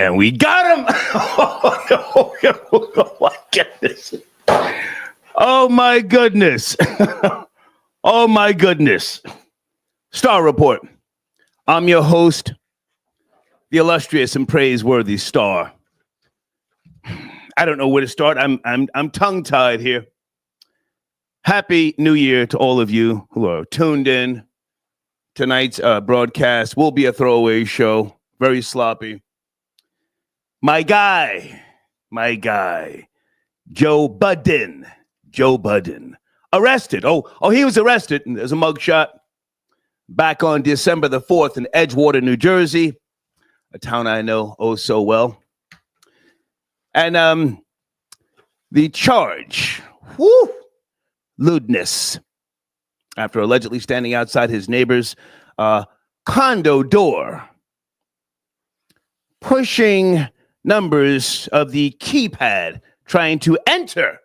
And we got him. Oh my goodness. Oh my goodness. Oh my goodness. Star Report. I'm your host, the illustrious and praiseworthy Star. I don't know where to start. I'm tongue-tied here. Happy New Year to all of you who are tuned in. Tonight's broadcast will be a throwaway show. Very sloppy. My guy, Joe Budden, arrested. Oh, he was arrested. There's a mugshot back on December the 4th in Edgewater, New Jersey, a town I know oh so well. And the charge, lewdness, after allegedly standing outside his neighbor's condo door, pushing numbers of the keypad, trying to enter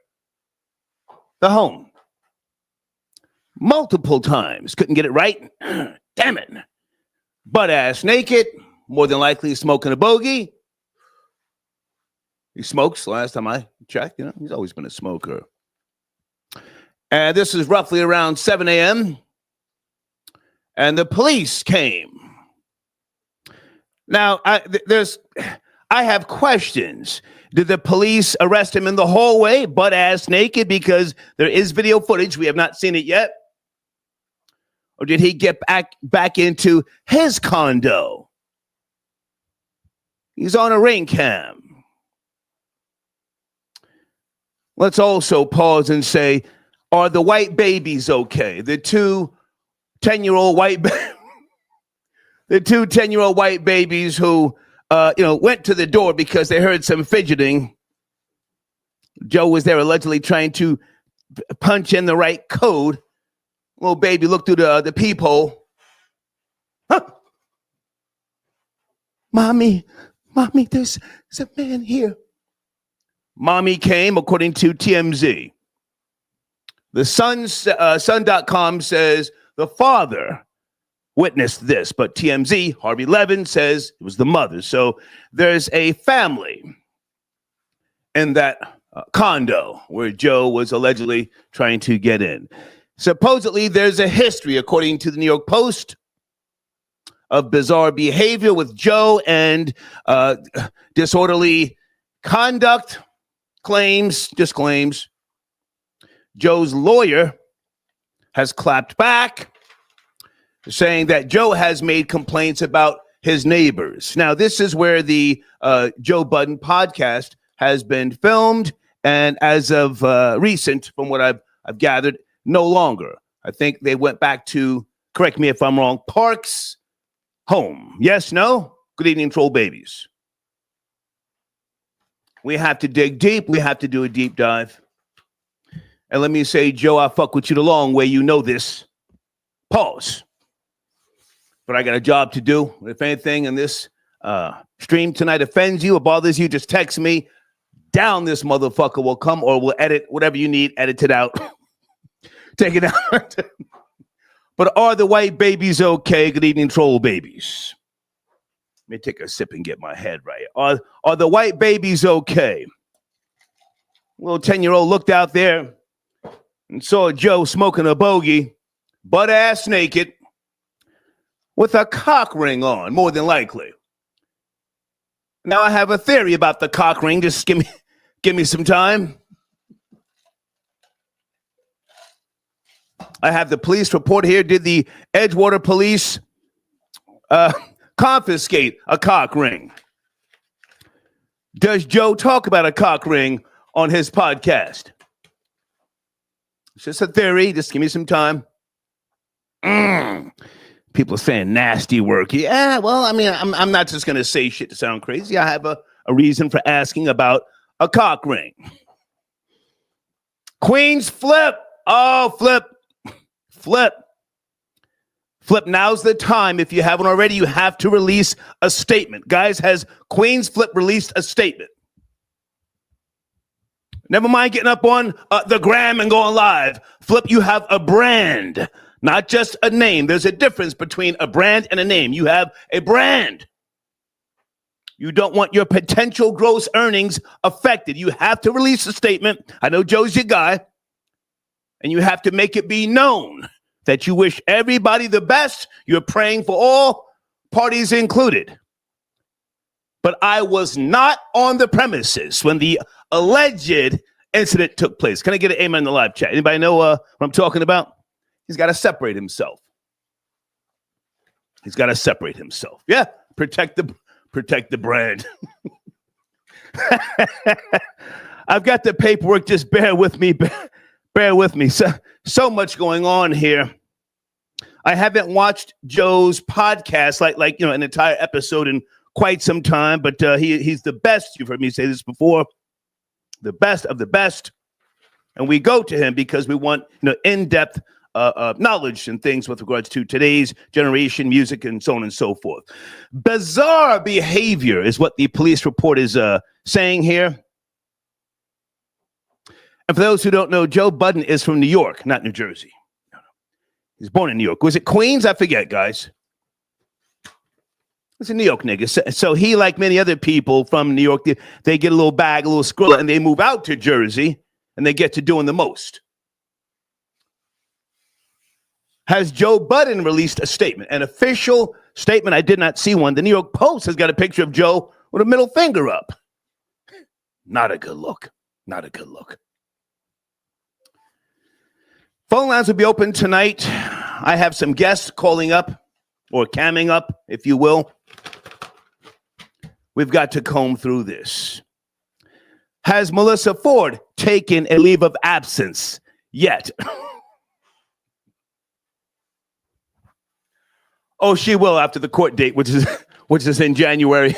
the home multiple times. Couldn't get it right. Damn it. Butt ass naked, more than likely smoking a bogey. He smokes last time I checked. You know, he's always been a smoker. And this is roughly around 7 a.m. And the police came. Now, I have questions. Did the police arrest him in the hallway, butt ass naked? Because there is video footage. We have not seen it yet. Or did he get back into his condo? He's on a ring cam. Let's also pause and say, are the white babies okay? The two 10-year-old white babies who went to the door because they heard some fidgeting. Joe was there allegedly trying to punch in the right code. Little baby looked through the peephole. Huh. Mommy, there's a man here. Mommy came, according to TMZ. The Sun.com says the father witnessed this, but TMZ, Harvey Levin, says it was the mother. So there's a family in that condo where Joe was allegedly trying to get in. Supposedly, there's a history, according to the New York Post, of bizarre behavior with Joe and disorderly conduct, disclaims. Joe's lawyer has clapped back, saying that Joe has made complaints about his neighbors. Now, this is where the Joe Budden podcast has been filmed, and as of recent, from what I've gathered, no longer. I think they went back to, correct me if I'm wrong, Park's home. Yes, no? Good evening, troll babies. We have to dig deep. We have to do a deep dive. And let me say, Joe, I fuck with you the long way. You know this. Pause. But I got a job to do. If anything in this stream tonight offends you or bothers you, just text me. Down this motherfucker will come, or we'll edit whatever you need, edit it out. Take it out. But are the white babies okay? Good evening, troll babies. Let me take a sip and get my head right. Are the white babies okay? Little 10-year-old looked out there and saw Joe smoking a bogey, butt ass naked, with a cock ring on, more than likely. Now I have a theory about the cock ring. Just give me some time. I have the police report here. Did the Edgewater Police confiscate a cock ring? Does Joe talk about a cock ring on his podcast? It's just a theory. Just give me some time. People are saying nasty work. Yeah, well, I mean, I'm not just going to say shit to sound crazy. I have a reason for asking about a cock ring. Queens flip. Oh, flip. Now's the time. If you haven't already, you have to release a statement. Guys, has Queens Flip released a statement? Never mind getting up on the gram and going live. Flip, you have a brand, not just a name. There's a difference between a brand and a name. You have a brand. You don't want your potential gross earnings affected. You have to release a statement. I know Joe's your guy. And you have to make it be known that you wish everybody the best. You're praying for all parties included. But I was not on the premises when the alleged incident took place. Can I get an amen in the live chat? Anybody know what I'm talking about? He's got to separate himself. He's got to separate himself. Yeah, protect the brand. I've got the paperwork. Just bear with me. Bear with me. So much going on here. I haven't watched Joe's podcast like an entire episode in quite some time, but he's the best. You've heard me say this before. The best of the best. And we go to him because we want in-depth knowledge and things with regards to today's generation, music, and so on and so forth. Bizarre behavior is what the police report is saying here. And for those who don't know, Joe Budden is from New York, not New Jersey. No. He's born in New York. Was it Queens? I forget, guys. It's a New York nigga. So he, like many other people from New York, they get a little bag, a little skrilla, and they move out to Jersey, and they get to doing the most. Has Joe Budden released a statement, an official statement? I did not see one. The New York Post has got a picture of Joe with a middle finger up. Not a good look. Not a good look. Phone lines will be open tonight. I have some guests calling up, or camming up, if you will. We've got to comb through this. Has Melissa Ford taken a leave of absence yet? Oh, she will after the court date, which is in January.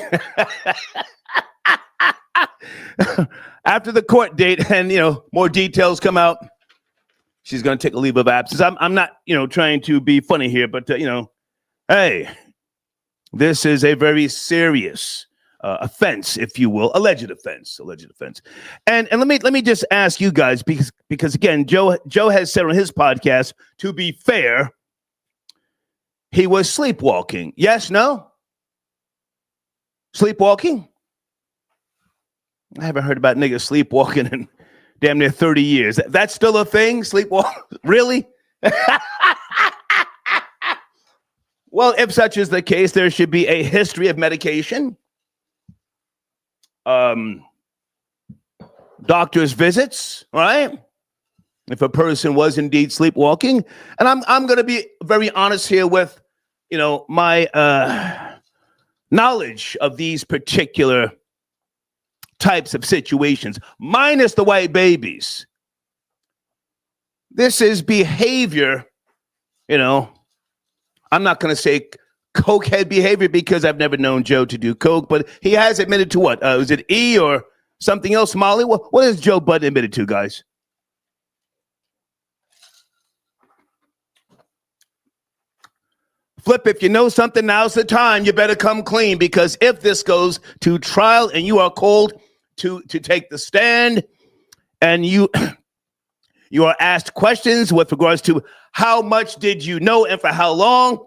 After the court date, and more details come out, she's going to take a leave of absence. I'm not trying to be funny here, but hey, this is a very serious offense, if you will, alleged offense. And let me just ask you guys, because again, Joe has said on his podcast, to be fair, he was sleepwalking. Yes, no? Sleepwalking? I haven't heard about niggas sleepwalking in damn near 30 years. That's still a thing? Sleepwalk? Really? Well, if such is the case, there should be a history of medication. Doctor's visits, right? If a person was indeed sleepwalking. And I'm going to be very honest here with, my knowledge of these particular types of situations, minus the white babies. This is behavior, I'm not going to say cokehead behavior because I've never known Joe to do coke, but he has admitted to what? Was it E or something else, Molly? What has Joe Budden admitted to, guys? Flip, if you know something, now's the time. You better come clean, because if this goes to trial and you are called to take the stand and you are asked questions with regards to how much did you know and for how long,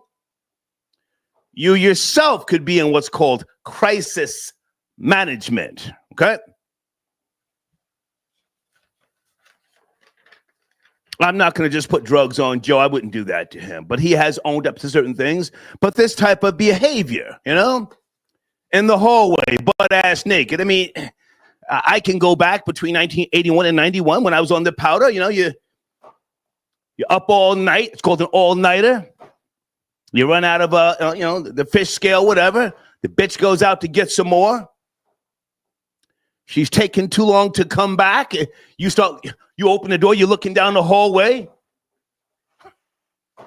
you yourself could be in what's called crisis management, okay? I'm not going to just put drugs on Joe. I wouldn't do that to him. But he has owned up to certain things. But this type of behavior, in the hallway, butt-ass naked. I mean, I can go back between 1981 and 91 when I was on the powder. You're up all night. It's called an all-nighter. You run out of, the fish scale, whatever. The bitch goes out to get some more. She's taking too long to come back. You open the door, you're looking down the hallway.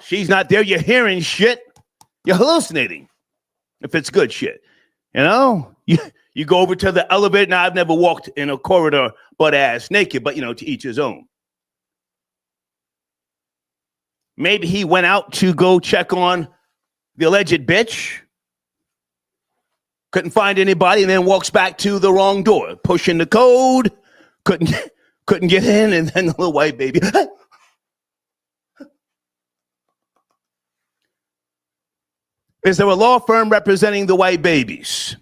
She's not there. You're hearing shit. You're hallucinating. If it's good shit. You go over to the elevator. Now, I've never walked in a corridor butt-ass naked, but, to each his own. Maybe he went out to go check on the alleged bitch. Couldn't find anybody, and then walks back to the wrong door, pushing the code. Couldn't get in, and then the little white baby. Is there a law firm representing the white babies?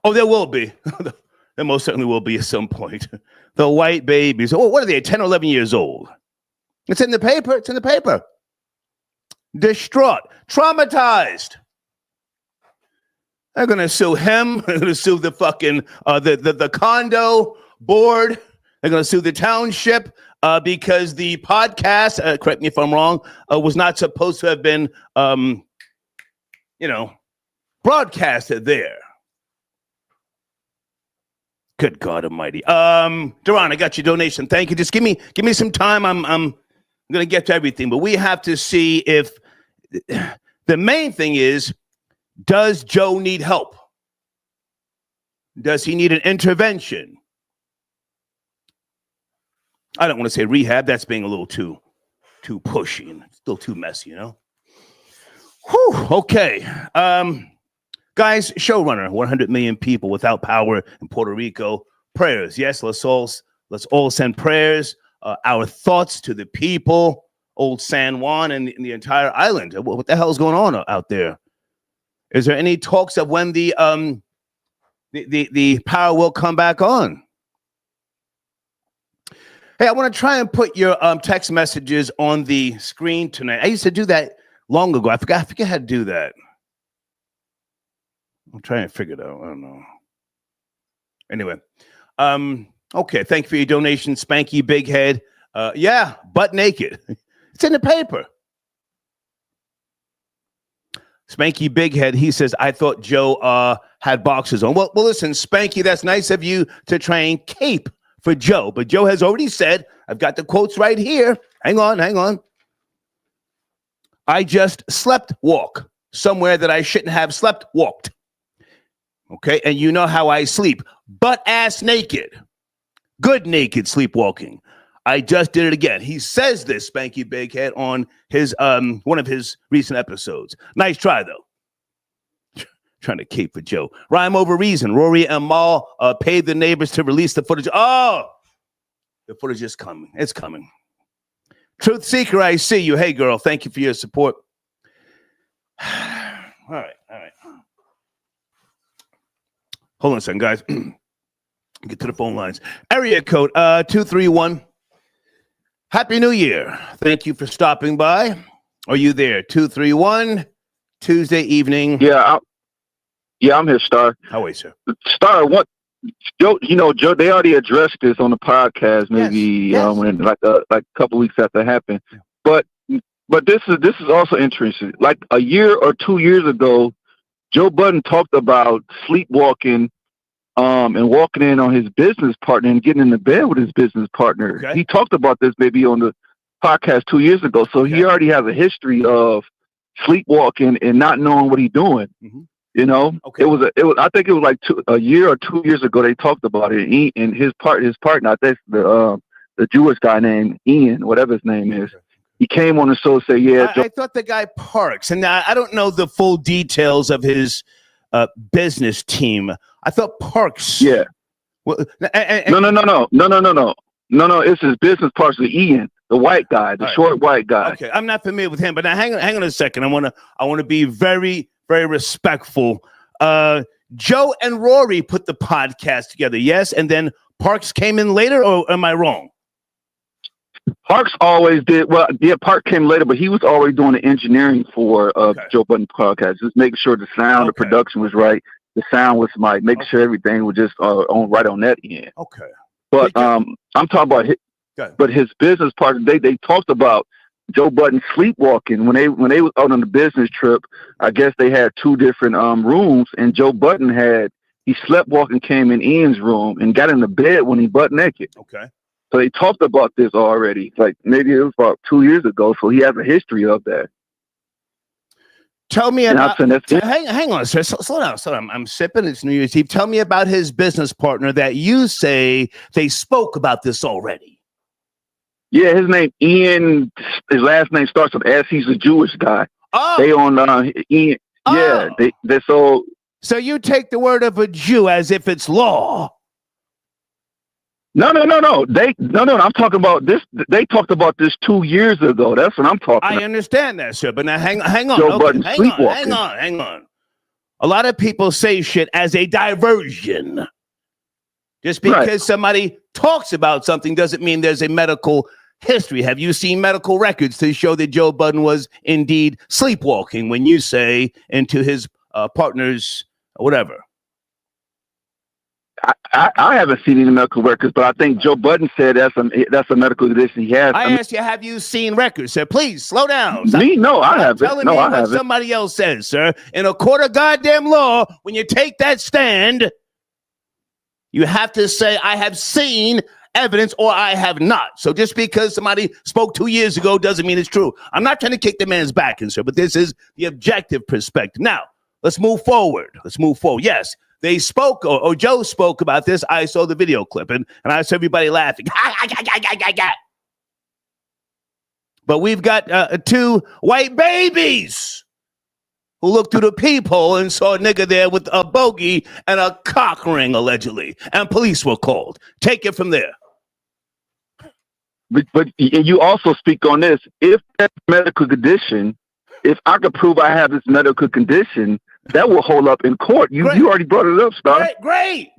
Oh, there will be. There most certainly will be at some point. The white babies. Oh, what are they? 10 or 11 years old. It's in the paper. It's in the paper. Distraught, traumatized. They're gonna sue him. They're gonna sue the fucking the condo board. They're gonna sue the township because the podcast, correct me if I'm wrong, was not supposed to have been broadcasted there. Good God Almighty. Duran, I got your donation. Thank you. Just give me some time. I'm gonna get to everything, but we have to see if the main thing is, does Joe need help? Does he need an intervention? I don't want to say rehab. That's being a little too pushy and still too messy, you know? Whew, okay. Guys, showrunner, 100 million people without power in Puerto Rico. Prayers. Yes, let's all send prayers. Our thoughts to the people, old San Juan and the entire island. What the hell is going on out there? Is there any talks of when the power will come back on? Hey, I want to try and put your text messages on the screen tonight. I used to do that long ago. I forget how to do that. I'm trying to figure it out. I don't know. Anyway, okay. Thank you for your donation, Spanky Big Head. Yeah, butt naked. It's in the paper. Spanky Big Head, he says, I thought Joe had boxers on. Well, listen, Spanky, that's nice of you to try and cape for Joe. But Joe has already said, I've got the quotes right here. Hang on. I just slept walk somewhere that I shouldn't have slept walked. Okay, and you know how I sleep. Butt ass naked. Good naked sleepwalking. I just did it again. He says this, Spanky Big Head, on his one of his recent episodes. Nice try, though. Trying to cape for Joe. Rhyme over reason. Rory and Mal paid the neighbors to release the footage. Oh, the footage is coming. It's coming. Truth Seeker, I see you. Hey, girl, thank you for your support. All right. Hold on a second, guys. Get to the phone lines. Area code 231. Happy New Year. Thank you for stopping by. Are you there? 231, Tuesday evening. Yeah, I'm here, Star. How are you, sir? Star, what? Joe, Joe, they already addressed this on the podcast, maybe yes. When like a couple weeks after it happened. Yeah. But this is also interesting. Like a year or 2 years ago, Joe Budden talked about sleepwalking and walking in on his business partner and getting into bed with his business partner. Okay. He talked about this maybe on the podcast 2 years ago. So he already has a history of sleepwalking and not knowing what he's doing. Mm-hmm. Okay. It was I think it was like a year or 2 years ago they talked about it. And his partner, I think the Jewish guy named Ian, whatever his name is. He came on the show and said, "Yeah." I thought the guy Parks, and I don't know the full details of his business team. I thought Parks. Yeah. Well, No. It's his business partner, Ian, the white guy, the short white guy. Okay, I'm not familiar with him, but now hang on a second. I want to be very, very respectful. Joe and Rory put the podcast together, yes, and then Parks came in later, or am I wrong? Parks always did. Well, yeah, Parks came later, but he was always doing the engineering for Joe Budden podcast, just making sure the sound, the production was right, the sound was right, making sure everything was just right on that end. Okay. But I'm talking about his business partner. They talked about Joe Budden sleepwalking when they was out on the business trip. I guess they had two different rooms, and Joe Budden he sleepwalking, came in Ian's room and got in the bed when he butt naked. Okay. So they talked about this already, like maybe it was about 2 years ago. So he has a history of that. Tell me about. Hang on, sir. Slow down. I'm sipping. It's New Year's Eve. Tell me about his business partner that you say they spoke about this already. Yeah, his name Ian. His last name starts with S. He's a Jewish guy. Oh, they on Ian. Oh. Yeah, they so. So you take the word of a Jew as if it's law. No. I'm talking about this. They talked about this 2 years ago. That's what I'm talking about. I understand that, sir. But now hang on. Joe Budden hang on. A lot of people say shit as a diversion. Just because somebody talks about something doesn't mean there's a medical history. Have you seen medical records to show that Joe Budden was indeed sleepwalking when you say into his partner's whatever? I haven't seen any medical records, but I think Joe Budden said that's a medical condition he has. I asked you, have you seen records, sir? Please slow down. I haven't. Telling me what somebody else says, sir. In a court of goddamn law, when you take that stand, you have to say, I have seen evidence or I have not. So just because somebody spoke 2 years ago doesn't mean it's true. I'm not trying to kick the man's back in, sir, but this is the objective perspective. Now, let's move forward. Yes, they spoke, or Joe spoke about this. I saw the video clip, and I saw everybody laughing. But we've got 2 white babies who looked through the peephole and saw a nigga there with a bogey and a cock ring, allegedly. And police were called. Take it from there. But you also speak on this. If that medical condition, if I could prove I have this medical condition, that will hold up in court. You already brought it up, Star. Great.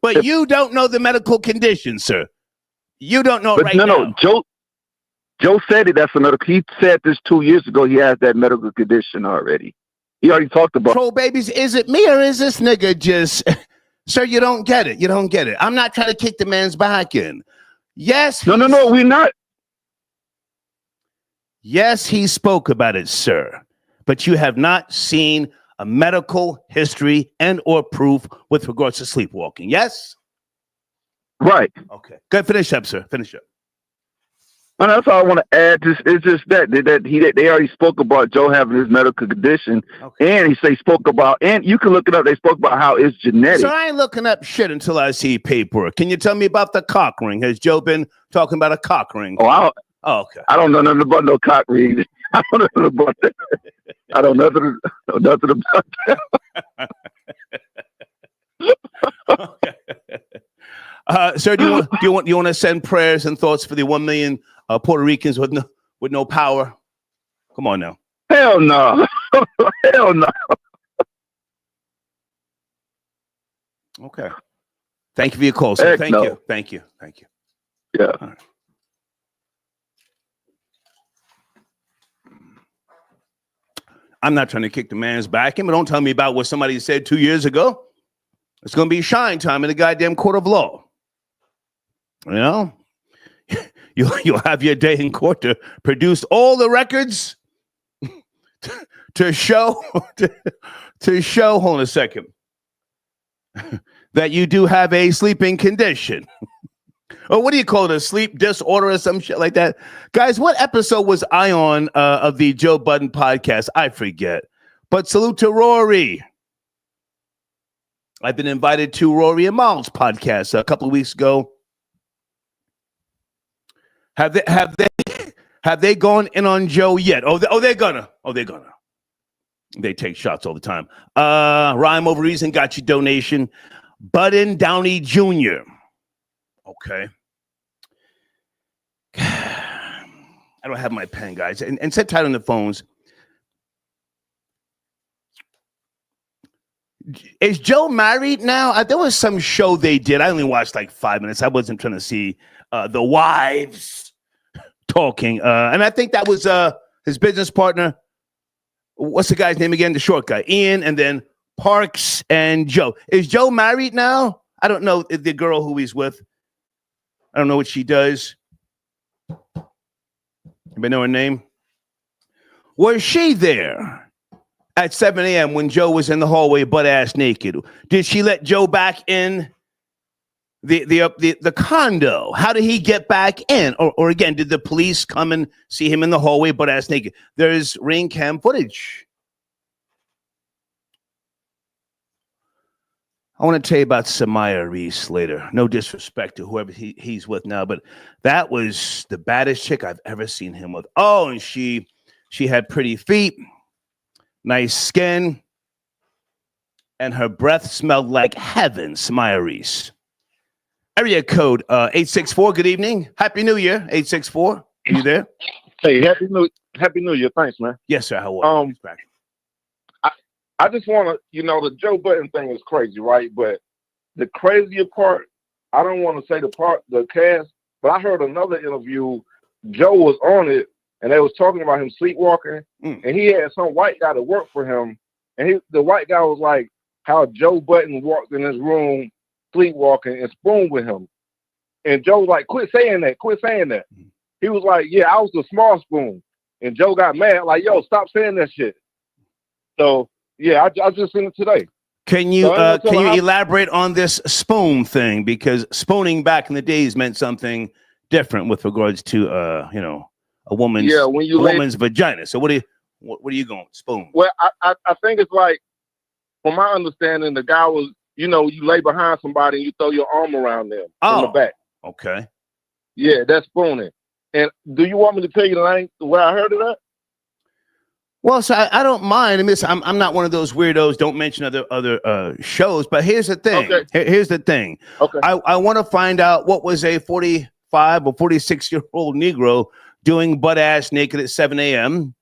But you don't know the medical condition, sir. You don't know now. No. Joe said it. That's a medical. He said this 2 years ago. He has that medical condition already. He already talked about. Troll babies, is it me or is this nigga just? Sir, you don't get it. I'm not trying to kick the man's back in. Yes. No. We're not. Yes, he spoke about it, sir. But you have not seen a medical history and or proof with regards to sleepwalking. Yes. Right. Okay. Good. Finish up, sir. Finish up. Well, that's all I want to add. It's just that they already spoke about Joe having this medical condition, and they spoke about, and you can look it up. They spoke about how it's genetic. So I ain't looking up shit until I see paperwork. Can you tell me about the cock ring? Has Joe been talking about a cock ring? Oh, okay. I don't know nothing about no cock ring. I don't know nothing about that. I don't know nothing about that. Okay. Sir, do you want to send prayers and thoughts for the 1 million Puerto Ricans with no power? Come on now. Hell no. Hell no. Okay. Thank you for your call, sir. Thank you. Yeah. All right. I'm not trying to kick the man's back in, but don't tell me about what somebody said 2 years ago. It's going to be shine time in the goddamn court of law. You know, you'll have your day in court to produce all the records to show, hold on a second, that you do have a sleeping condition. Or what do you call it? A sleep disorder or some shit like that? Guys, what episode was I on of the Joe Budden podcast? I forget. But salute to Rory. I've been invited to Rory and Miles' podcast a couple of weeks ago. Have they gone in on Joe yet? They're gonna. They take shots all the time. Rhyme over reason got your donation. Budden Jr. Okay. I don't have my pen, guys. And sit tight on the phones. Is Joe married now? There was some show they did. I only watched like 5 minutes. I wasn't trying to see the wives talking. And I think that was his business partner. What's the guy's name again? The short guy. Ian, and then Parks and Joe. Is Joe married now? I don't know the girl who he's with. I don't know what she does. Anybody know her name? Was she there at 7 a.m. when Joe was in the hallway butt-ass naked? Did she let Joe back in the condo? How did he get back in? Or again, did the police come and see him in the hallway butt-ass naked? There's ring cam footage. I want to tell you about Samaya Reese later. No disrespect to whoever he's with now, but that was the baddest chick I've ever seen him with. Oh, and she had pretty feet, nice skin, and her breath smelled like heaven. Samaya Reese. Area code 864. Good evening. Happy New Year. 864. Are you there? Hey, happy New Year. Thanks, man. Yes, sir. How are you? I just want to, the Joe Budden thing is crazy, right? But the crazier part, I don't want to say the cast, but I heard another interview. Joe was on it, and they was talking about him sleepwalking, and he had some white guy to work for him, and the white guy was like, how Joe Budden walked in his room sleepwalking and spooned with him. And Joe was like, quit saying that. He was like, yeah, I was the small spoon. And Joe got mad, like, yo, stop saying that shit. So, yeah, I just seen it today. Can you elaborate on this spoon thing? Because spooning back in the days meant something different with regards to, a woman's vagina. So what are you going, spoon? Well, I think it's like, from my understanding, the guy was, you lay behind somebody and you throw your arm around them in the back. Okay. Yeah, that's spooning. And do you want me to tell you where I heard of that? Well, so I don't mind. I mean, I'm not one of those weirdos. Don't mention other shows. But here's the thing. Okay. Here's the thing. Okay. I want to find out what was a 45 or 46-year-old Negro doing butt ass naked at 7 a.m.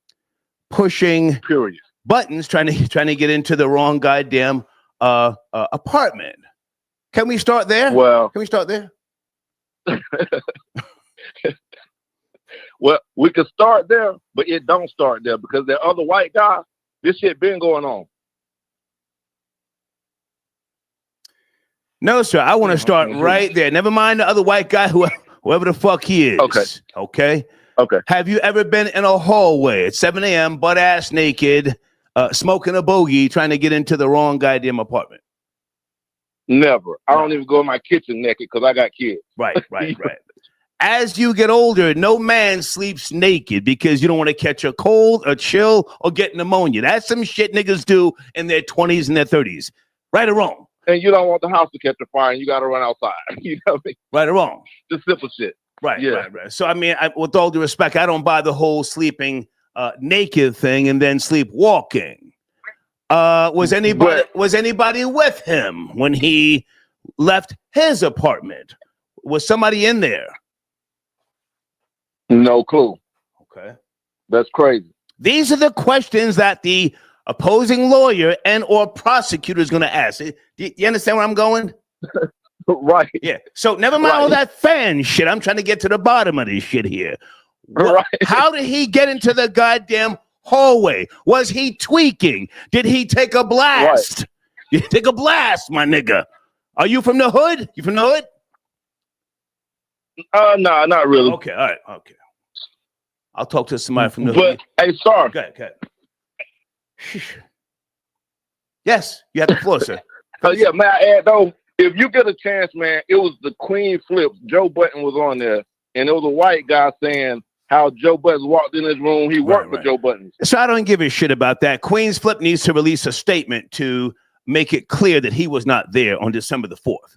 pushing buttons, trying to get into the wrong goddamn apartment. Can we start there? Well, can we start there? Well, we could start there, but it don't start there because the other white guy, this shit been going on. No, sir. I want to start right there. Never mind the other white guy, whoever the fuck he is. Okay. Have you ever been in a hallway at 7 a.m., butt ass naked, smoking a bogey, trying to get into the wrong goddamn apartment? Never. I don't even go in my kitchen naked because I got kids. Right. As you get older, no man sleeps naked because you don't want to catch a cold, a chill, or get pneumonia. That's some shit niggas do in their 20s and their 30s. Right or wrong? And you don't want the house to catch a fire and you got to run outside. You know what I mean? Right or wrong? Just simple shit. Right. So, I mean, with all due respect, I don't buy the whole sleeping naked thing and then sleepwalking. Was anybody with him when he left his apartment? Was somebody in there? No clue. Okay. That's crazy. These are the questions that the opposing lawyer and or prosecutor is going to ask. Do you understand where I'm going? Right. Yeah. So never mind all that fan shit. I'm trying to get to the bottom of this shit here. Right. How did he get into the goddamn hallway? Was he tweaking? Did he take a blast? Right. You take a blast, my nigga. Are you from the hood? You from the hood? No, not really. Okay, all right, okay. I'll talk to somebody from the hood. Hey, sorry. Go ahead. Yes, you have the floor, sir. Yeah, may I add though, if you get a chance, man, it was the Queen Flip. Joe Budden was on there, and it was a white guy saying how Joe Budden walked in his room. He worked for Joe Budden. So I don't give a shit about that. Queen's Flip needs to release a statement to make it clear that he was not there on December the 4th.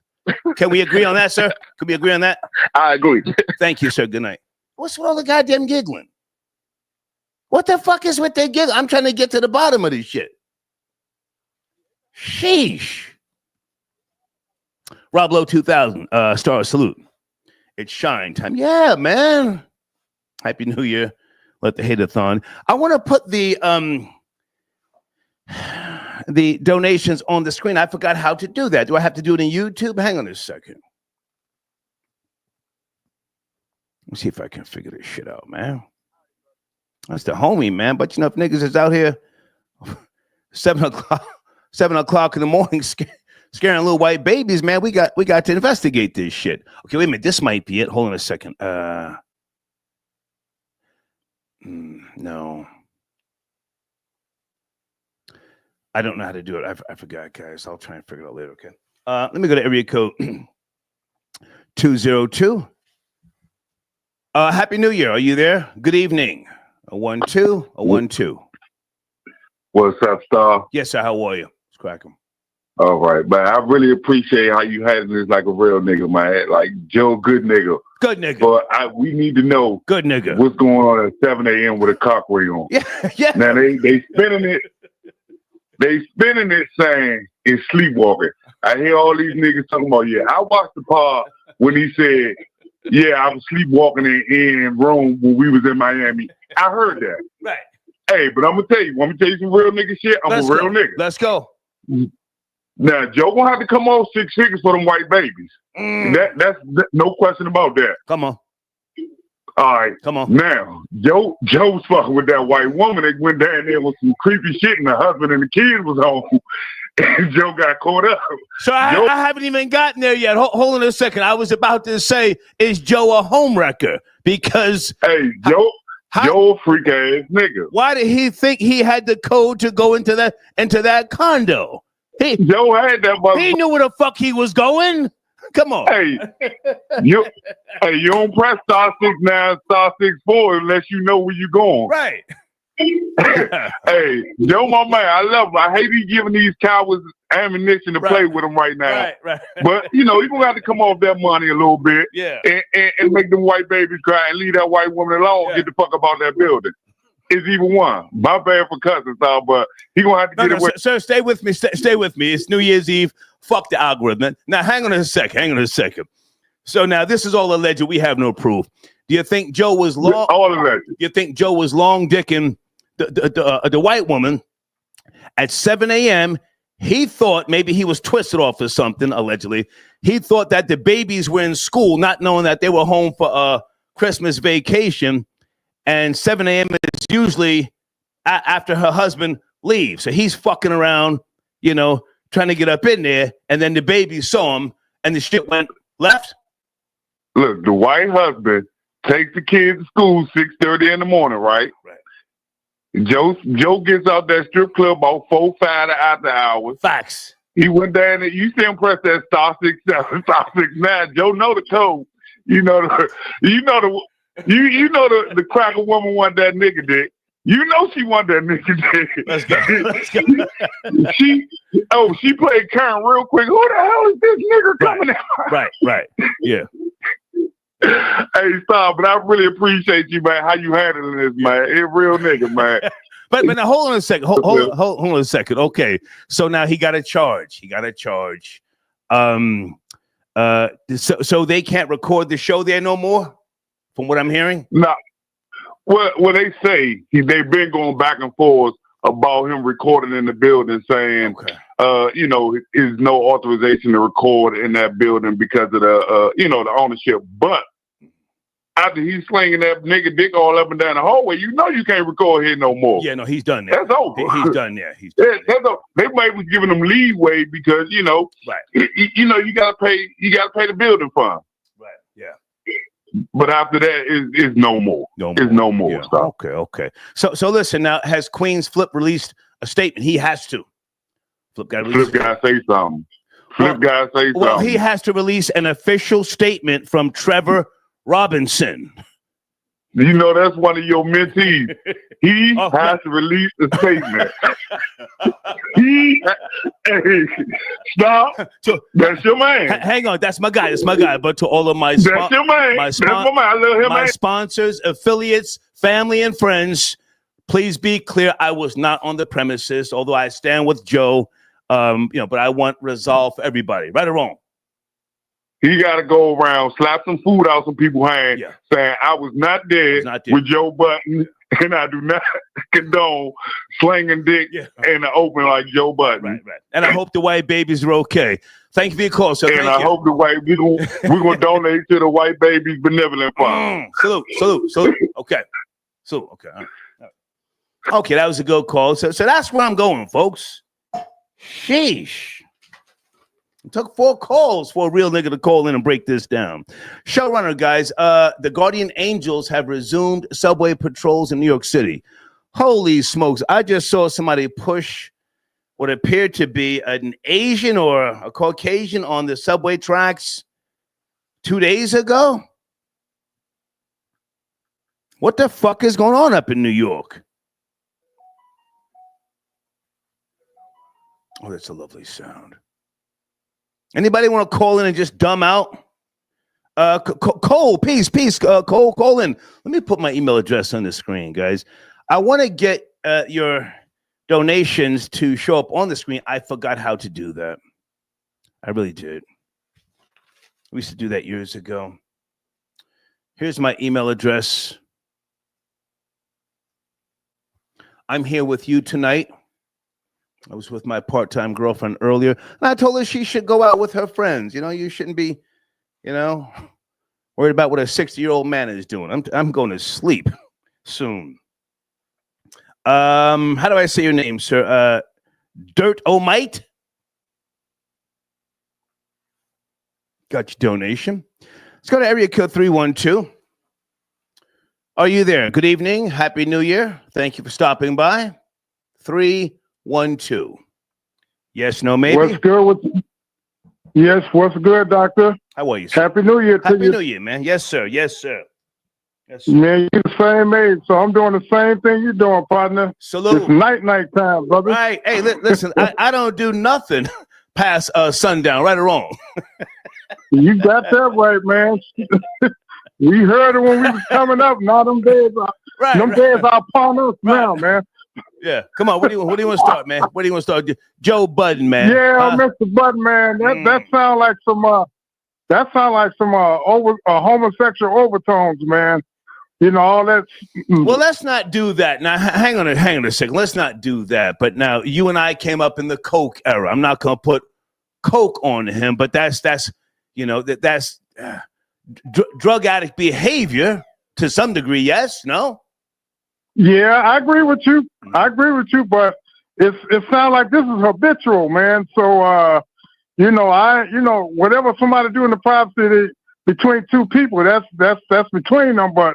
Can we agree on that, sir? Can we agree on that? I agree. Thank you, sir. Good night. What's with all the goddamn giggling? What the fuck is with the giggling? I'm trying to get to the bottom of this shit. Sheesh. Rob Lowe 2000, Star Salute. It's shine time. Yeah, man. Happy New Year. Let the hate-a-thon. I want to put the donations on the screen. I forgot how to do that. Do I have to do it in YouTube? Hang on a second. Let's see if I can figure this shit out, man. That's the homie, man. But if niggas is out here 7 o'clock in the morning scaring little white babies, man, we got to investigate this shit. Okay, wait a minute. This might be it. Hold on a second. No. I don't know how to do it. I forgot, guys. I'll try and figure it out later, okay? Let me go to area code 202. Happy New Year. Are you there? Good evening. 1-2, 1-2. What's up, Star? Yes, sir. How are you? Let's crack 'em. All right, man. I really appreciate how you handle this like a real nigga, man. Like Joe, good nigga. Good nigga. But we need to know good nigga. What's going on at 7 a.m. with a cock ring on. Yeah. Now they spinning it. They spinning it saying it's sleepwalking. I hear all these niggas talking about, I watched the part when he said, I was sleepwalking in Rome when we was in Miami. I heard that. Right. Hey, but I'm gonna tell you. Want me to tell you some real nigga shit? I'm Let's a real go. nigga. Let's go. Now, Joe gonna have to come off 6 figures for them white babies. That's no question about that. Come on. All right. Come on. Now, Joe's fucking with that white woman that went down there with some creepy shit, and the husband and the kids was home. And Joe got caught up. So I haven't even gotten there yet. Hold on a second. I was about to say, is Joe a homewrecker? Because hey, Joe a freak ass nigga. Why did he think he had the code to go into that condo? Joe had that. He knew where the fuck he was going. Come on. Hey, you don't press *6 now, *64 unless you know where you're going. Right. Hey, Joe, my man, I love him. I hate he giving these cowards ammunition to play with him right now. Right. But he's gonna have to come off that money a little bit, and make them white babies cry and leave that white woman alone. Yeah. Get the fuck up out that building. It's even one. My bad for cussing, but he gonna have to get away. Sir, stay with me. Stay with me. It's New Year's Eve. Fuck the algorithm. Now, hang on a second. So now this is all alleged. We have no proof. Do you think Joe was long? All alleged. You think Joe was long dicking the white woman at 7 a.m.? He thought maybe he was twisted off or something. Allegedly, he thought that the babies were in school, not knowing that they were home for a Christmas vacation. And 7 a.m. is usually after her husband leaves. So he's fucking around, trying to get up in there. And then the baby saw him and the shit went left. Look, the white husband takes the kids to school 6:30 in the morning, right? Right. Joe gets out that strip club about 4, 5 after hours. Facts. He went down there. You see him press that *6 7 *6 9. Joe know the code. The cracker woman want that nigga dick. You know she want that nigga dick. Let's go. She played Karen real quick. Who the hell is this nigga coming out? Right. Yeah. Hey, stop, but I really appreciate you, man, how you handling this, man. It's real nigga, man. But now hold on a second. Hold on a second. Okay. So now he got a charge. So they can't record the show there no more? From what I'm hearing? No. Well, they say they've been going back and forth about him recording in the building, saying, is no authorization to record in that building because of the ownership. But after he's slinging that nigga dick all up and down the hallway, you can't record here no more. Yeah, no, he's done that. That's over. He's done there. They might be giving him leeway because you gotta pay the building fund. Right. Yeah. But after that, is no more. It's no more. Yeah. Stuff. Okay. So listen now. Has Queen's Flip released a statement? He has to. Flip guy say something. Well, he has to release an official statement from Trevor Robinson. That's one of your mentees. He has to release a statement. Stop. That's your man. Hang on, that's my guy. But to all of my that's your man. That's my man. I love him, my sponsors, affiliates, family, and friends, please be clear. I was not on the premises, although I stand with Joe. But I want resolve for everybody, right or wrong. He got to go around, slap some food out some people's hands, saying, I was not there with Joe Budden, and I do not condone slinging dick in the open like Joe Budden. Right. And I hope the white babies are okay. Thank you for your call, sir. And I hope the white, we're going to donate to the White Babies Benevolent Fund. Salute. Okay. So, okay. All right. Okay, that was a good call. So that's where I'm going, folks. Sheesh. It took 4 calls for a real nigga to call in and break this down. Showrunner, guys, the Guardian Angels have resumed subway patrols in New York City. Holy smokes. I just saw somebody push what appeared to be an Asian or a Caucasian on the subway tracks 2 days ago. What the fuck is going on up in New York? Oh, that's a lovely sound. Anybody want to call in and just dumb out? Cole, peace. Cole, call in. Let me put my email address on the screen, guys. I want to get your donations to show up on the screen. I forgot how to do that. I really did. We used to do that years ago. Here's my email address. I'm here with you tonight. I was with my part-time girlfriend earlier, and I told her she should go out with her friends. You shouldn't be, worried about what a 60-year-old man is doing. I'm going to sleep soon. How do I say your name, sir? Dirt O'Mite? Got your donation. Let's go to area code 312. Are you there? Good evening. Happy New Year. Thank you for stopping by. 312. Yes, no, maybe? What's good with you? Yes, what's good, doctor? How are you, sir? Happy New Year to you. Happy New Year, man. Yes, sir. Yes, sir. Yes, sir. Man, you're the same age, so I'm doing the same thing you're doing, partner. Salute. It's night time, brother. Right. Hey, listen, I don't do nothing past sundown, right or wrong. You got that right, man. We heard it when we was coming up. Now them days are upon us now, man. Yeah. Come on. What do you want to start, man? What do you want to start? Joe Budden, man. Yeah, Mr. Budden, man. That sounds like some homosexual overtones, man. All that. Well, let's not do that. Now, hang on a second. Let's not do that. But now, you and I came up in the Coke era. I'm not going to put Coke on him, but that's drug addict behavior to some degree. Yes? No? Yeah, I agree with you. But it sounds like this is habitual, man. So, whatever somebody do in the privacy between two people, that's between them. But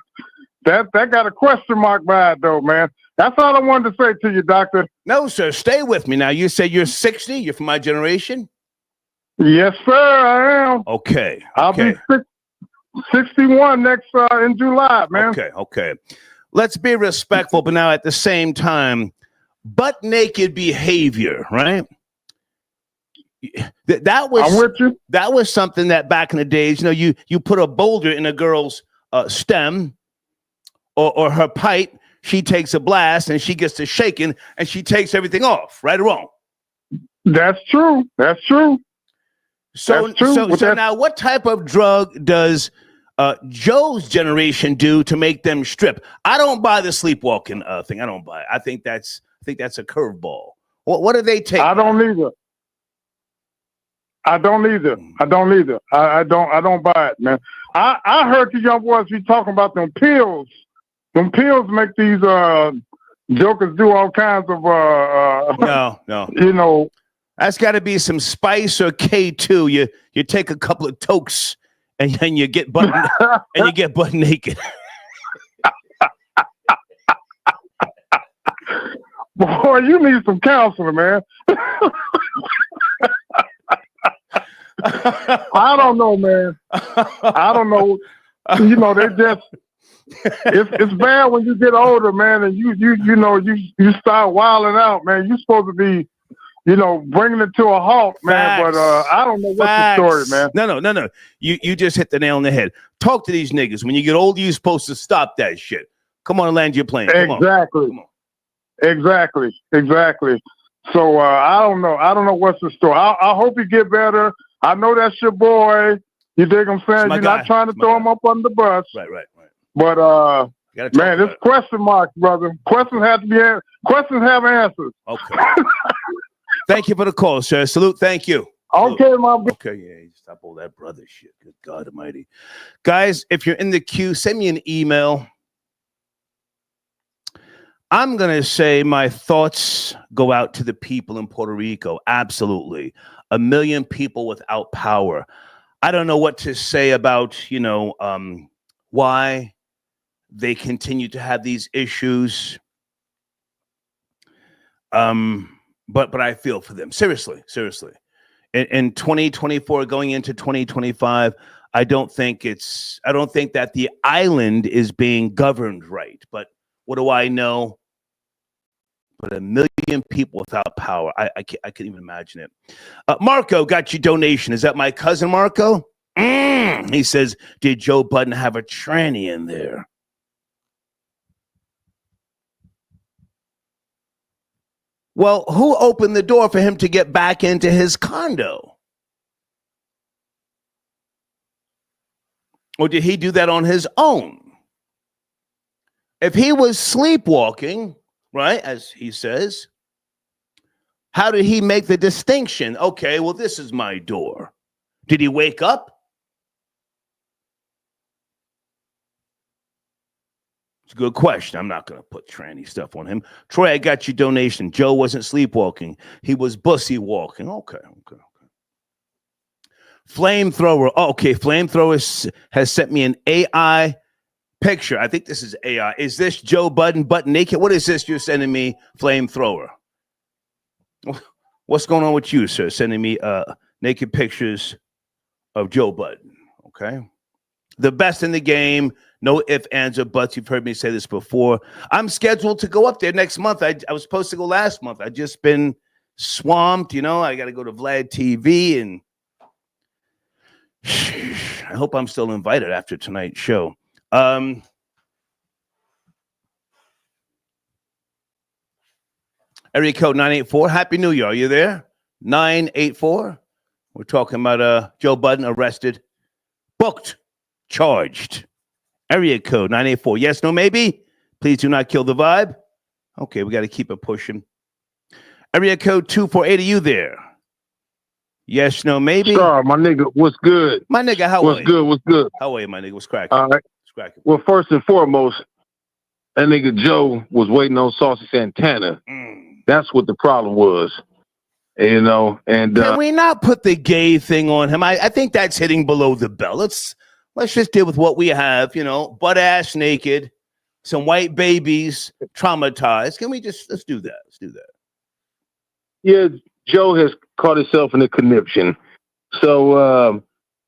that got a question mark by it, though, man. That's all I wanted to say to you, doctor. No, sir. Stay with me now. You say you're 60. You're from my generation. Yes, sir. I am. Okay. I'll be 61 next in July, man. Okay. Let's be respectful, but now at the same time, butt naked behavior, right? That was. I'm with you. That was something that back in the days, you put a boulder in a girl's stem or her pipe. She takes a blast and she gets to shaking and she takes everything off. Right or wrong? That's true. So now, what type of drug does Joe's generation do to make them strip? I don't buy the sleepwalking thing. I don't buy it. I think that's a curveball. What do they take? I don't either. I don't buy it, man. I heard the young boys be talking about them pills. Them pills make these jokers do all kinds of no. That's got to be some spice or K2. You take a couple of tokes and then you get butt naked. Boy, you need some counseling, man. I don't know, man. I don't know. They just it's bad when you get older, man, and you start wilding out, man. You're supposed to be bringing it to a halt, man. Facts. But I don't know what's the story, man. No. You just hit the nail on the head. Talk to these niggas. When you get older, you're supposed to stop that shit. Come on and land your plane. Exactly. Come on. Exactly. So I don't know what's the story. I hope you get better. I know that's your boy. You dig what I'm saying? You're not trying to throw him up under the bus. Right. But man, it's question marks, brother. Questions have answers. Okay. Thank you for the call, sir. Salute. Thank you. Okay, my okay, yeah, stop all that brother shit. Good God Almighty. Guys, if you're in the queue, send me an email. I'm going to say my thoughts go out to the people in Puerto Rico. Absolutely. 1 million people without power. I don't know what to say about, why they continue to have these issues. But I feel for them. Seriously. In 2024, going into 2025, I don't think that the island is being governed right. But what do I know? But 1 million people without power. I can't even imagine it. Marco got your donation. Is that my cousin Marco? He says, did Joe Budden have a tranny in there? Well, who opened the door for him to get back into his condo? Or did he do that on his own? If he was sleepwalking, right? As he says. How did he make the distinction? Okay, well, this is my door. Did he wake up? It's a good question. I'm not going to put tranny stuff on him. Troy, I got your donation. Joe wasn't sleepwalking. He was bussy walking. Okay. Flamethrower. Oh, okay, Flamethrower has sent me an AI picture. I think this is AI. Is this Joe Budden butt naked? What is this you're sending me, Flamethrower? What's going on with you, sir? Sending me naked pictures of Joe Budden. Okay. The best in the game. No ifs, ands, or buts. You've heard me say this before. I'm scheduled to go up there next month. I was supposed to go last month. I've just been swamped. I got to go to Vlad TV, and I hope I'm still invited after tonight's show. Area code 984. Happy New Year. Are you there? 984. We're talking about Joe Budden arrested, booked, charged. Area code 984. Yes, no, maybe. Please do not kill the vibe. Okay, we got to keep it pushing. Area code 248. Are you there? Yes, no, maybe. Sorry, my nigga. What's good? My nigga, how are you? What's good? How are you, my nigga? What's cracking? All right. What's cracking? Well, first and foremost, that nigga Joe was waiting on Saucy Santana. That's what the problem was. And can we not put the gay thing on him? I think that's hitting below the belt. Let's just deal with what we have, butt ass naked, some white babies traumatized. Can we let's do that? Let's do that. Yeah, Joe has caught himself in a conniption. So,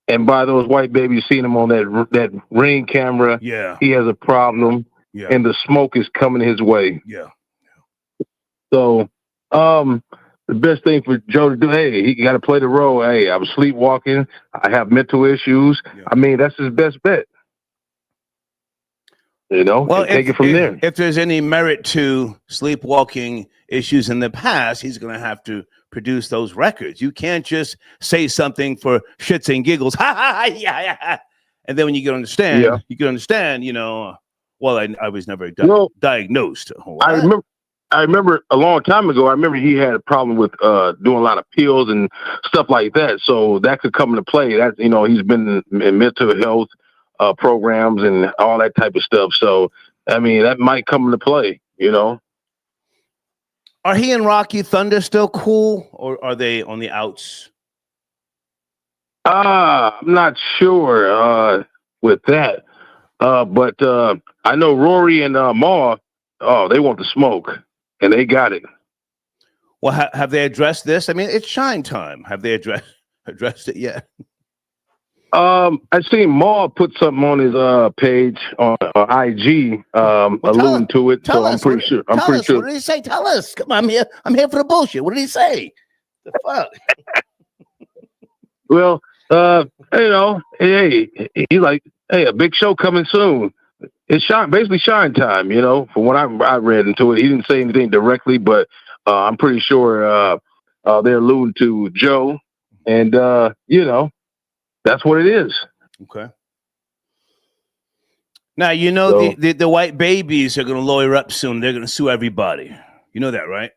and by those white babies, seeing him on that Ring camera, yeah, he has a problem, and the smoke is coming his way. Yeah. So, the best thing for Joe to do, hey, he got to play the role. Hey, I was sleepwalking. I have mental issues. Yeah. I mean, that's his best bet. Well, take it from there. If there's any merit to sleepwalking issues in the past, he's going to have to produce those records. You can't just say something for shits and giggles. Ha ha ha, yeah. And then when you can understand, well, I was never diagnosed. What? I remember a long time ago, he had a problem with doing a lot of pills and stuff like that. So that could come into play. That, he's been in mental health programs and all that type of stuff. So, I mean, that might come into play, Are he and Rocky Thunder still cool, or are they on the outs? I'm not sure with that. But I know Rory and Ma, they want the smoke. And they got it. Well, have they addressed this? I mean, it's shine time. Have they addressed it yet? I seen Maul put something on his page on IG, alluding to it. So I'm pretty sure. What did he say? Tell us. Come on, I'm here for the bullshit. What did he say? The fuck? Well, hey, he's like, hey, a big show coming soon. It's basically shine time, from what I read into it. He didn't say anything directly, but I'm pretty sure they're alluding to Joe. And, that's what it is. Okay. Now, the white babies are going to lawyer up soon. They're going to sue everybody. You know that, right?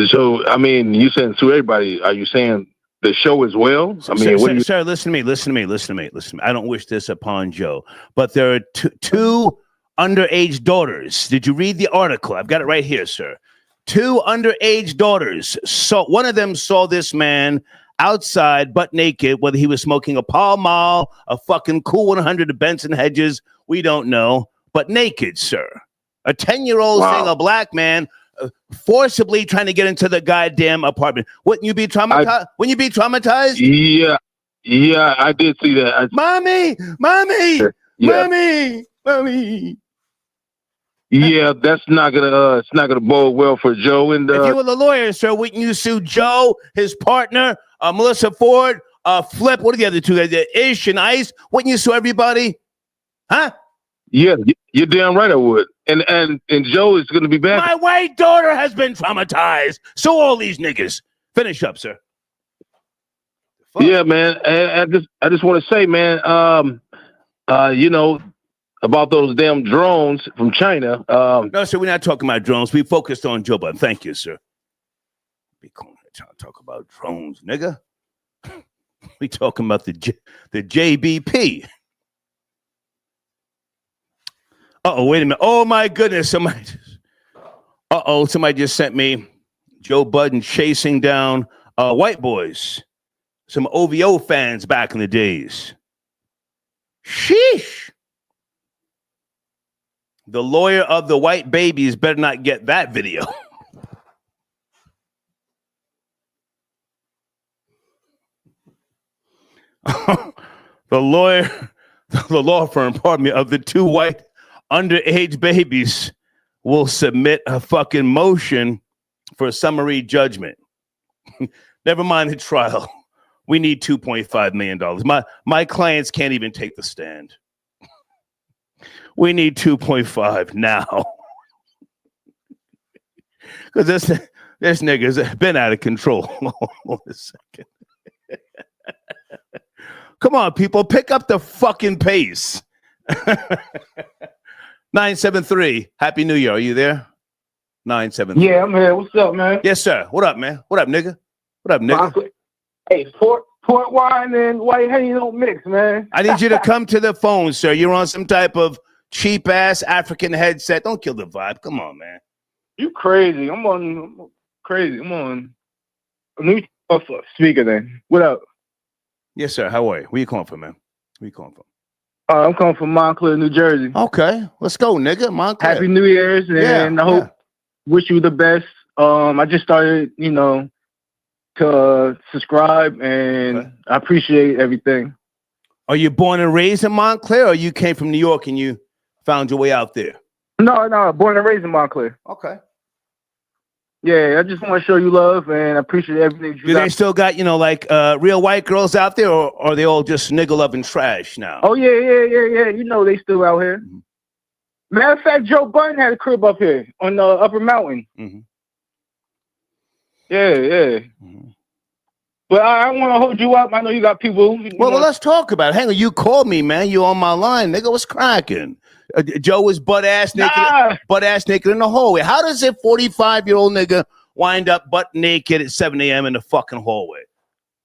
So, I mean, you saying sue everybody. Are you saying the show as well? Sir, listen to me. I don't wish this upon Joe, but there are two underage daughters. Did you read the article? I've got it right here, sir. 2 underage daughters. So one of them saw this man outside, butt naked, whether he was smoking a Pall Mall, a fucking Cool 100 of Benson Hedges, we don't know, but naked, sir. A 10-year-old seeing a black man forcibly trying to get into the goddamn apartment. Wouldn't you be traumatized? Wouldn't you be traumatized? Yeah, I did see that. Mommy. Yeah, that's not gonna it's not gonna bode well for Joe. And if you were the lawyer, sir, wouldn't you sue Joe, his partner, Melissa Ford, Flip? What are the other two guys? Ish and Ice? Wouldn't you sue everybody? Huh? Yeah, you're damn right I would. And Joe is gonna be back. My white daughter has been traumatized. So all these niggas. Finish up, sir. Yeah, man. I just want to say, man. about those damn drones from China. No, sir, we're not talking about drones. We focused on Joe Budden. Thank you, sir. Be calling trying to talk about drones, nigga. We talking about the JBP. Wait a minute. Oh my goodness. Somebody just sent me Joe Budden chasing down white boys. Some OVO fans back in the days. Sheesh. The lawyer of the white babies better not get that video. The law firm, pardon me, of the two white underage babies will submit a fucking motion for a summary judgment. Never mind the trial. We need $2.5 million. My clients can't even take the stand. We need 2.5 now. Because this nigga's been out of control. Hold a second. Come on, people, pick up the fucking pace. 973. Happy New Year. Are you there? 973. Yeah, I'm here. What's up, man? Yes, sir. What up, man? What up, nigga? What up, nigga? Hey, port wine and white honey don't mix, man. I need you to come to the phone, sir. You're on some type of cheap ass African headset. Don't kill the vibe. Come on, man. You crazy. I'm on speaker then. What up? Yes, sir. How are you? Where you calling from, man? Where you calling from? I'm coming from Montclair, New Jersey. Okay. Let's go, nigga. Montclair. Happy New Year's, and I wish you the best. I just started, to subscribe, and I appreciate everything. Are you born and raised in Montclair, or you came from New York and you found your way out there? No, born and raised in Montclair. Okay. Yeah, I just want to show you love, and I appreciate everything. Do they still got, real white girls out there, or are they all just nigga loving trash now? Oh, yeah. They still out here. Mm-hmm. Matter of fact, Joe Budden had a crib up here on the upper mountain. Mm-hmm. Yeah. Mm-hmm. But I don't want to hold you up. I know you got people. Well, let's talk about it. Hang on, you called me, man. You on my line, nigga. What's cracking? Joe was butt ass naked in the hallway. How does a 45-year-old nigga wind up butt naked at 7 a.m. in the fucking hallway?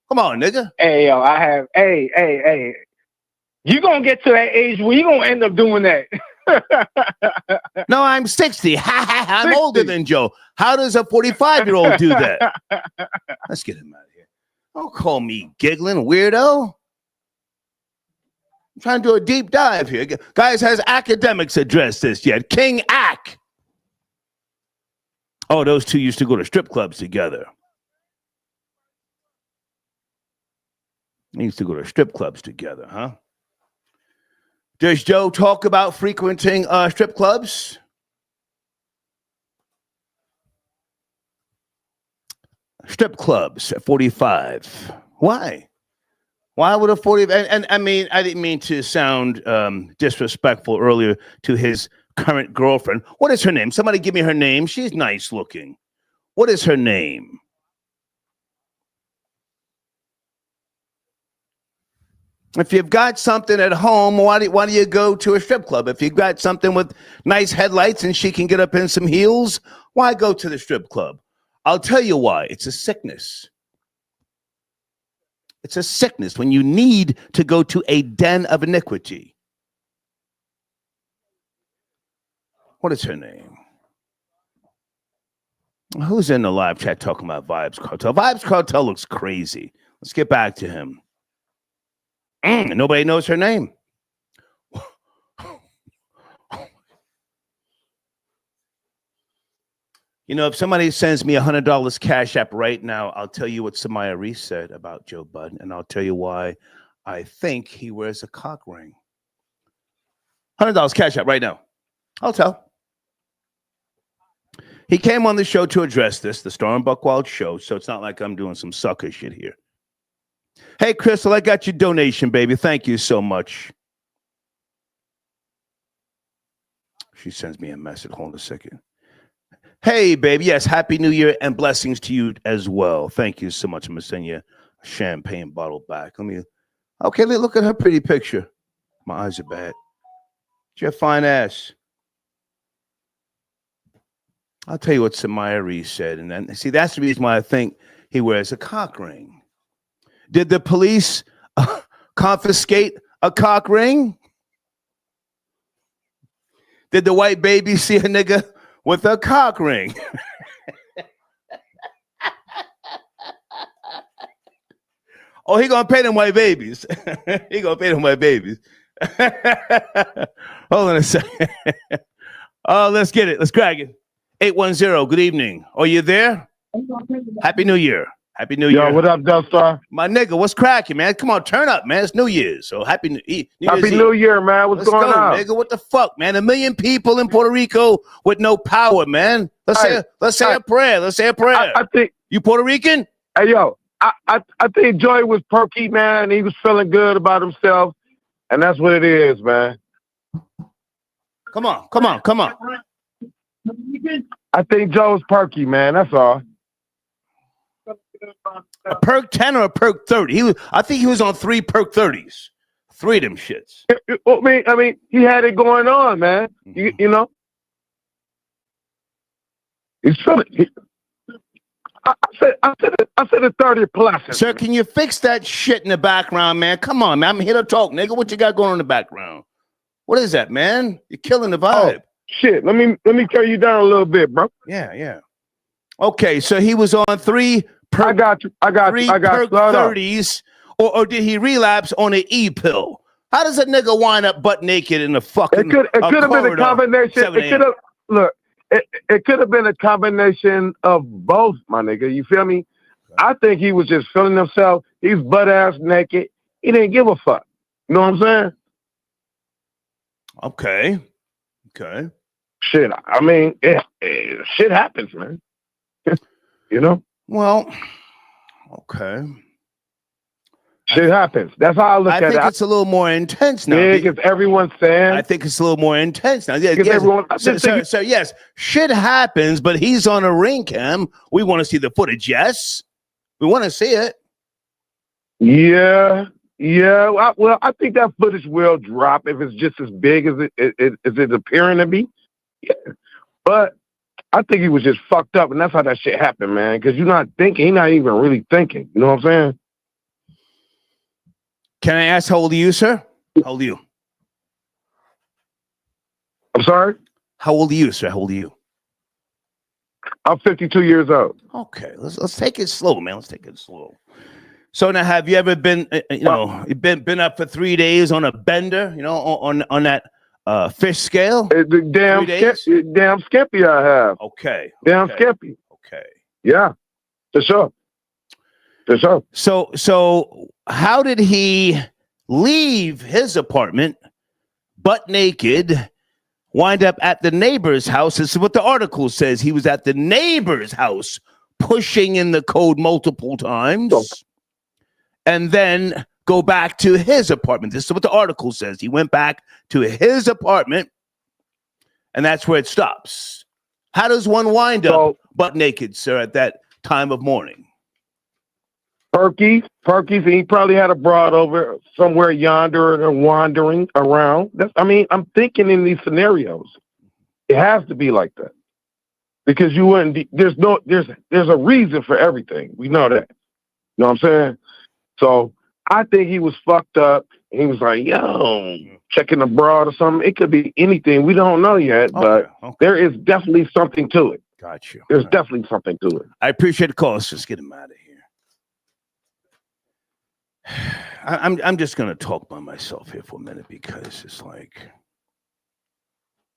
Come on, nigga. Hey, yo, hey. You gonna get to that age where you gonna end up doing that? No, I'm 60. I'm 60. Older than Joe. How does a 45-year-old do that? Let's get him out of here. Don't call me giggling, weirdo. I'm trying to do a deep dive here. Guys, has academics addressed this yet? King Ack. Oh, those two used to go to strip clubs together. They used to go to strip clubs together, huh? Does Joe talk about frequenting strip clubs? Strip clubs at 45. Why? Why would a 40? And I mean, I didn't mean to sound disrespectful earlier to his current girlfriend. What is her name? Somebody give me her name. She's nice looking. What is her name? If you've got something at home, why do you go to a strip club? If you've got something with nice headlights and she can get up in some heels, why go to the strip club? I'll tell you why. It's a sickness. It's a sickness when you need to go to a den of iniquity. What is her name? Who's in the live chat talking about Vibes Cartel? Vibes Cartel looks crazy. Let's get back to him. Nobody knows her name. If somebody sends me $100 Cash App right now, I'll tell you what Samaya Reese said about Joe Budden, and I'll tell you why I think he wears a cock ring. $100 Cash App right now. I'll tell. He came on the show to address this, the Star and Buckwild show, so it's not like I'm doing some sucker shit here. Hey, Crystal, I got your donation, baby. Thank you so much. She sends me a message. Hold on a second. Hey, baby. Yes, Happy New Year and blessings to you as well. Thank you so much. I'm going to send you a champagne bottle back. Okay, look at her pretty picture. My eyes are bad. Your fine ass. I'll tell you what Samaya Reese said. And then, see, that's the reason why I think he wears a cock ring. Did the police confiscate a cock ring? Did the white baby see a nigga with a cock ring? Oh, he gonna pay them white babies. He gonna pay them white babies. Hold on a second. Oh, let's get it. Let's crack it. 810, good evening. Are you there? Happy New Year. Happy New Year. Yo, what up, Dustar? My nigga, what's cracking, man? Come on, turn up, man. It's New Year's. So happy New Year's New Year, man. What's going on? Nigga, what the fuck, man? 1 million people in Puerto Rico with no power, man. Let's say a prayer. Let's say a prayer. I think you Puerto Rican? Hey, yo, I think Joey was perky, man. He was feeling good about himself, and that's what it is, man. Come on. I think Joe was perky, man. That's all. A perk 10 or a perk 30? I think he was on 3 perk 30s. 3 of them shits. I mean, he had it going on, man. You know, he's feeling. I said a 30 plus. Sir, can you fix that shit in the background, man? Come on, man. I'm here to talk, nigga. What you got going on in the background? What is that, man? You're killing the vibe. Oh, shit. Let me carry you down a little bit, bro. Yeah. Okay, so he was on 3 perk. I got you. Perk 30s, or did he relapse on an E pill? How does a nigga wind up butt naked in the fucking? It could have been a combination. It could have been a combination of both, my nigga. You feel me? I think he was just feeling himself. He's butt ass naked. He didn't give a fuck. You know what I'm saying? Okay. Shit. I mean, shit happens, man. You know? Well, okay. Shit happens. That's how I look at it. I think it's a little more intense now. Yeah, because everyone's saying. I think it's a little more intense now. Yeah, yes. So yes, shit happens, but he's on a ring cam. We want to see the footage. Yes, we want to see it. Yeah. Well, I think that footage will drop if it's just as big as it's appearing to be. Yeah. But I think he was just fucked up, and that's how that shit happened, man. Because you're not thinking. He's not even really thinking. You know what I'm saying? Can I ask how old are you, sir? How old are you? I'm sorry? How old are you, sir? How old are you? I'm 52 years old. Okay, let's take it slow, man. Let's take it slow. So now, have you ever been, been up for 3 days on a bender, on that fish scale? Damn skimpy I have. Okay. Skimpy. Okay. Yeah, for sure. So how did he leave his apartment butt naked, wind up at the neighbor's house? This is what the article says. He was at the neighbor's house pushing in the code multiple times and then go back to his apartment. This is what the article says. He went back to his apartment and that's where it stops. How does one wind up butt naked, sir, at that time of morning? Perky, he probably had a broad over somewhere yonder or wandering around. I'm thinking in these scenarios, it has to be like that because you wouldn't be. There's a reason for everything. We know that. You know what I'm saying? So I think he was fucked up. And he was like, yo, checking abroad or something. It could be anything. We don't know yet, but there is definitely something to it. Got you. There's definitely something to it. I appreciate the call. Let's just get him out of here. I'm just going to talk by myself here for a minute because it's like,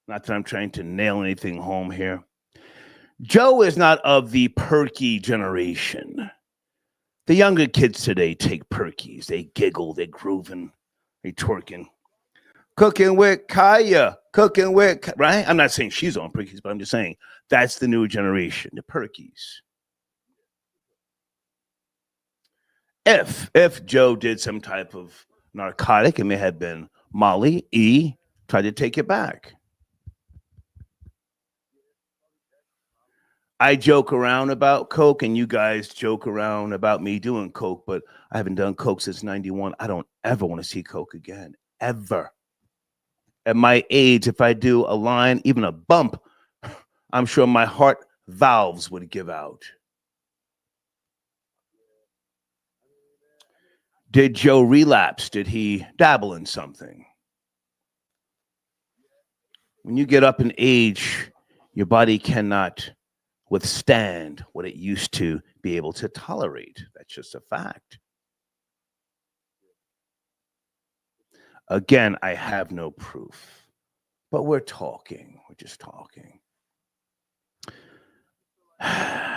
not that I'm trying to nail anything home here. Joe is not of the perky generation. The younger kids today take perkies. They giggle, they grooving, they twerking. Cooking with Kaya, right? I'm not saying she's on perkies, but I'm just saying that's the new generation, the perkies. If Joe did some type of narcotic, it may have been Molly, tried to take it back. I joke around about coke, and you guys joke around about me doing coke, but I haven't done coke since '91. I don't ever want to see coke again, ever. At my age, if I do a line, even a bump, I'm sure my heart valves would give out. Did Joe relapse? Did he dabble in something? When you get up in age, your body cannot withstand what it used to be able to tolerate. That's just a fact. Again, I have no proof, but we're talking. We're just talking. Mr.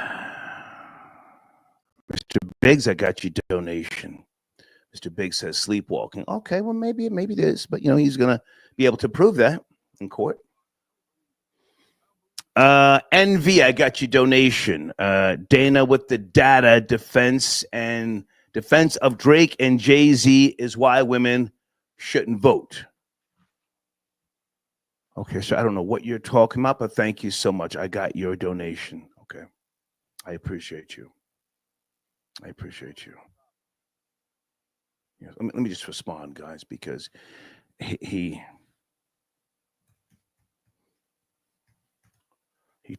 Biggs, I got you donation. Mr. Biggs says sleepwalking. Okay, well, maybe it is, but he's gonna be able to prove that in court. NV, I got you donation. Dana with the data, defense of Drake and Jay-Z is why women shouldn't vote. Okay, so I don't know what you're talking about, but thank you so much. I got your donation. Okay. I appreciate you. Yeah, let me just respond, guys, because he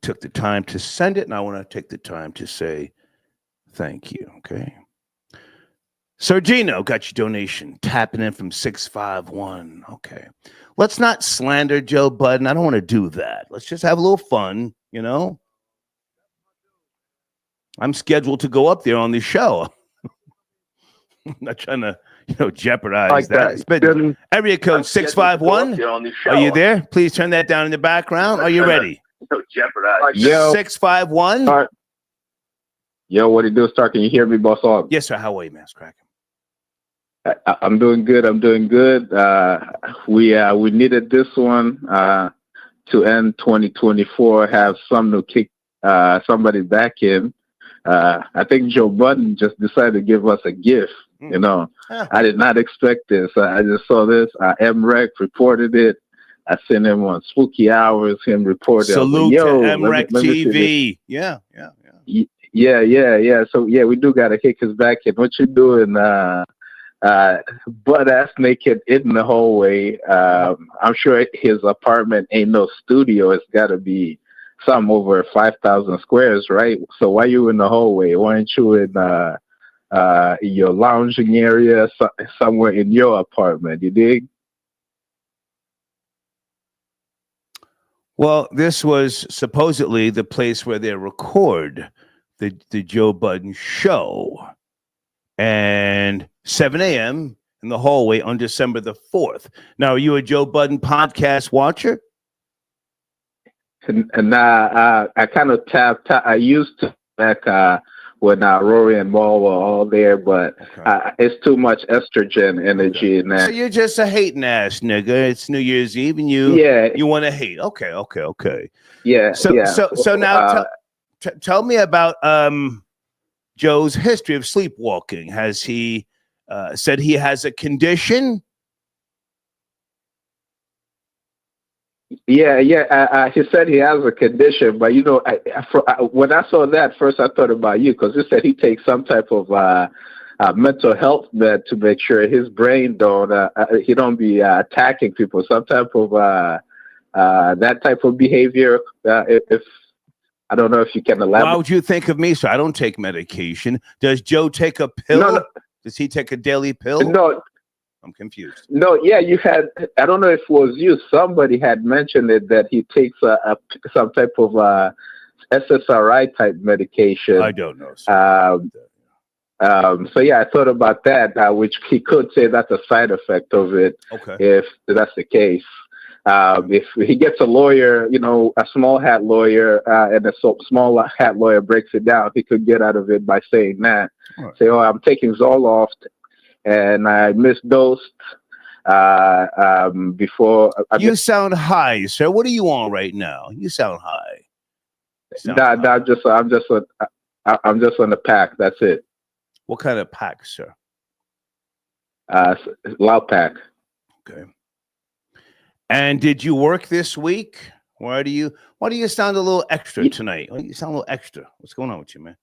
took the time to send it, and I want to take the time to say thank you, okay? Sergino got your donation, tapping in from 651. Okay. Let's not slander Joe Budden. I don't want to do that. Let's just have a little fun, I'm scheduled to go up there on the show. I'm not trying to, jeopardize like that. It's been area code 651. Are you there? Please turn that down in the background. Are you ready? Jeopardize. Yo. 651. All right. Yo, what it do, Star? Can you hear me, boss? Yes, sir. How are you, Mass Kraken? I'm doing good. We needed this one to end 2024. Have some to kick somebody back in. I think Joe Budden just decided to give us a gift. I did not expect this. I just saw this. MREC reported it. I sent him on Spooky Hours. Him reported. Salute to MREC TV. Yeah. So we do got to kick his back in. What you doing? Butt ass naked in the hallway. I'm sure his apartment ain't no studio. It's got to be some over 5,000 squares, right? So why you in the hallway? Why aren't you in your lounging area somewhere in your apartment? You dig? Well, this was supposedly the place where they record the Joe Budden show. And 7 a.m. in the hallway on December the 4th. Now, are you a Joe Budden podcast watcher? And I kind of tapped. I used to back when Rory and Maul were all there, but it's too much estrogen energy in that. So you're just a hating ass nigga. It's New Year's Eve, and you want to hate. Okay. Yeah. So now tell me about Joe's history of sleepwalking. Has he said he has a condition? Yeah. He said he has a condition, but when I saw that first, I thought about you because he said he takes some type of mental health med to make sure his brain he don't be attacking people. Some type of that type of behavior. If I don't know if you can elaborate. Why would you think of me, sir? I don't take medication. Does Joe take a pill? No. Does he take a daily pill? No. I'm confused. No, yeah, you had. I don't know if it was you. Somebody had mentioned it that he takes some type of SSRI type medication. I don't know. Sir. So yeah, I thought about that, which he could say that's a side effect of it. Okay. If that's the case. If he gets a lawyer, a small hat lawyer, and a small hat lawyer breaks it down, he could get out of it by saying that. Right. Say, I'm taking Zoloft, and I misdosed before. You sound high, sir. What are you on right now? You sound high. I'm just on the pack. That's it. What kind of pack, sir? Loud pack. Okay. And did you work this week? Why do you sound a little extra tonight? You sound a little extra. What's going on with you, man?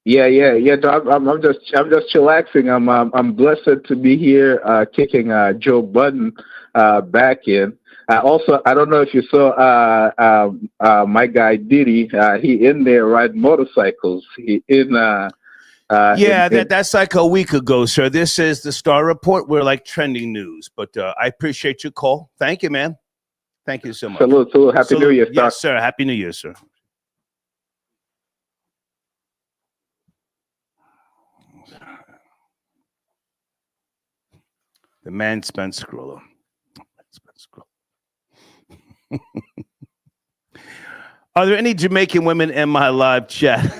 Yeah. No, I'm just chillaxing. I'm blessed to be here, kicking Joe Budden back in. Also, I don't know if you saw my guy Diddy. He in there riding motorcycles. He in. That's like a week ago, sir. This is the Star Report. We're like trending news, but I appreciate your call. Thank you, man. Thank you so much. Salute. Happy New Year, sir. Yes, sir. Happy New Year, sir. The man spent scroller. Are there any Jamaican women in my live chat?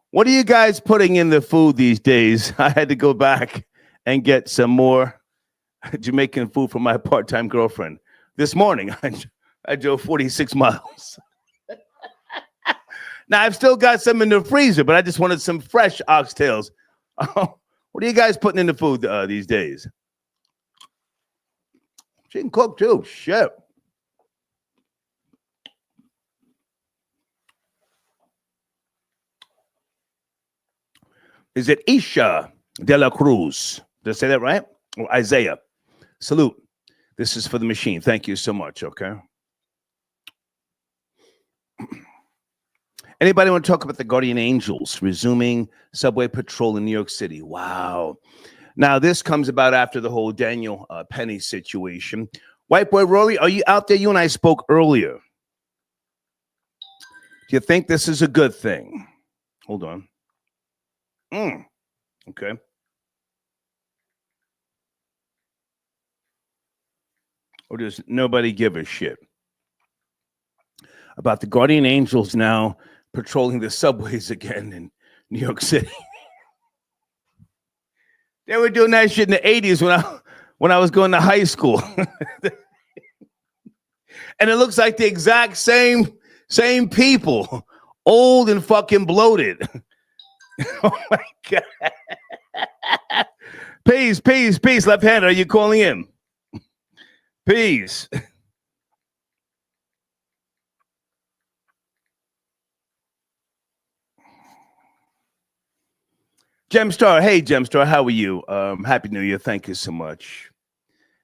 What are you guys putting in the food these days? I had to go back and get some more Jamaican food from my part-time girlfriend. This morning, I drove 46 miles. Now, I've still got some in the freezer, but I just wanted some fresh oxtails. What are you guys putting in the food these days? She can cook too. Shit. Is it Isha de la Cruz? Did I say that right? Or Isaiah? Salute. This is for the machine. Thank you so much. Okay. Anybody want to talk about the Guardian Angels resuming subway patrol in New York City? Wow. Now, this comes about after the whole Daniel Penny situation. White boy Rory, are you out there? You and I spoke earlier. Do you think this is a good thing? Hold on. Okay. Or does nobody give a shit about the Guardian Angels now patrolling the subways again in New York City? They were doing that shit in the 80s when I was going to high school. And it looks like the exact same people, old and fucking bloated. Oh my God. Peace. Left-hander, are you calling in? Peace. Gemstar, hey Gemstar, how are you? Happy New Year. Thank you so much.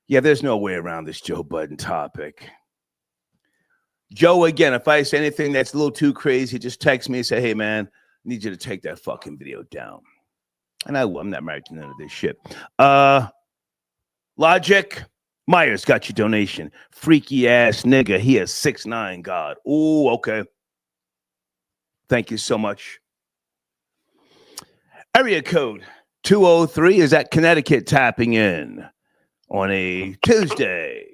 Yeah, there's no way around this Joe Budden topic. Joe, again, if I say anything that's a little too crazy, just text me and say, hey man, I need you to take that fucking video down. And I will. I'm not married to none of this shit. Logic. Myers got your donation. Freaky ass nigga. He has 6'9", God. Ooh, okay. Thank you so much. Area code 203 is at Connecticut tapping in on a Tuesday.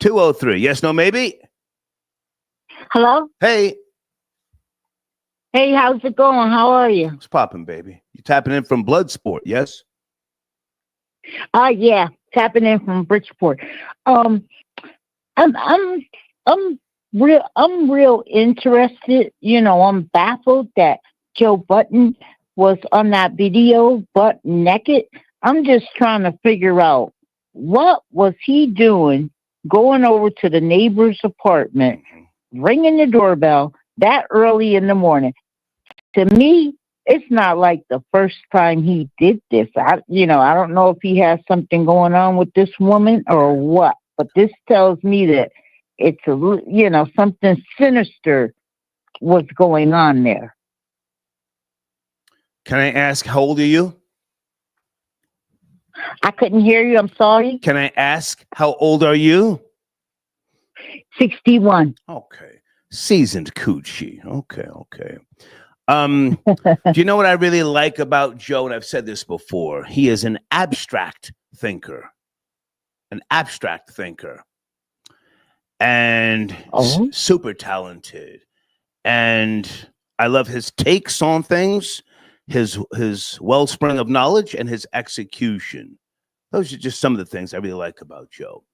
203. Yes, no, maybe? Hello? Hey. Hey, how's it going? How are you? What's popping, baby? You tapping in from Bloodsport, yes? Yeah, tapping in from Bridgeport. I'm real interested. You know, I'm baffled that Joe Budden was on that video butt naked. I'm just trying to figure out what was he doing going over to the neighbor's apartment, ringing the doorbell that early in the morning. To me, it's not like the first time he did this. I don't know if he has something going on with this woman or what, but this tells me that it's something sinister was going on there. Can I ask, how old are you? I couldn't hear you. I'm sorry. Can I ask, how old are you? 61. Okay. Seasoned coochie. Okay. Do you know what I really like about Joe? And I've said this before. He is an abstract thinker. And super talented. And I love his takes on things, his wellspring of knowledge, and his execution. Those are just some of the things I really like about Joe.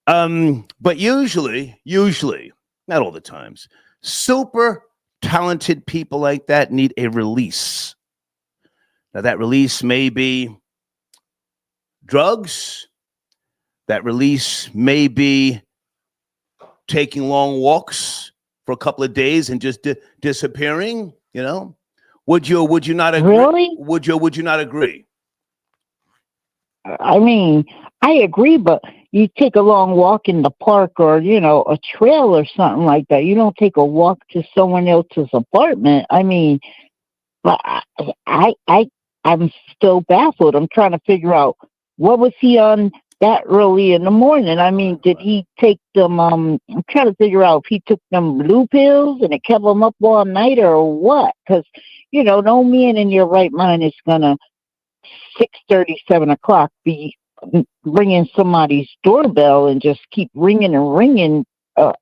But usually, not all the times, super talented people like that need a release. Now, that release may be drugs. That release may be taking long walks for a couple of days and just disappearing? You know, would you not agree? Really? Would you not agree? I mean, I agree, but you take a long walk in the park or, a trail or something like that. You don't take a walk to someone else's apartment. I mean, but I'm still baffled. I'm trying to figure out, what was he on that early in the morning? I mean, did he take them, I'm trying to figure out if he took them blue pills and it kept him up all night or what? Because, no man in your right mind is going to 6:30, 7 o'clock be ringing somebody's doorbell and just keep ringing and ringing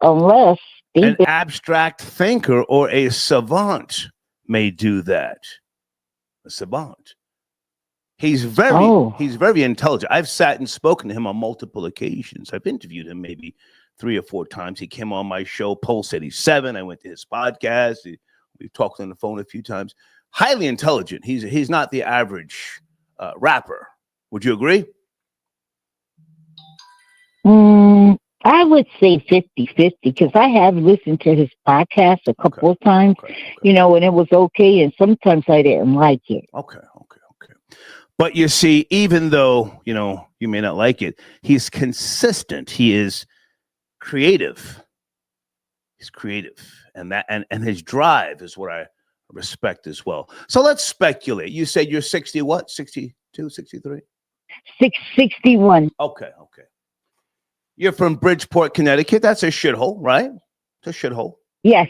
unless an abstract thinker or a savant may do that. A savant. He's very intelligent. I've sat and spoken to him on multiple occasions. I've interviewed him maybe 3 or 4 times. He came on my show, Pulse 87. I went to his podcast. We've talked on the phone a few times. Highly intelligent. He's not the average rapper. Would you agree? I would say 50-50 because I have listened to his podcast a couple of times, and it was okay. And sometimes I didn't like it. Okay. But you see, even though, you may not like it, he's consistent. He is creative. He's creative. And his drive is what I respect as well. So let's speculate. You said you're 60 what? 62, 63? 661. Okay. You're from Bridgeport, Connecticut. That's a shithole, right? It's a shithole. Yes.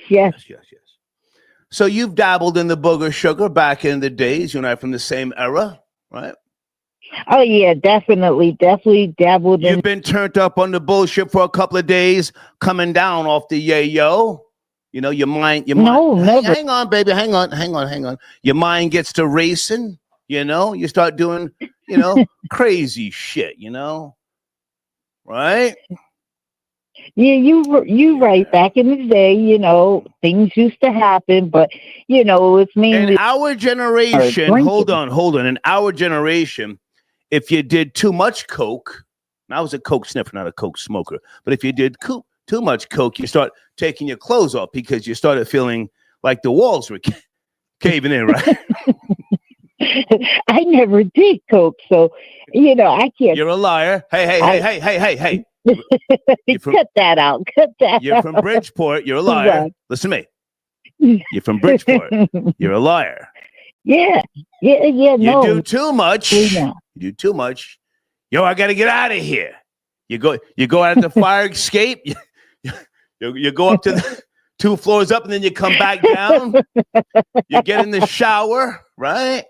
So you've dabbled in the booger sugar back in the days. You and I are from the same era, right? Oh, yeah, definitely dabbled in. You've been turned up on the bullshit for a couple of days, coming down off the yayo. Your mind. No, never. Hang on, baby. Hang on. Your mind gets to racing. You start doing, crazy shit. Right? Yeah, you right. Back in the day, things used to happen, but it's mainly in our generation. Hold on. In our generation, if you did too much coke, and I was a coke sniffer, not a coke smoker, but if you did too much coke, you start taking your clothes off because you started feeling like the walls were caving in, right? I never did coke, so I can't. You're a liar. Hey. Cut that out. You're from Bridgeport. You're a liar. Right. Listen to me. You're from Bridgeport. You're a liar. Yeah. You do too much. You do too much. Yo, I got to get out of here. You go out of the fire escape. You go up to the 2 floors up, and then you come back down. You get in the shower, right?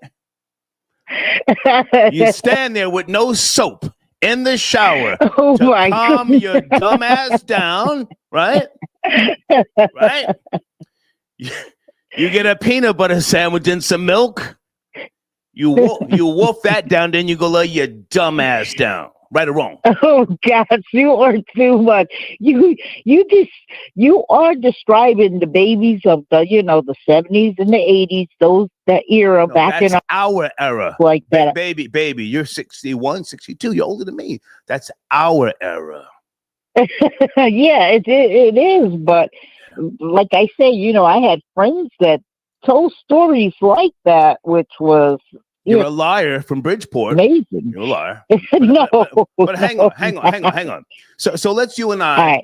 You stand there with no soap in the shower to calm your dumb ass down, right? Right? You get a peanut butter sandwich and some milk. You wolf that down, then you go lay your dumb ass down. Right or wrong? Oh gosh, you are too much. You are describing the babies of the the 70s and the 80s, that era back in our era. Like that. Baby, you're 61, 62. You're older than me. That's our era. Yeah, it is. But like I say, I had friends that told stories like that, which was. You're a liar from Bridgeport. Amazing. You're a liar. No. But hang on. So let's you and I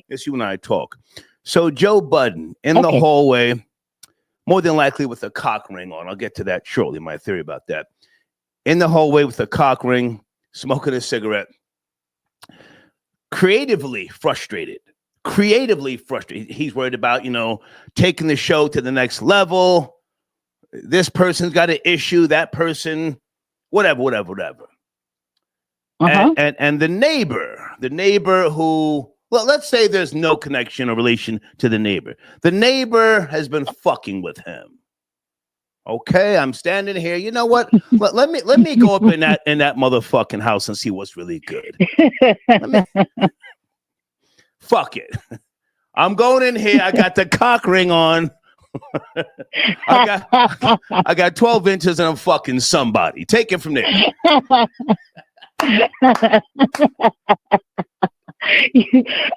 talk. So Joe Budden in the hallway, more than likely with a cock ring on. I'll get to that shortly, my theory about that. In the hallway with a cock ring, smoking a cigarette. Creatively frustrated. He's worried about, taking the show to the next level. This person's got an issue, that person, whatever. Uh-huh. And the neighbor who, well, let's say there's no connection or relation to the neighbor. The neighbor has been fucking with him. Okay, I'm standing here. You know what? Let me go up in that motherfucking house and see what's really good. Fuck it. I'm going in here. I got the cock ring on. I got 12 inches and I'm fucking somebody. Take it from there.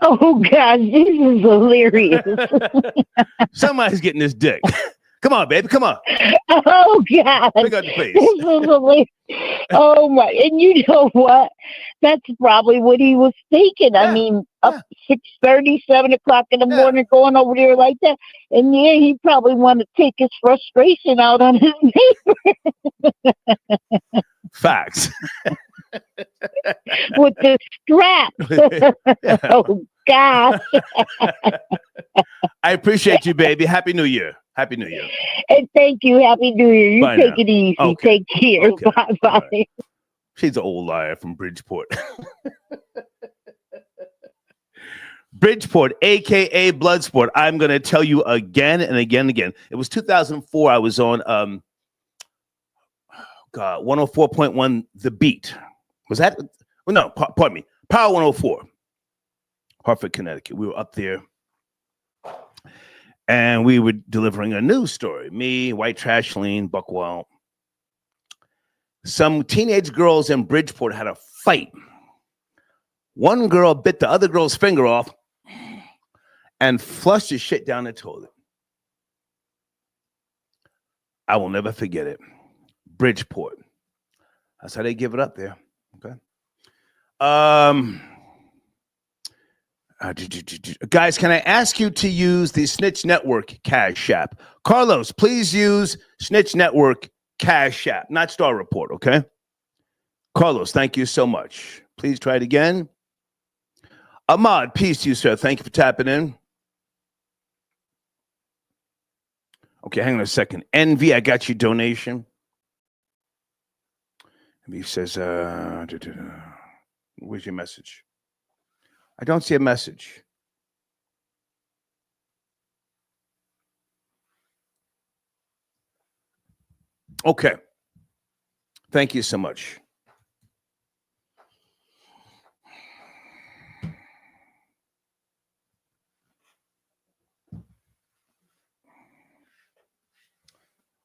Oh gosh, this is hilarious. Somebody's getting this dick. Come on, baby. Come on. Oh God, Pick up the face. this is hilarious. Oh my! And you know what? That's probably what he was thinking. I mean, up 6:30, 7 o'clock in the morning, going over there like that, and yeah, he probably wanted to take his frustration out on his neighbor. Facts. With the strap. Oh gosh. I appreciate you, baby. Happy New Year. Happy New Year. And thank you. Happy New Year. You Bye take now. it easy. Okay. Take care. Okay. Bye All bye. right. She's an old liar from Bridgeport. Bridgeport, aka Bloodsport. I'm gonna tell you again and again and again. It was 2004. I was on 104.1 The Beat. Was that? Well, no, pardon me. Power 104, Hartford, Connecticut. We were up there, and we were delivering a news story. Me, White Trash Lean, Buckwild. Some teenage girls in Bridgeport had a fight. One girl bit the other girl's finger off and flushed the shit down the toilet. I will never forget it. Bridgeport. That's how they give it up there. Okay. Guys, can I ask you to use the Snitch Network Cash App? Carlos, please use Snitch Network Cash App, not Star Report, okay? Carlos, thank you so much. Please try it again. Ahmad, peace to you, sir. Thank you for tapping in. Okay, hang on a second. Envy, I got your donation. And he says, where's your message? I don't see a message. Okay. Thank you so much.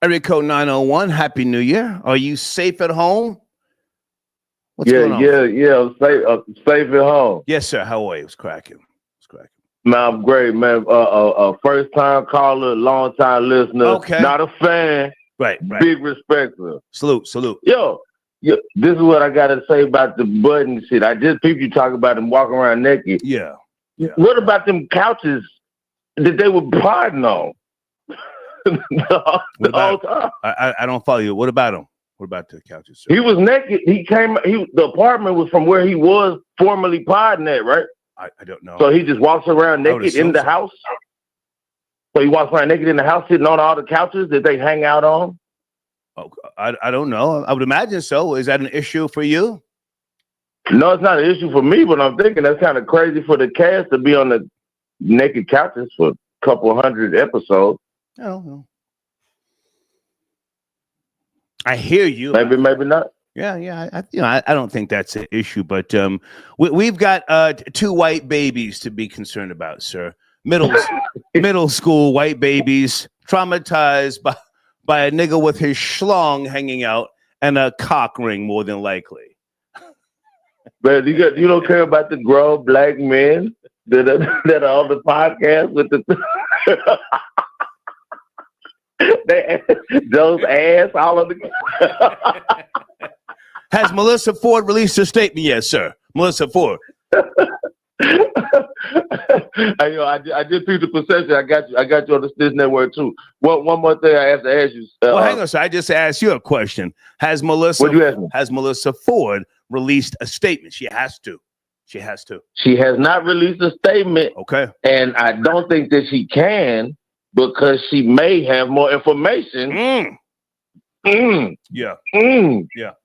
Area code 901. Happy New Year. Are you safe at home? What's going on? Yeah. Safe at home. Yes, sir. How are you? It's cracking. Man, I'm great, man. First time caller, long time listener. Okay. Not a fan. Right. Big respect, sir. Salute. Yo, this is what I gotta say about the Budden shit. I just people you talk about them walking around naked. Yeah. What about them couches that they were plotting on? the whole time. I don't follow you. What about him? What about the couches, sir? He was naked. The apartment was from where he was formerly podding at, right? I don't know. So he just walks around naked in the house? So he walks around naked in the house, sitting on all the couches that they hang out on? Oh, I don't know. I would imagine so. Is that an issue for you? No, it's not an issue for me, but I'm thinking that's kind of crazy for the cast to be on the naked couches for a couple hundred episodes. No. I hear you. Maybe not. Yeah. I don't think that's an issue, but we've got 2 white babies to be concerned about, sir. Middle school white babies traumatized by a nigga with his schlong hanging out and a cock ring, more than likely. But you don't care about the grown black men that are on the podcast with the those ass all of the. Has Melissa Ford released a statement yet, sir? Melissa Ford. I did see the perception. I got you on the Snitch Network too. One more thing I have to ask you. Well, hang on, sir. I just asked you a question. Has Melissa Ford released a statement? She has to. She has not released a statement. Okay. And I don't think that she can because she may have more information. Yeah.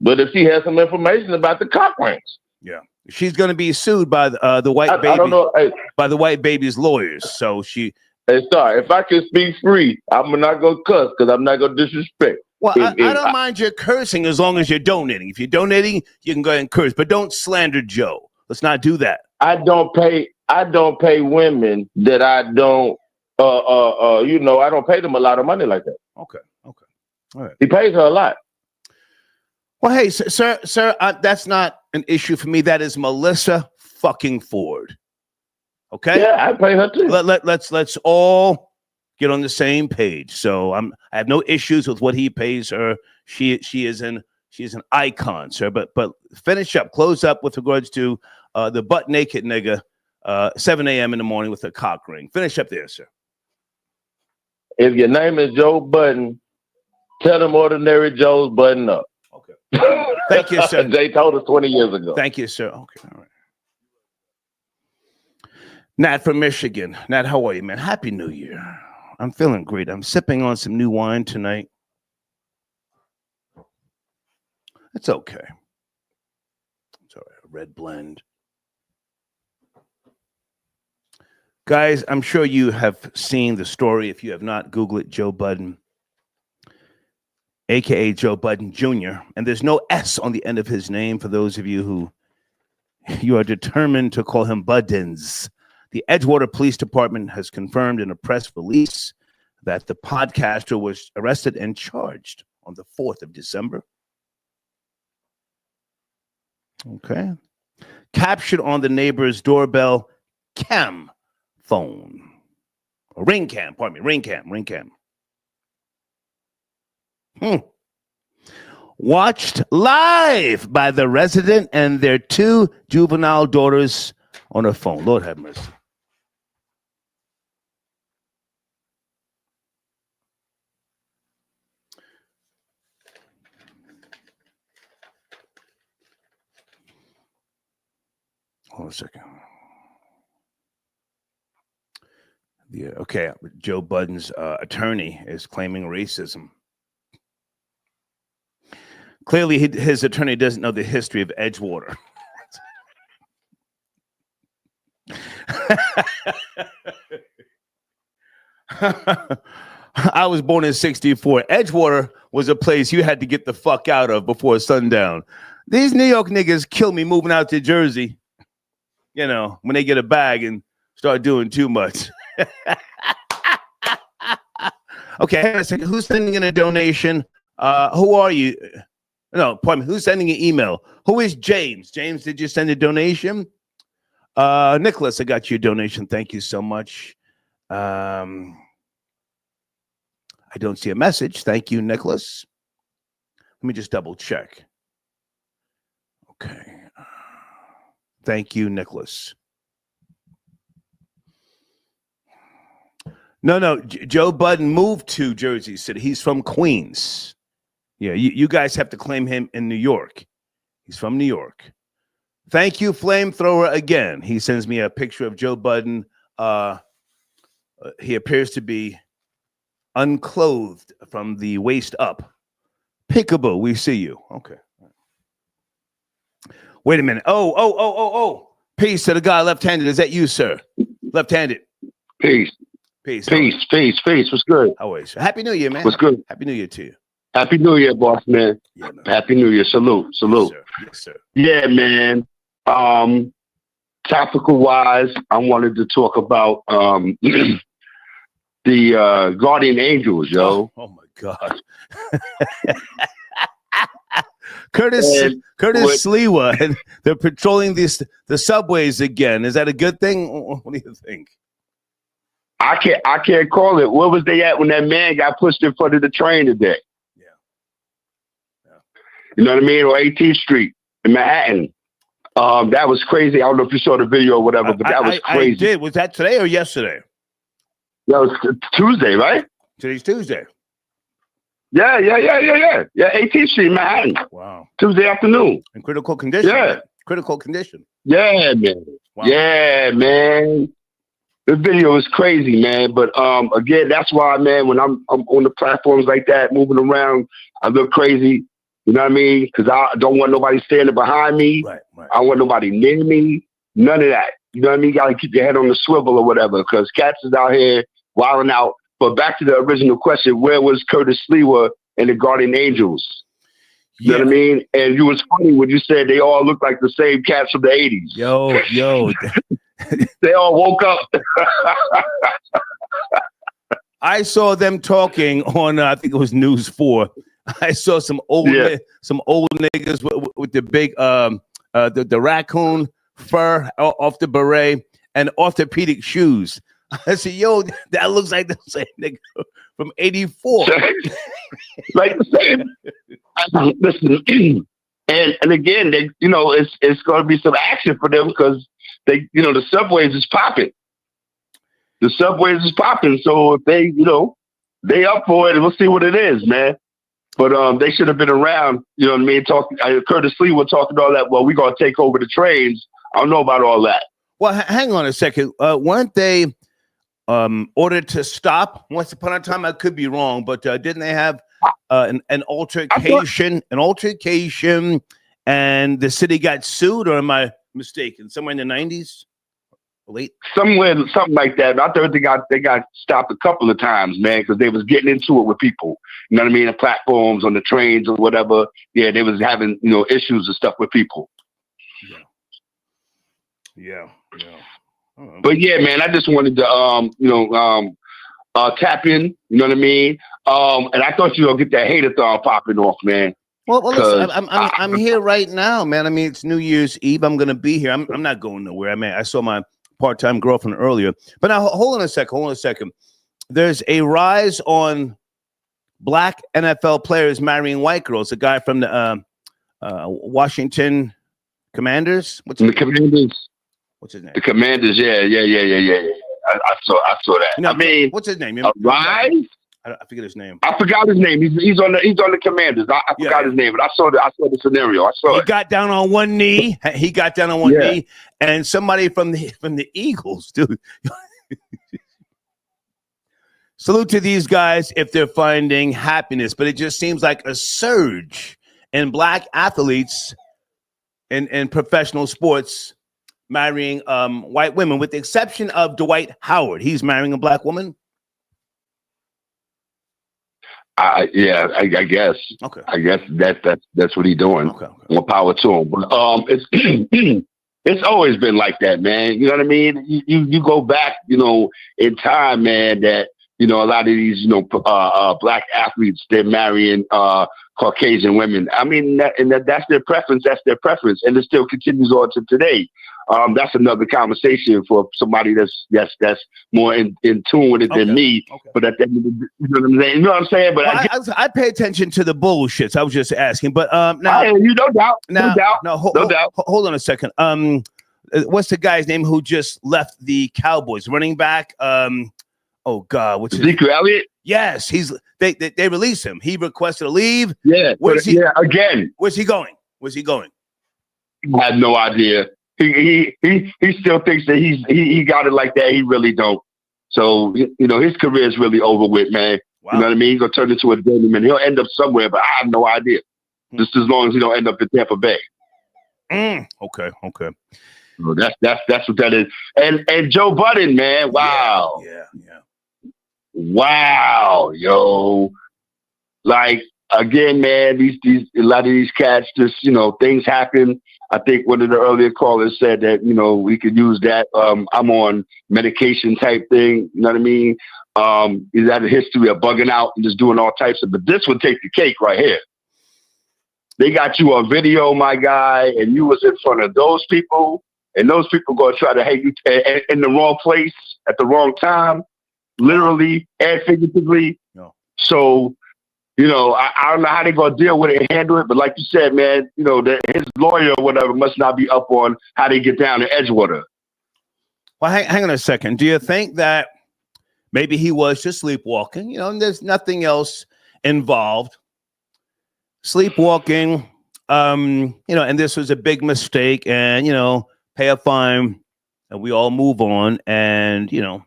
But if she has some information about the cock rings. Yeah. She's going to be sued by the white baby. I don't know. By the white baby's lawyers. So she. Hey, sorry. If I can speak free, I'm not going to cuss because I'm not going to disrespect. Well, I don't mind your cursing as long as you're donating. If you're donating, you can go ahead and curse, but don't slander Joe. Let's not do that. I don't pay women that I don't. I don't pay them a lot of money like that. Okay. All right. He pays her a lot. Well, hey, sir, that's not an issue for me. That is Melissa fucking Ford. Okay? Yeah, I pay her too. Let's all get on the same page. So I have no issues with what he pays her. She's an icon, sir. But close up with regards to the butt naked nigga, 7 a.m. in the morning with a cock ring. Finish up there, sir. If your name is Joe Budden, tell them Ordinary Joe's button up. Okay. Thank you, sir. They told us 20 years ago. Thank you, sir. Okay, all right. Nat from Michigan. Nat, how are you, man? Happy New Year. I'm feeling great. I'm sipping on some new wine tonight. It's okay. It's all right. A red blend. Guys, I'm sure you have seen the story. If you have not, Google it, Joe Budden, a.k.a. Joe Budden Jr. And there's no S on the end of his name for those of you who you are determined to call him Buddens. The Edgewater Police Department has confirmed in a press release that the podcaster was arrested and charged on the 4th of December. Okay. Captured on the neighbor's doorbell cam phone. Or ring cam, pardon me. Ring cam. Watched live by the resident and their 2 juvenile daughters on a phone. Lord have mercy. Hold on a second. Yeah, okay. Joe Budden's attorney is claiming racism. Clearly, his attorney doesn't know the history of Edgewater. I was born in 1964. Edgewater was a place you had to get the fuck out of before sundown. These New York niggas kill me moving out to Jersey. You know, when they get a bag and start doing too much. Okay, hang on a second. Who's sending in a donation? Who are you? No, pardon me. Who's sending an email? Who is James? James, did you send a donation? Nicholas, I got you a donation. Thank you so much. I don't see a message. Thank you, Nicholas. Let me just double check. Okay. Thank you, Nicholas. No. Joe Budden moved to Jersey City. He's from Queens. Yeah, you guys have to claim him in New York. He's from New York. Thank you, Flamethrower, again. He sends me a picture of Joe Budden. He appears to be unclothed from the waist up. Pickable, we see you. Okay. Wait a minute. Oh. Peace to the guy left-handed. Is that you, sir? Left-handed. Peace. What's good? How are you, sir? Happy New Year, man. What's good? Happy New Year to you. Happy New Year, boss man. Yeah, man. Happy New Year. Salute. Yes, sir. Yeah, man. Topical wise, I wanted to talk about the guardian angels, yo. Oh my God. Curtis Sliwa, and they're patrolling the subways again. Is that a good thing? What do you think? I can't call it. Where was they at when that man got pushed in front of the train today? Yeah. You know what I mean? Or 18th Street in Manhattan. That was crazy. I don't know if you saw the video or whatever, but that was crazy. I did. Was that today or yesterday? That was Tuesday, right? Today's Tuesday. Yeah. Yeah, 18th Street, Manhattan. Wow. Tuesday afternoon. In critical condition. Yeah. Man. Critical condition. Yeah, man. Wow. Yeah, man. The video is crazy, man. But again, that's why, man, when I'm on the platforms like that, moving around, I look crazy. You know what I mean? Because I don't want nobody standing behind me. Right. I don't want nobody near me. None of that. You know what I mean? You got to keep your head on the swivel or whatever, because cats is out here wilding out. But back to the original question, where was Curtis Sliwa and the Guardian Angels? You know what I mean? And you was funny when you said they all look like the same cats from the 80s. Yo. They all woke up. I saw them talking on, I think it was News 4. I saw some old niggas with the big, the raccoon fur off the beret, and orthopedic shoes. I said, yo, that looks like the same nigga from 84. Like the same. Listen, and again, they, you know, it's going to be some action for them because they, you know, the subways is popping. The subways is popping. So if they, you know, they up for it, and we'll see what it is, man. But they should have been around, you know what I mean? Talking, Curtis Lee was talking all that. Well, we're going to take over the trains. I don't know about all that. Well, hang on a second. Weren't they ordered to stop once upon a time? I could be wrong, but didn't they have an altercation? And the city got sued, or am I mistaken? Somewhere in the 90s? Late? Somewhere, something like that. I thought they got stopped a couple of times, man, because they was getting into it with people. You know what I mean? The platforms, on the trains or whatever. Yeah, they was having, you know, issues and stuff with people. Yeah. But yeah, man, I just wanted to, tap in. You know what I mean? And I thought you were gonna get that hate-a-thon popping off, man. Well, listen, I'm here right now, man. I mean, it's New Year's Eve. I'm gonna be here. I'm not going nowhere. I mean, I saw my part-time girlfriend earlier. But now, hold on a second. There's a rise on black NFL players marrying white girls. A guy from the Washington Commanders. What's his name? The Commanders. Yeah. I saw that. No, I mean, what's his name? Rise? I forget his name. I forgot his name. He's on the Commanders. I forgot his name, but I saw the scenario. He got down on one knee. Knee, and somebody from the Eagles, dude. Salute to these guys if they're finding happiness, but it just seems like a surge in black athletes in professional sports marrying white women, with the exception of Dwight Howard. He's marrying a black woman. I guess. Okay. I guess that's what he's doing. Okay. More power to him. But it's always been like that, man. You know what I mean? You go back, you know, in time, man, that, you know, a lot of these, you know, black athletes, they're marrying Caucasian women. I mean, that's their preference. That's their preference, and it still continues on to today. That's another conversation for somebody that's more in tune with it than me. Okay. But at the end of the, you know what I'm saying? You know what I'm saying? But well, I pay attention to the bullshits. I was just asking. But now, you no doubt. Hold on a second. What's the guy's name who just left the Cowboys? Running back. Oh God, what's his Ezekiel Elliott? Yes, they released him. He requested a leave. Yeah, again. Where's he going? I have no idea. He still thinks that he got it like that. He really don't. So, you know, his career is really over with, man. Wow. You know what I mean? He's gonna turn into a journeyman. He'll end up somewhere, but I have no idea. Just as long as he don't end up in Tampa Bay. Okay. So that's what that is. And Joe Budden, man. Wow. Yeah. Wow, yo. Like, again, man, these a lot of these cats just, you know, things happen. I think one of the earlier callers said that, you know, we could use that. I'm on medication type thing. You know what I mean? Is that a history of bugging out and just doing all types of, but this would take the cake right here. They got you on video, my guy, and you was in front of those people, and those people going to try to hate you in the wrong place at the wrong time, literally and figuratively. No. So, you know, I don't know how they're going to deal with it and handle it, but like you said, man, you know, his lawyer or whatever must not be up on how they get down to Edgewater. Well, hang on a second. Do you think that maybe he was just sleepwalking, you know, and there's nothing else involved? Sleepwalking, you know, and this was a big mistake, and, you know, pay a fine and we all move on, and, you know,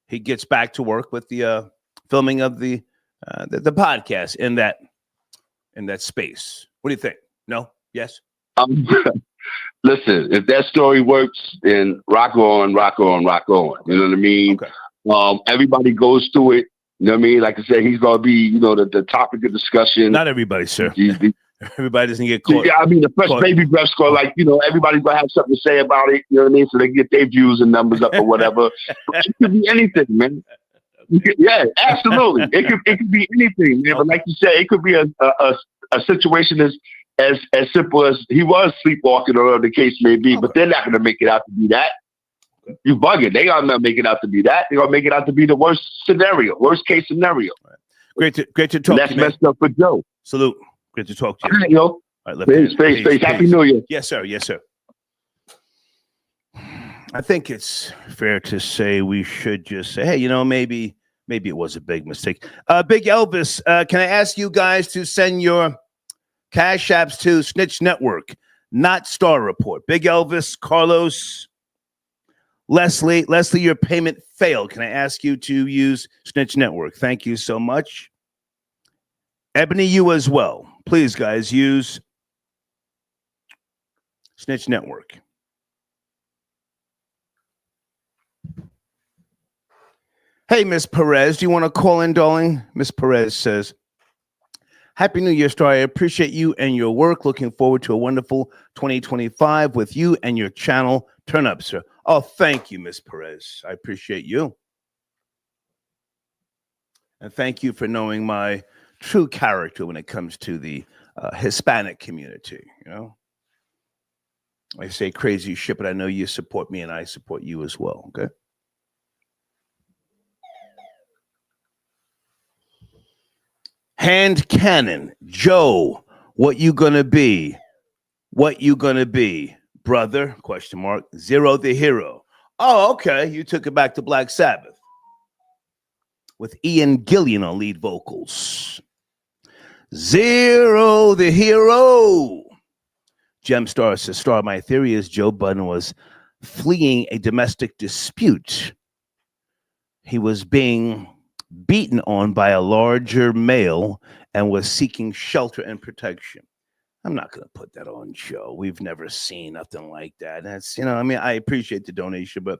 he gets back to work with the filming of the podcast in that space. What do you think? No? Yes? Listen, if that story works, then rock on. You know what I mean? Okay. Everybody goes through it. You know what I mean? Like I said, he's going to be, you know, the topic of discussion. Not everybody, sir. Everybody doesn't get caught. Yeah, I mean, the fresh baby breath score, like, you know, everybody's going to have something to say about it. You know what I mean? So they get their views and numbers up or whatever. It could be anything, man. Yeah, absolutely. It could be anything, man. But like you said, it could be a situation as simple as he was sleepwalking or whatever the case may be, but they're not going to make it out to be that. You bugging. They are not making it out to be that. They're going to make it out to be the worst case scenario. Great to talk to you, That's messed up for Joe. Salute. Great to talk to you. All right, yo. All right, Lieutenant. Peace. Happy New Year. Yes, sir. Yes, sir. I think it's fair to say we should just say, hey, maybe it was a big mistake. Big Elvis, can I ask you guys to send your cash apps to Snitch Network, not Star Report? Big Elvis, Carlos, Leslie, your payment failed. Can I ask you to use Snitch Network? Thank you so much. Ebony, you as well. Please, guys, use Snitch Network. Hey, Miss Perez, do you want to call in, darling? Miss Perez says, Happy New Year, Star. I appreciate you and your work. Looking forward to a wonderful 2025 with you and your channel. Turn up, sir. Oh, thank you, Miss Perez. I appreciate you. And thank you for knowing my true character when it comes to the Hispanic community. I say crazy shit, but I know you support me and I support you as well, okay? Hand cannon, Joe, what you gonna be? What you gonna be, brother? Question mark. Zero the hero. Oh, okay. You took it back to Black Sabbath with Ian Gillian on lead vocals. Zero the hero. Gemstar says, Star, my theory is Joe Budden was fleeing a domestic dispute. He was being beaten on by a larger male and was seeking shelter and protection. I'm not going to put that on Joe. We've never seen nothing like that. That's, I appreciate the donation, but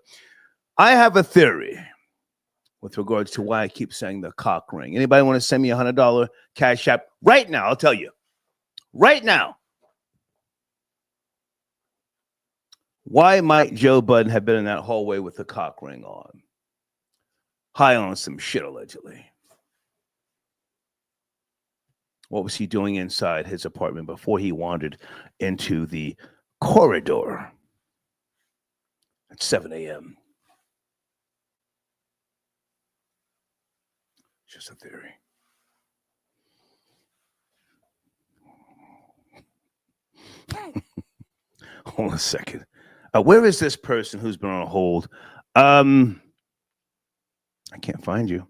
I have a theory with regards to why I keep saying the cock ring. Anybody want to send me $100 cash app right now? I'll tell you right now. Why might Joe Budden have been in that hallway with the cock ring on? High on some shit, allegedly. What was he doing inside his apartment before he wandered into the corridor at 7 a.m.? Just a theory. Hold on a second. Where is this person who's been on hold? I can't find you.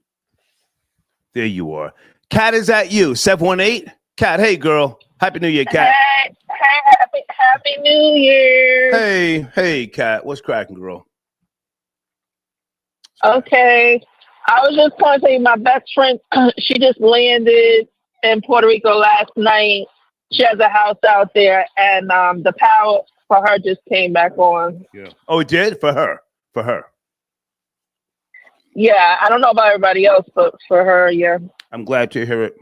There you are. Kat, is that you? 718? Kat, hey, girl. Happy New Year, Kat. Hey, happy New Year. Hey, Kat. What's cracking, girl? Okay. I was just going to tell you, my best friend, she just landed in Puerto Rico last night. She has a house out there, and the power for her just came back on. Yeah. Oh, it did? For her? For her. Yeah, I don't know about everybody else, but for her, yeah. I'm glad to hear it.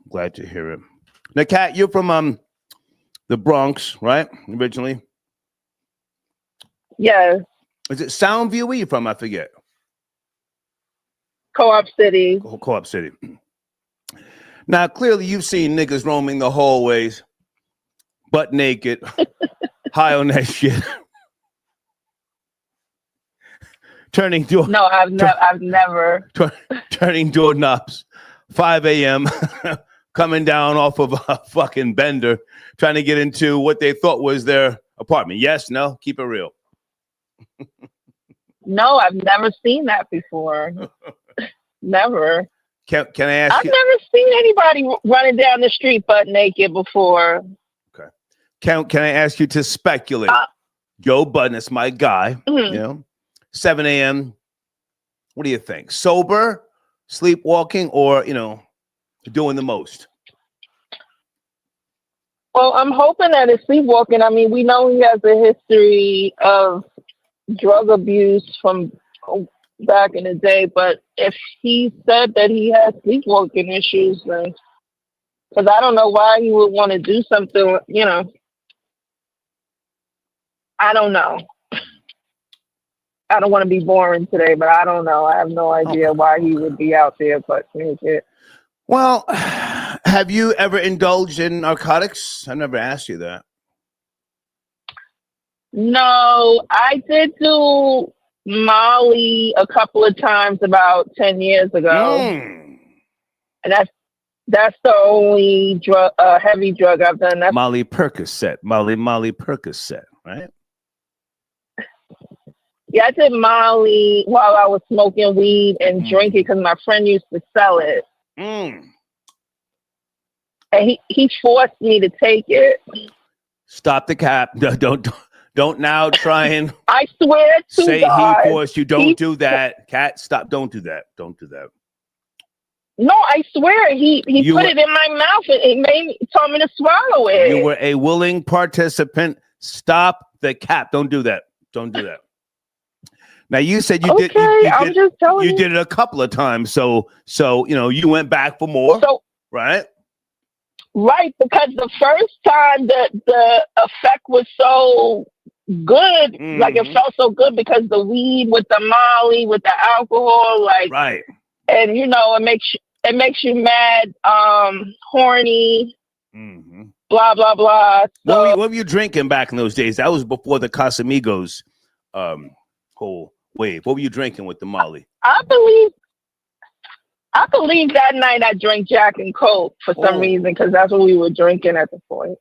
Glad to hear it. Now, Kat, you're from the Bronx, right? Originally. Yes. Is it Soundview? Where you from? I forget. Co-op City. Co-op City. Now, clearly, you've seen niggas roaming the hallways, butt naked, high on that shit. Turning door. No, I've never. Turning doorknobs, 5 a.m., coming down off of a fucking bender, trying to get into what they thought was their apartment. Yes, no, keep it real. No, I've never seen that before. Never. Can I ask I've you? never seen anybody running down the street butt naked before. Okay. Can I ask you to speculate? Joe Budden is my guy. 7 a.m. What do you think? Sober, sleepwalking, or doing the most? Well, I'm hoping that it's sleepwalking. I mean, we know he has a history of drug abuse from back in the day, but if he said that he had sleepwalking issues, then because I don't know why he would want to do something, I don't know. I don't want to be boring today, but I don't know. I have no idea why he would be out there but naked. Well, Have you ever indulged in narcotics? I never asked you that. No, I did do Molly a couple of times about 10 years ago. And that's the only drug, heavy drug I've done. That's Molly Percocet. Molly Percocet, right? Yeah, I did Molly while I was smoking weed and drinking because my friend used to sell it. And he forced me to take it. Stop the cap. Don't now try and I swear to say God, he forced you. Don't do that. Cat, stop. Don't do that. Don't do that. No, I swear he put it in my mouth and told me to swallow it. You were a willing participant. Stop the cap. Don't do that. Don't do that. Now you said you did. I'm just telling you. You did it a couple of times. So you went back for more. So, right? Right, because the first time the effect was so good, like it felt so good because the weed with the Molly with the alcohol, like right, and it makes you mad, horny, blah blah blah. So, what were you drinking back in those days? That was before the Casamigos whole wave. What were you drinking with the Molly? I believe that night I drank Jack and Coke for some reason because that's what we were drinking at the point.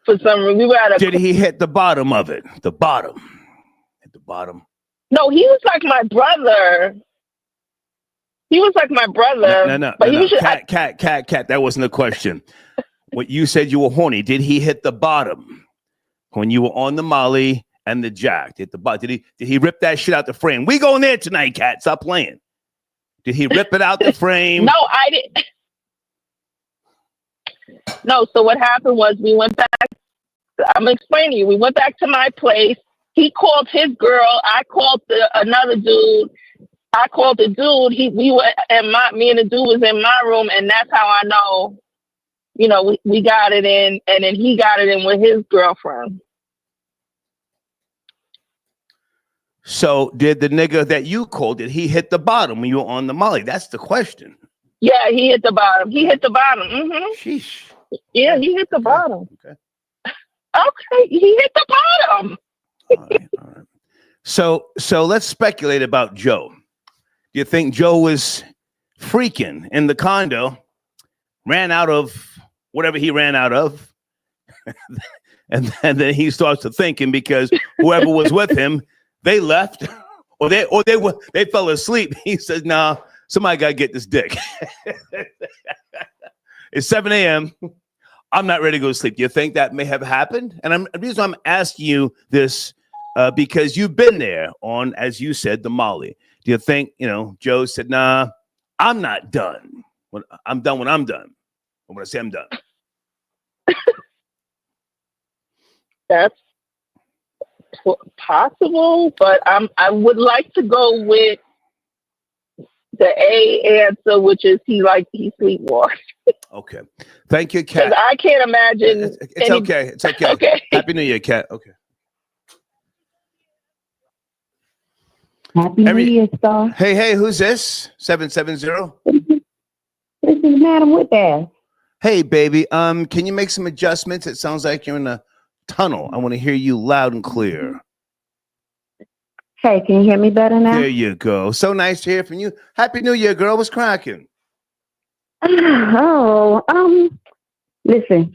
For some reason, we were at a. Did he hit the bottom of it? The bottom. Hit the bottom. No, he was like my brother. He was like my brother. No. But he was just, cat. That wasn't the question. What you said you were horny. Did he hit the bottom when you were on the Molly and the Jack? Hit the bottom. Did he rip that shit out the frame? We going there tonight, cat. Stop playing. Did he rip it out the frame? No, I didn't. No, so what happened was we went back. I'm explaining to you. We went back to my place. He called his girl. I called another dude. I called the dude. Me and the dude was in my room, and that's how I know, we got it in, and then he got it in with his girlfriend. So did the nigga that you called, did he hit the bottom when you were on the Molly? That's the question. Yeah, he hit the bottom. Sheesh. Yeah, he hit the bottom. Okay. Okay, he hit the bottom. All right. So let's speculate about Joe. Do you think Joe was freaking in the condo, ran out of whatever he ran out of, and then he starts to thinking because whoever was with him, they left, or they fell asleep. He says, "Nah, somebody got to get this dick." It's 7 a.m. I'm not ready to go to sleep. Do you think that may have happened? And the reason I'm asking you this because you've been there on, as you said, the Molly. Do you think Joe said, "Nah, I'm not done. I'm done when I'm done. When I say I'm done." That's possible, but I would like to go with the A answer, which is he sleepwalks. Okay, thank you, Kat. I can't imagine. It's okay. It's okay. Okay. Happy New Year, Kat. Okay. Happy New Year, star. Hey, who's this? 770. This is Madam Whitbass. Hey, baby. Can you make some adjustments? It sounds like you're in a tunnel. I want to hear you loud and clear. Hey, can you hear me better now? There you go. So nice to hear from you. Happy New Year, girl. What's cracking? Listen,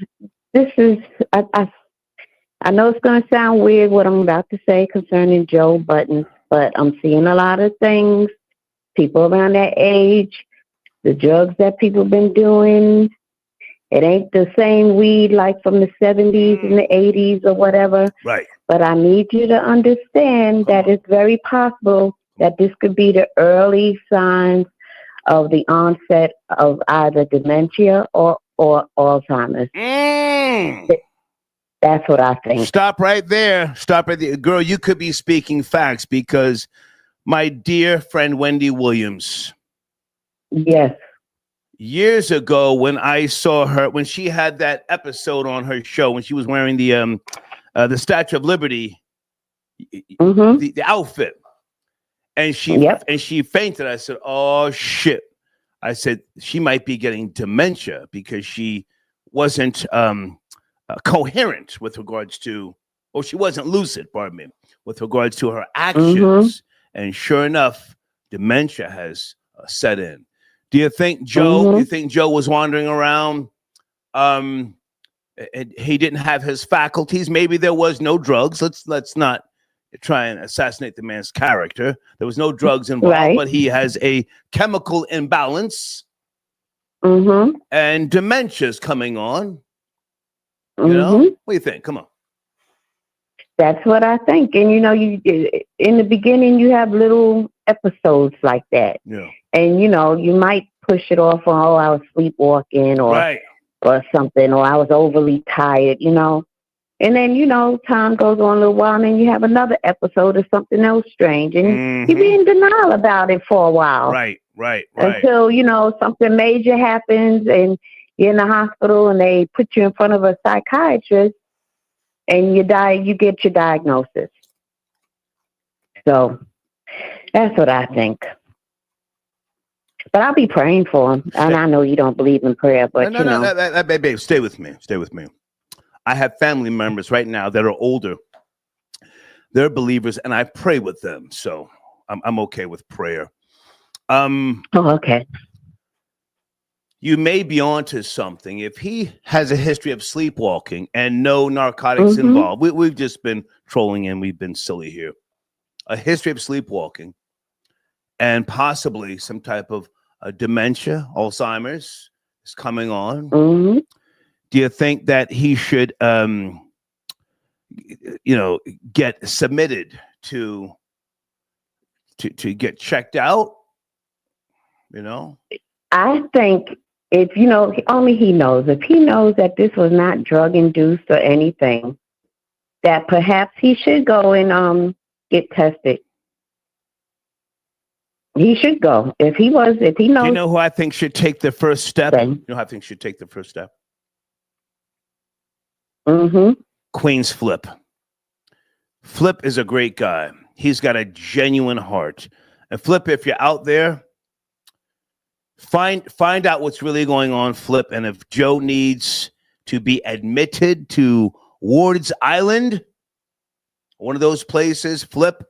this is, I know it's going to sound weird what I'm about to say concerning Joe Budden, but I'm seeing a lot of things, people around that age, the drugs that people been doing. It ain't the same weed like from the 70s and the 80s or whatever. Right. But I need you to understand that it's very possible that this could be the early signs of the onset of either dementia or Alzheimer's. That's what I think. Stop right there. Girl, you could be speaking facts because my dear friend Wendy Williams. Yes. Years ago when I saw her, when she had that episode on her show, when she was wearing the Statue of Liberty, the outfit, and she fainted. I said, "Oh shit, I said she might be getting dementia because she wasn't coherent with regards to, or she wasn't lucid, pardon me, with regards to her actions. And sure enough, dementia has set in. Do you think Joe? Do you think Joe was wandering around? And he didn't have his faculties. Maybe there was no drugs. Let's not try and assassinate the man's character. There was no drugs involved, but he has a chemical imbalance, and dementia's coming on. You know, what do you think? Come on. That's what I think. And, you know, you in the beginning, you have little episodes like that. Yeah. And, you know, you might push it off on, oh, I was sleepwalking or something, or I was overly tired, you know. And then, you know, time goes on a little while, and then you have another episode of something else strange. And you be in denial about it for a while. Right. Until, you know, something major happens and you're in the hospital and they put you in front of a psychiatrist and you get your diagnosis. So that's what I think. But I'll be praying for him. And I know you don't believe in prayer, but No, babe, stay with me. I have family members right now that are older. They're believers, and I pray with them. So I'm okay with prayer. Okay. You may be onto something. If he has a history of sleepwalking and no narcotics involved, we've just been trolling and we've been silly here. A history of sleepwalking and possibly some type of dementia, Alzheimer's is coming on. Do you think that he should, get submitted to get checked out? You know, I think if, you know, only he knows. If he knows that this was not drug induced or anything, that perhaps he should go and get tested. He should go. If he knows. You know who I think should take the first step? Okay. You know who I think should take the first step? Queen's Flip. Flip is a great guy. He's got a genuine heart. And Flip, if you're out there, find out what's really going on, Flip. And if Joe needs to be admitted to Ward's Island, one of those places, Flip,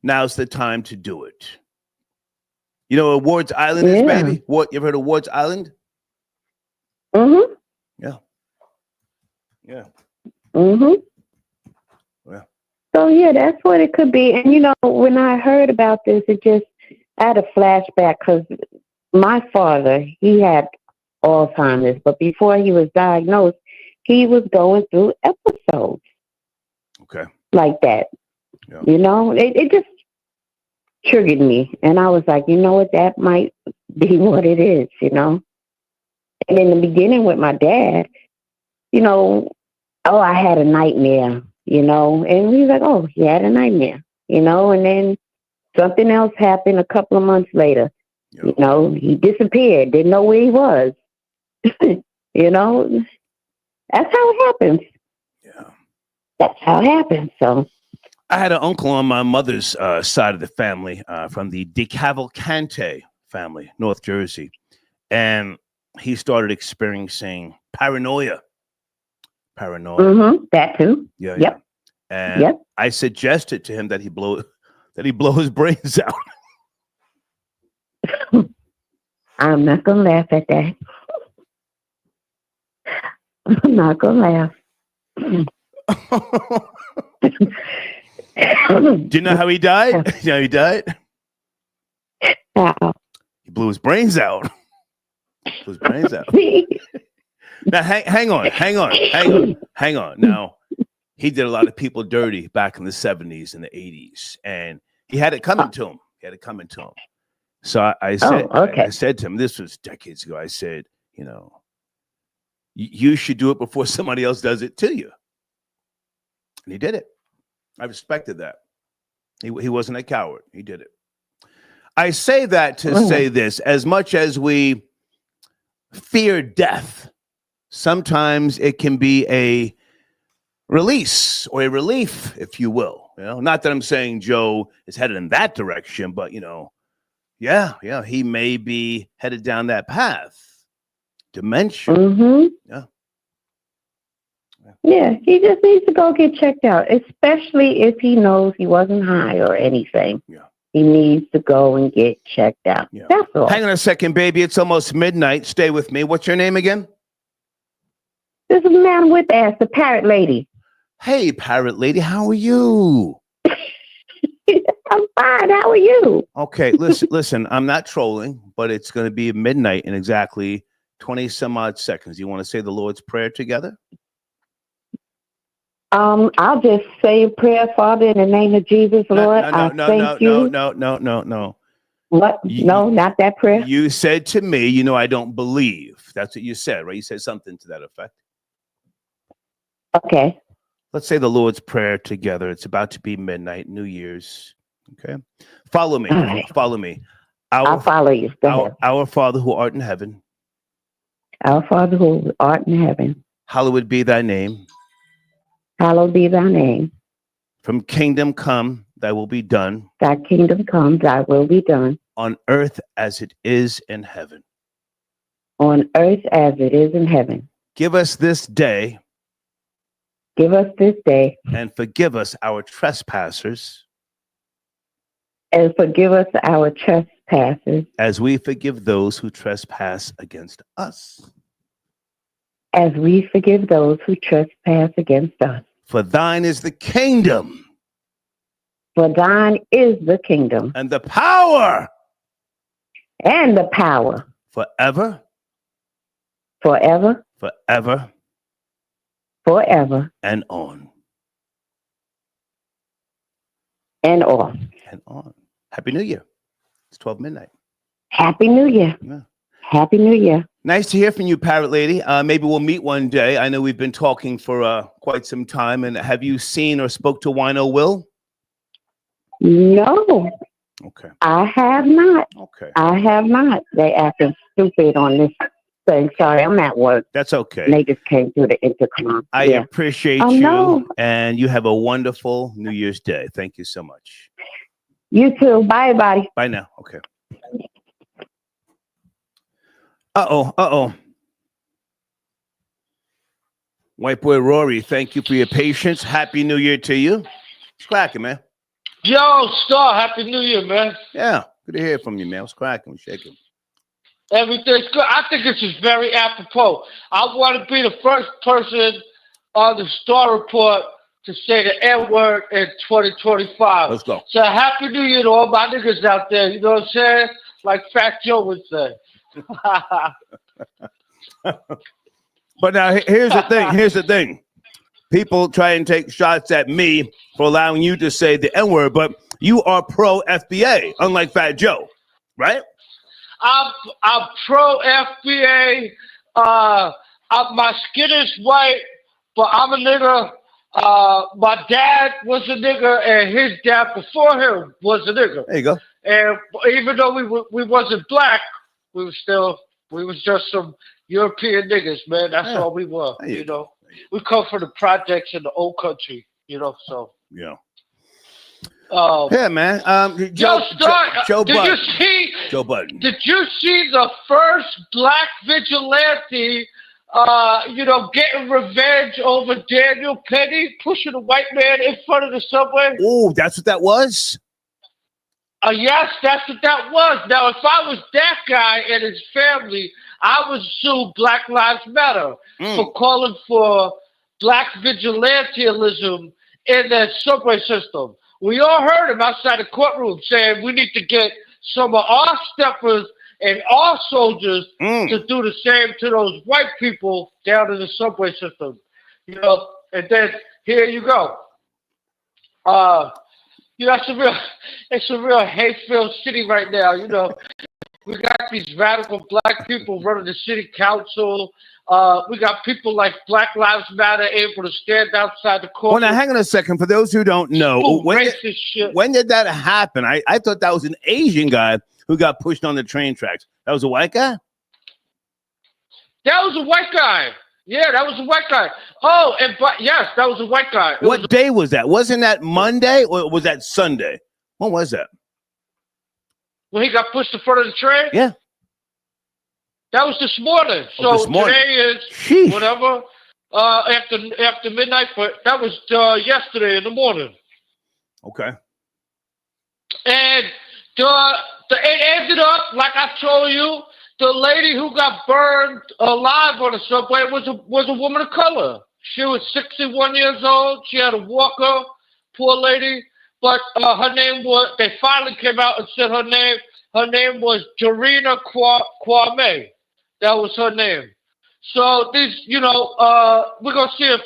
now's the time to do it. You know what Ward's Island is, baby? You ever heard of Ward's Island? Yeah. So, yeah, that's what it could be. And, you know, when I heard about this, I had a flashback because my father, he had Alzheimer's, but before he was diagnosed, he was going through episodes like that. Yeah. You know, it just triggered me. And I was like, you know what, that might be what it is, you know. And in the beginning with my dad, you know, I had a nightmare, you know, and he was like, oh, he had a nightmare, you know, and then something else happened a couple of months later. Yeah. You know, he disappeared, didn't know where he was. You know, that's how it happens. Yeah. That's how it happens. So I had an uncle on my mother's side of the family from the DeCavalcante family, North Jersey. And he started experiencing paranoia. That too. Yeah. Yep. And I suggested to him that he blow his brains out. I'm not gonna laugh at that. I'm not gonna laugh. Do you know how he died? You know how he died? He blew his brains out. Now, hang on. Now, he did a lot of people dirty back in the 70s and the 80s, and he had it coming to him. So I said, I said to him, this was decades ago. I said, you know, you should do it before somebody else does it to you. And he did it. I respected that. He wasn't a coward. He did it. I say that to say this: as much as we fear death, sometimes it can be a release or a relief, if you will. You know, not that I'm saying Joe is headed in that direction, but you know, Yeah, he may be headed down that path. Dementia. Mm-hmm. Yeah, he just needs to go get checked out, especially if he knows he wasn't high or anything. Yeah. He needs to go and get checked out. Yeah. That's all. Hang on a second, baby. It's almost midnight. Stay with me. What's your name again? This is a man with ass, the parrot lady. Hey, parrot lady. How are you? I'm fine. How are you? Okay, listen. I'm not trolling, but it's going to be midnight in exactly 20 some odd seconds. You want to say the Lord's Prayer together? I'll just say a prayer, Father, in the name of Jesus, Lord. No. What? No, not that prayer. You said to me, I don't believe. That's what you said, right? You said something to that effect. Okay. Let's say the Lord's Prayer together. It's about to be midnight, New Year's. Okay. Follow me. Right. Follow me. I'll follow you. Go ahead. Our Father who art in heaven. Our Father who art in heaven. Hallowed be thy name. Hallowed be thy name. From kingdom come, thy will be done. Thy kingdom come, thy will be done. On earth as it is in heaven. On earth as it is in heaven. Give us this day. Give us this day. And forgive us our trespasses. And forgive us our trespasses. As we forgive those who trespass against us. As we forgive those who trespass against us. For thine is the kingdom. For thine is the kingdom. And the power. And the power. Forever. Forever. Forever. Forever. And on. And on. And on. Happy New Year. It's 12 midnight. Happy New Year. Yeah. Happy New Year. Nice to hear from you, parrot lady. Maybe we'll meet one day. I know we've been talking for quite some time. And have you seen or spoke to Wino Will? No. Okay. I have not. Okay. I have not. They acting stupid on this thing. Sorry, I'm at work. That's okay. And they just came through the intercom. I appreciate you. No. And you have a wonderful New Year's Day. Thank you so much. You too. Bye, everybody. Bye now. Okay. Uh-oh. White boy Rory, thank you for your patience. Happy New Year to you. It's cracking, man. Yo, Star, Happy New Year, man. Yeah, good to hear from you, man. What's cracking? What's shaking? Everything's good. I think this is very apropos. I want to be the first person on the Star Report to say the N-word in 2025. Let's go. So Happy New Year to all my niggas out there. You know what I'm saying? Like Fat Joe would say. But now here's the thing. People try and take shots at me for allowing you to say the N-word, but you are pro FBA, unlike Fat Joe, right? I'm pro FBA. My skin is white, but I'm a nigga. My dad was a nigga, and his dad before him was a nigga. There you go. And even though we wasn't black, we was just some European niggas, man. That's all we were, you know. We come from the projects in the old country, you know. So yeah. Yeah, man. Joe Budden. Joe Budden. Did you see the first black vigilante? Getting revenge over Daniel Penny, pushing a white man in front of the subway. Oh, that's what that was? Yes, that's what that was. Now, if I was that guy and his family, I would sue Black Lives Matter for calling for black vigilantism in that subway system. We all heard him outside the courtroom saying we need to get some of our steppers and our soldiers to do the same to those white people down in the subway system. You know, and then here you go. It's a real hate-filled city right now. You know, we got these radical black people running the city council. We got people like Black Lives Matter able to stand outside the court. Well, now hang on a second. For those who don't know, when did that happen? I thought that was an Asian guy who got pushed on the train tracks. That was a white guy? That was a white guy. Yeah, that was a white guy. Oh, yes, that was a white guy. What day was that? Wasn't that Monday or was that Sunday? When was that? when he got pushed in front of the train? Yeah. That was this morning. Oh, So this morning. today is Sheesh. whatever. After midnight, but that was yesterday in the morning. Okay. And it ended up, like I told you, the lady who got burned alive on the subway was a woman of color. She was 61 years old. She had a walker, poor lady. But her name was, they finally came out and said her name. Her name was Dorina Kwame. That was her name. So these, we're going to see if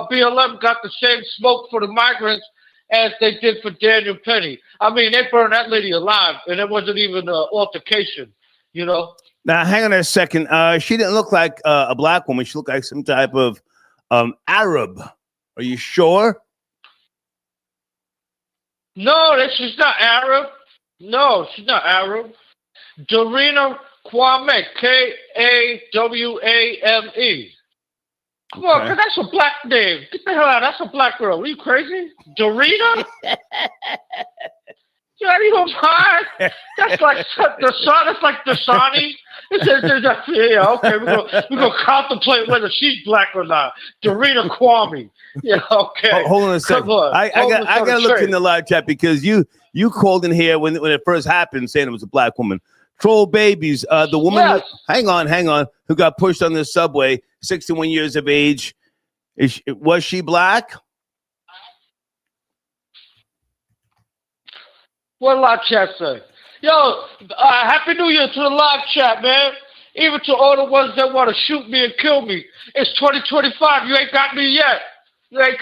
BLM got the same smoke for the migrants as they did for Daniel Penny. I mean, they burned that lady alive, and it wasn't even an altercation, Now, hang on a second. She didn't look like a black woman. She looked like some type of Arab. Are you sure? No, she's not Arab. No, she's not Arab. Dorina Kwame, Kwame. Come on, cause that's a black name. Get the hell out. That's a black girl. Are you crazy? Dorina? You out of your mind? That's like the son. That's like Dasani. Yeah, okay. We're gonna contemplate whether she's black or not. Dorina Kwame. Yeah, okay. Hold on a second. Come on. I got to look in the live chat because you called in here when it first happened saying it was a black woman. Troll babies. The woman. Yes. Hang on. Who got pushed on the subway? 61 years of age. Was she black? What live chat say? Yo, Happy New Year to the live chat, man. Even to all the ones that want to shoot me and kill me. It's 2025. You ain't got me yet. I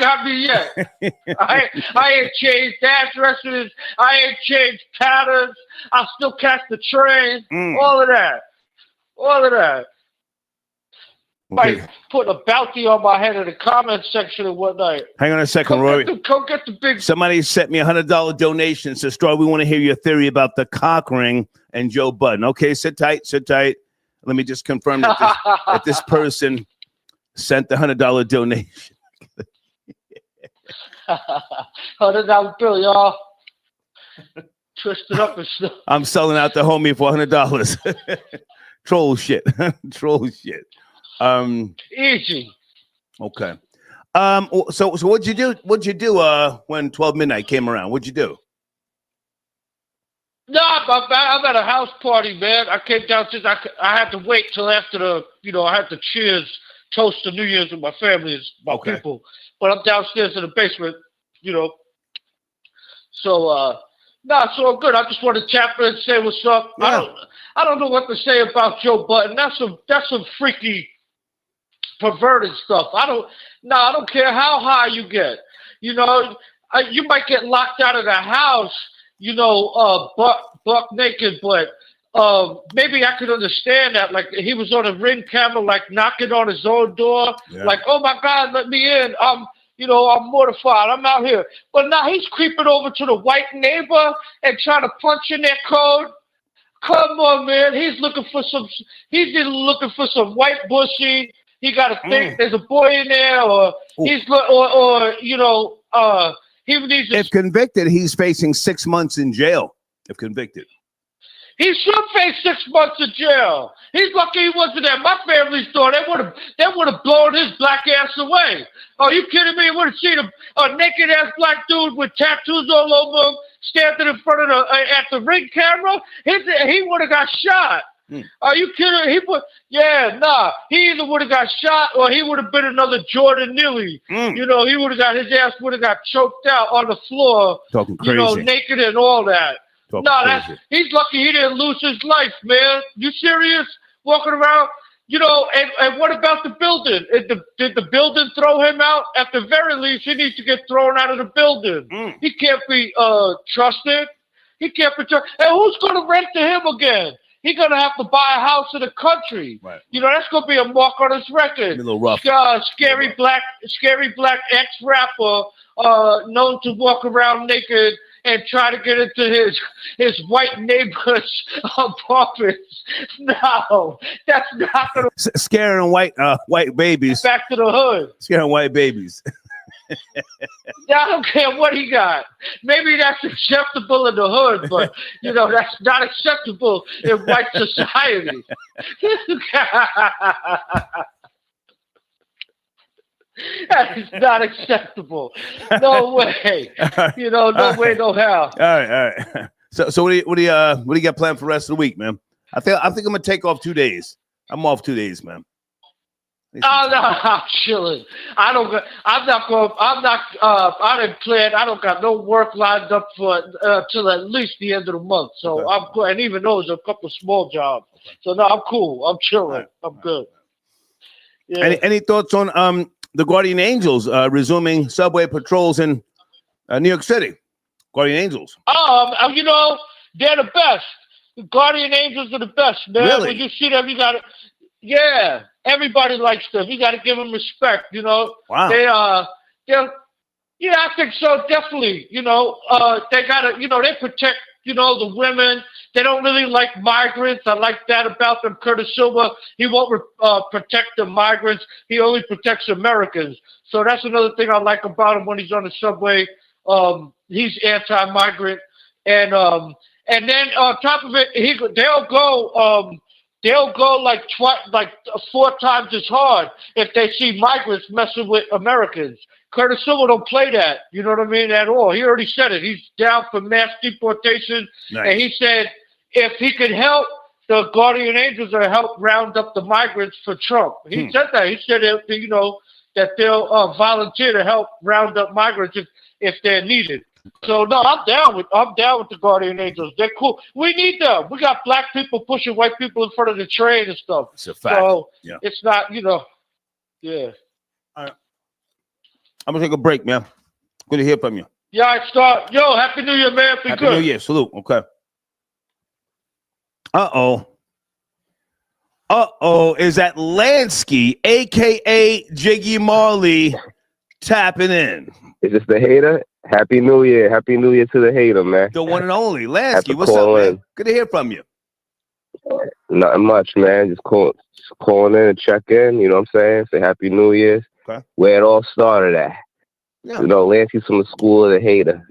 ain't changed addresses. I ain't changed patterns. I still catch the train. All of that. Okay. Like put a bounty on my head in the comment section and whatnot. Hang on a second, Rory. Come get the big. Somebody sent me $100 donation. So, Straw, we want to hear your theory about the cock ring and Joe Budden. Okay, sit tight. Let me just confirm that this person sent the $100 donation. $100 bill, y'all. Twisted up and stuff. I'm selling out the homie for $100. Troll shit. Easy. Okay. So what'd you do? When 12 midnight came around? What'd you do? No, I'm at a house party, man. I came downstairs. I had to wait till after I had to toast the New Year's with my family and my people. But I'm downstairs in the basement, So, so I'm good. I just want to tap in and say what's up. Yeah. I don't know what to say about Joe Budden. That's some freaky, perverted stuff. I don't care how high you get. You might get locked out of the house, buck naked, but maybe I could understand that. Like he was on a Ring camera, like knocking on his own door, like, oh my God, let me in. I'm mortified. I'm out here. But now he's creeping over to the white neighbor and trying to punch in their code. Come on, man. He's looking for some white bushy. He got to think there's a boy in there, or he needs to. If convicted, he's facing 6 months in jail. If convicted. He should face 6 months in jail. He's lucky he wasn't there. My family's thought they would have blown his black ass away. Are you kidding me? You would have seen a naked ass black dude with tattoos all over him standing in front of at the Ring camera. He would have got shot. Are you kidding? He either would have got shot or he would have been another Jordan Neely. He would have got his ass choked out on the floor. Talking crazy. Naked and all that. He's lucky he didn't lose his life, man. You serious? Walking around, and what about the building? Did the building throw him out? At the very least, he needs to get thrown out of the building. He can't be trusted. He can't be trusted. And who's going to rent to him again? He's going to have to buy a house in the country. Right. That's going to be a mark on his record. A little rough. Scary black ex-rapper known to walk around naked and try to get into his white neighbor's apartments. No, that's not going to... Scaring white babies. Back to the hood. Scaring white babies. Yeah, I don't care what he got. Maybe that's acceptable in the hood, but that's not acceptable in white society. That is not acceptable. No way. No way, no how. All right. So what do you got planned for the rest of the week, man? I think I'm gonna take off 2 days. I'm off 2 days, man. Oh no, I'm chilling. I didn't plan. I don't got no work lined up for till at least the end of the month. So I'm good. And even those are a couple small jobs. So no, I'm cool. I'm chilling. I'm good. Yeah. Any thoughts on the Guardian Angels resuming subway patrols in New York City? Guardian Angels. They're the best. The Guardian Angels are the best, man. Really? When you see them, you gotta. Yeah, everybody likes them. You gotta give them respect. Wow. I think so. Definitely. They gotta. They protect. The women. They don't really like migrants. I like that about them. Curtis Silva, he won't protect the migrants. He only protects Americans. So that's another thing I like about him when he's on the subway. He's anti-migrant, and then on top of it, they'll go like 4 times as hard if they see migrants messing with Americans. Curtis Silva don't play that, you know what I mean, at all. He already said it. He's down for mass deportation, and he said if he could help, the Guardian Angels are help round up the migrants for Trump. He said that. He said that they'll volunteer to help round up migrants if they're needed. So no, I'm down with the Guardian Angels. They're cool. We need them. We got black people pushing white people in front of the train and stuff. It's a fact. So it's not, yeah. All right. I'm gonna take a break, man. Good to hear from you. Yeah, I start. Yo, Happy New Year, man. Be Happy good. New Year. Salute. Okay. Is that Lansky, aka Jiggy Marley, tapping in? Is this the hater? Happy New Year. Happy New Year to the hater, man. The one and only. Lansky, what's up, man? Good to hear from you. Nothing much, man. Just calling in and check in, you know what I'm saying? Say Happy New Year. Okay. Where it all started at. Yeah. Lansky's from the school of the hater,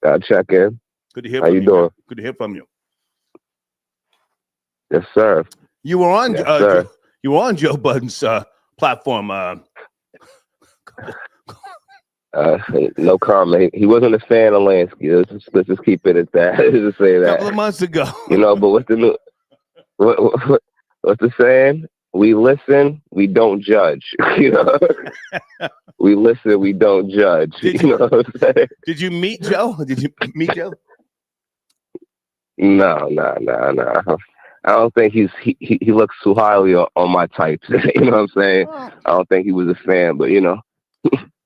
Gotta check in. Good to hear How from you you. doing? Man. Good to hear from you. Yes, sir. You were on Yes, sir. you were on Joe Budden's platform. No comment. He wasn't a fan of Lansky. Let's just keep it at that. Just say A that. couple of months ago. But what's the new? What's the saying? We listen, we don't judge. We listen, we don't judge. Did you know what I'm saying? Did you meet Joe? No. I don't think he looks too highly on my types. You know what I'm saying? I don't think he was a fan, but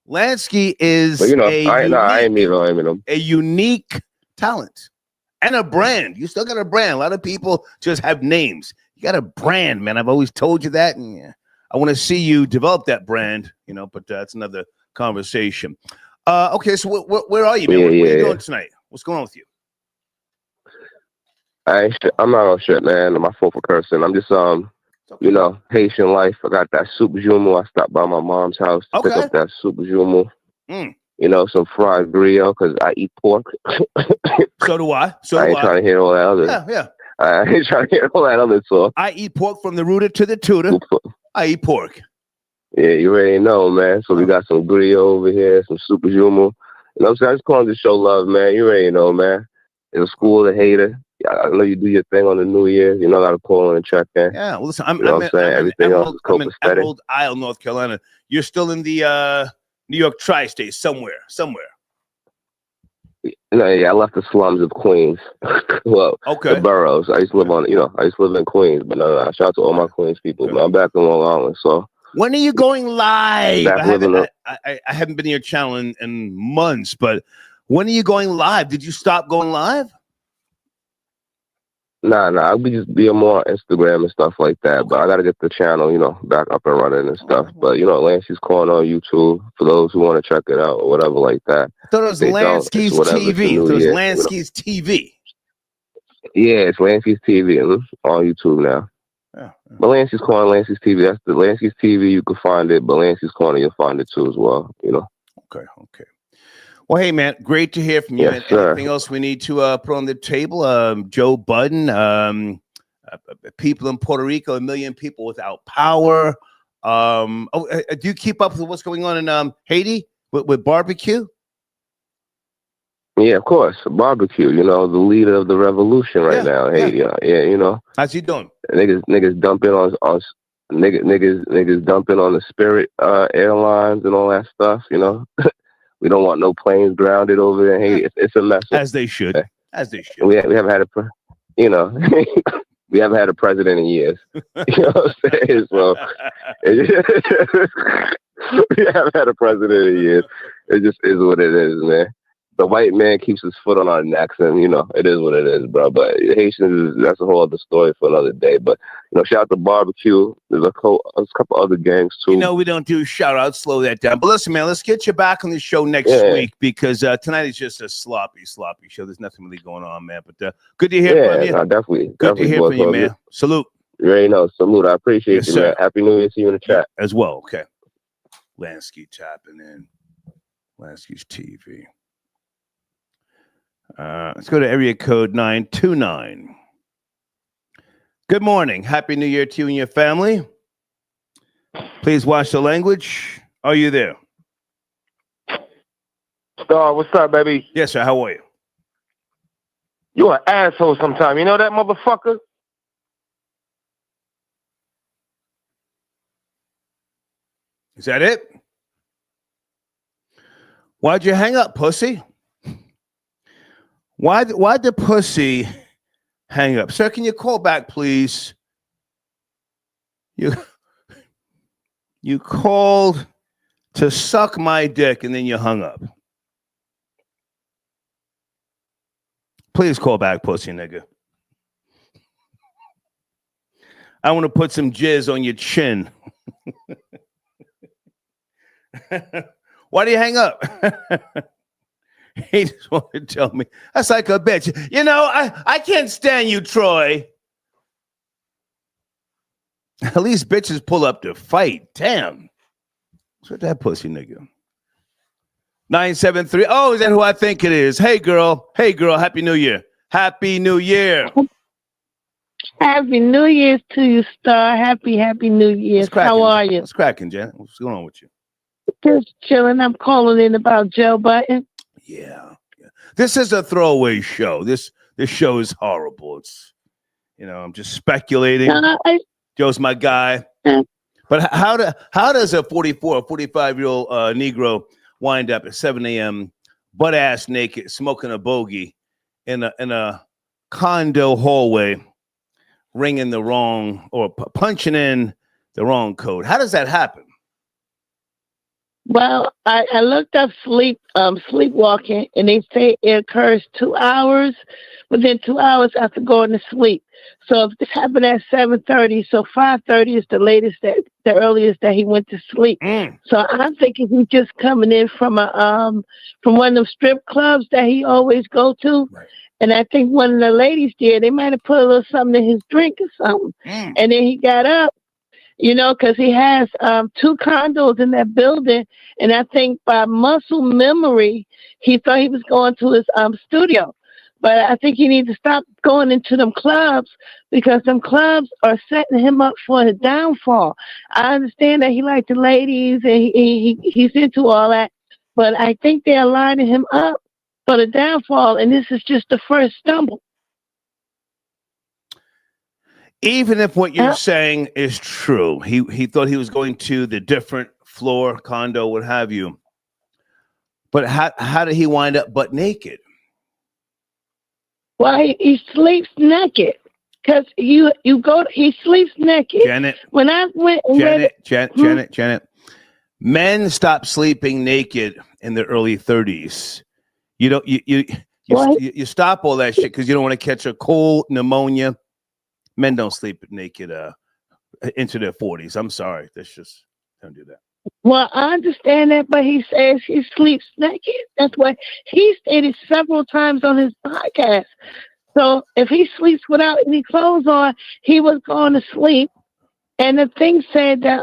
Lansky is I ain't meeting him. A unique talent and a brand. You still got a brand. A lot of people just have names. You got a brand, man. I've always told you that, and I want to see you develop that brand. But that's another conversation. Okay, so where are you, man? What are you doing tonight? What's going on with you? I'm not on shit, man. My fault for cursing. I'm just Haitian life. I got that soup jumeau. I stopped by my mom's house to pick up that soup jumeau. Some fried griot because I eat pork. So do I. I ain't trying to hear all that other. Yeah. I ain't trying to hear all that other talk. I eat pork from the rooter to the tutor. I eat pork. Yeah, you already know, man. So we got some griot over here, some super jumeau. You know what I'm saying? I just calling to show love, man. You already know, man. It's a school of the hater. I know you do your thing on the New Year. I got to call in and check in. Yeah, well, listen, I'm Everything else is I'm in Emerald Isle, North Carolina. You're still in the New York tri-state somewhere. I left the slums of Queens. The boroughs. I used to live in Queens, but no, shout out to all my Queens people. Man, I'm back in Long Island, so. When are you going live? I haven't been to your channel in months, but when are you going live? Did you stop going live? Nah, I'll just be more on Instagram and stuff like that. But I gotta get the channel, back up and running and stuff. But Lansky's calling on YouTube for those who want to check it out or whatever like that. I thought it was Lansky's TV. It was Lansky's TV. Yeah, it's Lansky's TV on YouTube now. Yeah. But Lansky's calling Lansky's TV. That's the Lansky's TV. You can find it, but Lansky's calling, you'll find it too as well. Okay. Well, hey, man, great to hear from you. Yes, sir. Anything else we need to put on the table? Joe Budden, people in Puerto Rico, 1 million people without power. Do you keep up with what's going on in Haiti with barbecue? Yeah, of course. Barbecue, the leader of the revolution right now. Haiti, How's he doing? Niggas dumping on niggas dumping on the Spirit airlines and all that stuff. We don't want no planes grounded over there in Haiti. It's a mess. As they should. We haven't had we haven't had a president in years. You know what I'm saying? So we haven't had a president in years. It just is what it is, man. The white man keeps his foot on our necks, and it is what it is, bro. But Haitians, that's a whole other story for another day. But shout out to barbecue. There's a couple other gangs too. We don't do shout outs. Slow that down. But listen, man, let's get you back on the show next week because tonight is just a sloppy show. There's nothing really going on, man. But good to hear from you. No, definitely. Good to hear from you, man. Salute. You already know. Salute. I appreciate you, man. Happy New Year to you in the chat as well. Okay. Lansky tapping in. Lansky's TV. Let's go to area code 929. Good morning. Happy New Year to you and your family. Please watch the language. Are you there? Star, what's up, baby? Yes, sir. How are you? You an asshole sometime. You know that, motherfucker? Is that it? Why'd you hang up, pussy? Why'd the pussy hang up? Sir, can you call back, please? You called to suck my dick and then you hung up. Please call back, pussy nigga. I want to put some jizz on your chin. Why do you hang up? He just wanted to tell me. That's like a bitch. I can't stand you, Troy. At least bitches pull up to fight. Damn. What's with that pussy nigga? 973. Oh, is that who I think it is? Hey, girl. Happy New Year. Happy New Year. Happy New Year's to you, Star. Happy New Year's. How are you? What's cracking, Jen? What's going on with you? Just chilling. I'm calling in about Joe Budden. Yeah. This is a throwaway show. This show is horrible. It's, I'm just speculating. Joe's my guy. But how does a 45-year-old Negro wind up at 7 a.m. butt ass naked, smoking a bogey in a condo hallway, ringing the wrong or punching in the wrong code? How does that happen? Well, I looked up sleepwalking, and they say it occurs 2 hours, within 2 hours after going to sleep. So if this happened at 7:30, so 5:30 is the earliest that he went to sleep. So I'm thinking he's just coming in from one of them strip clubs that he always go to. Right. And I think one of the ladies there, they might have put a little something in his drink or something. And then he got up. Because he has 2 condos in that building. And I think by muscle memory, he thought he was going to his studio. But I think he needs to stop going into them clubs because them clubs are setting him up for his downfall. I understand that he likes the ladies and he's into all that. But I think they're lining him up for the downfall. And this is just the first stumble. Even if what you're saying is true, he thought he was going to the different floor condo, what have you. But how did he wind up butt naked? Well, he sleeps naked because he sleeps naked. Janet, when I went, Janet, men stop sleeping naked in their early 30s. You stop all that shit because you don't want to catch a cold, pneumonia. Men don't sleep naked into their 40s. I'm sorry. Don't do that. Well, I understand that, but he says he sleeps naked. That's what he stated several times on his podcast. So if he sleeps without any clothes on, he was going to sleep. And the thing said that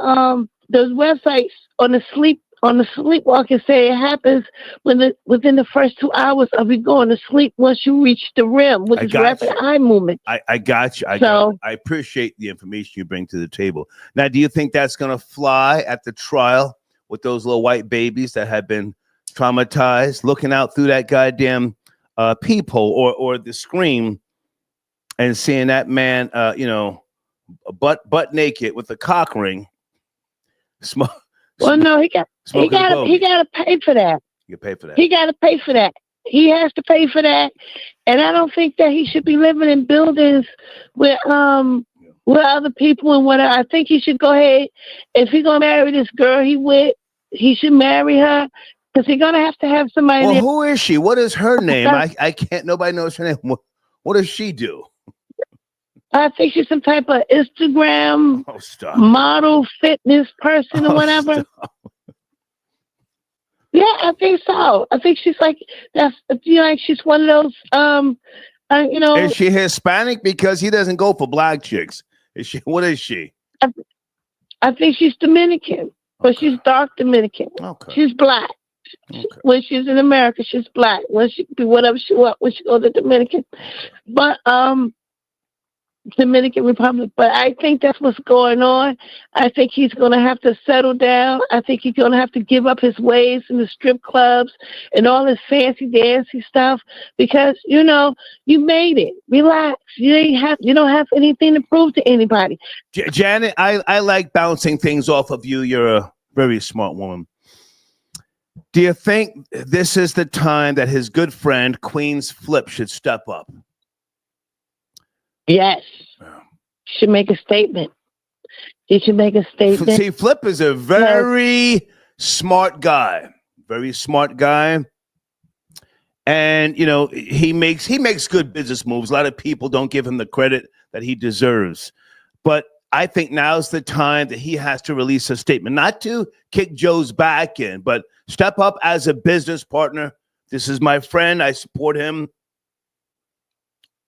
those websites on the sleep on the sleepwalking say it happens within the first 2 hours of you going to sleep once you reach the REM, which is rapid eye movement. I got you. I appreciate the information you bring to the table. Now, do you think that's going to fly at the trial with those little white babies that have been traumatized, looking out through that goddamn peephole or the screen and seeing that man, butt naked with a cock ring? Well, no, he got to pay for that. You pay for that. He got to pay for that. He has to pay for that, and I don't think that he should be living in buildings with other people and whatever. I think he should go ahead. If he's gonna marry this girl he should marry her because he's gonna have to have somebody. Well, who is she? What is her name? I can't. Nobody knows her name. What does she do? I think she's some type of Instagram model fitness person or whatever. Stop. Yeah, I think so. I think she's like she's one of those Is she Hispanic? Because he doesn't go for black chicks. Is she? What is she? I think she's Dominican, but she's dark Dominican. Okay. She's black. Okay. When she's in America, she's black. When she be whatever she wants, when she goes to Dominican. But Dominican Republic, but I think that's what's going on. I think he's going to have to settle down. I think he's going to have to give up his ways in the strip clubs and all this fancy dancy stuff because you made it. Relax. You don't have anything to prove to anybody. Janet, I like bouncing things off of you. You're a very smart woman. Do you think this is the time that his good friend Queen's Flip should step up? Yes. Should make a statement. He should make a statement. See, Flip is a very smart guy. Very smart guy. And he makes good business moves. A lot of people don't give him the credit that he deserves. But I think now's the time that he has to release a statement, not to kick Joe's back in, but step up as a business partner. This is my friend. I support him.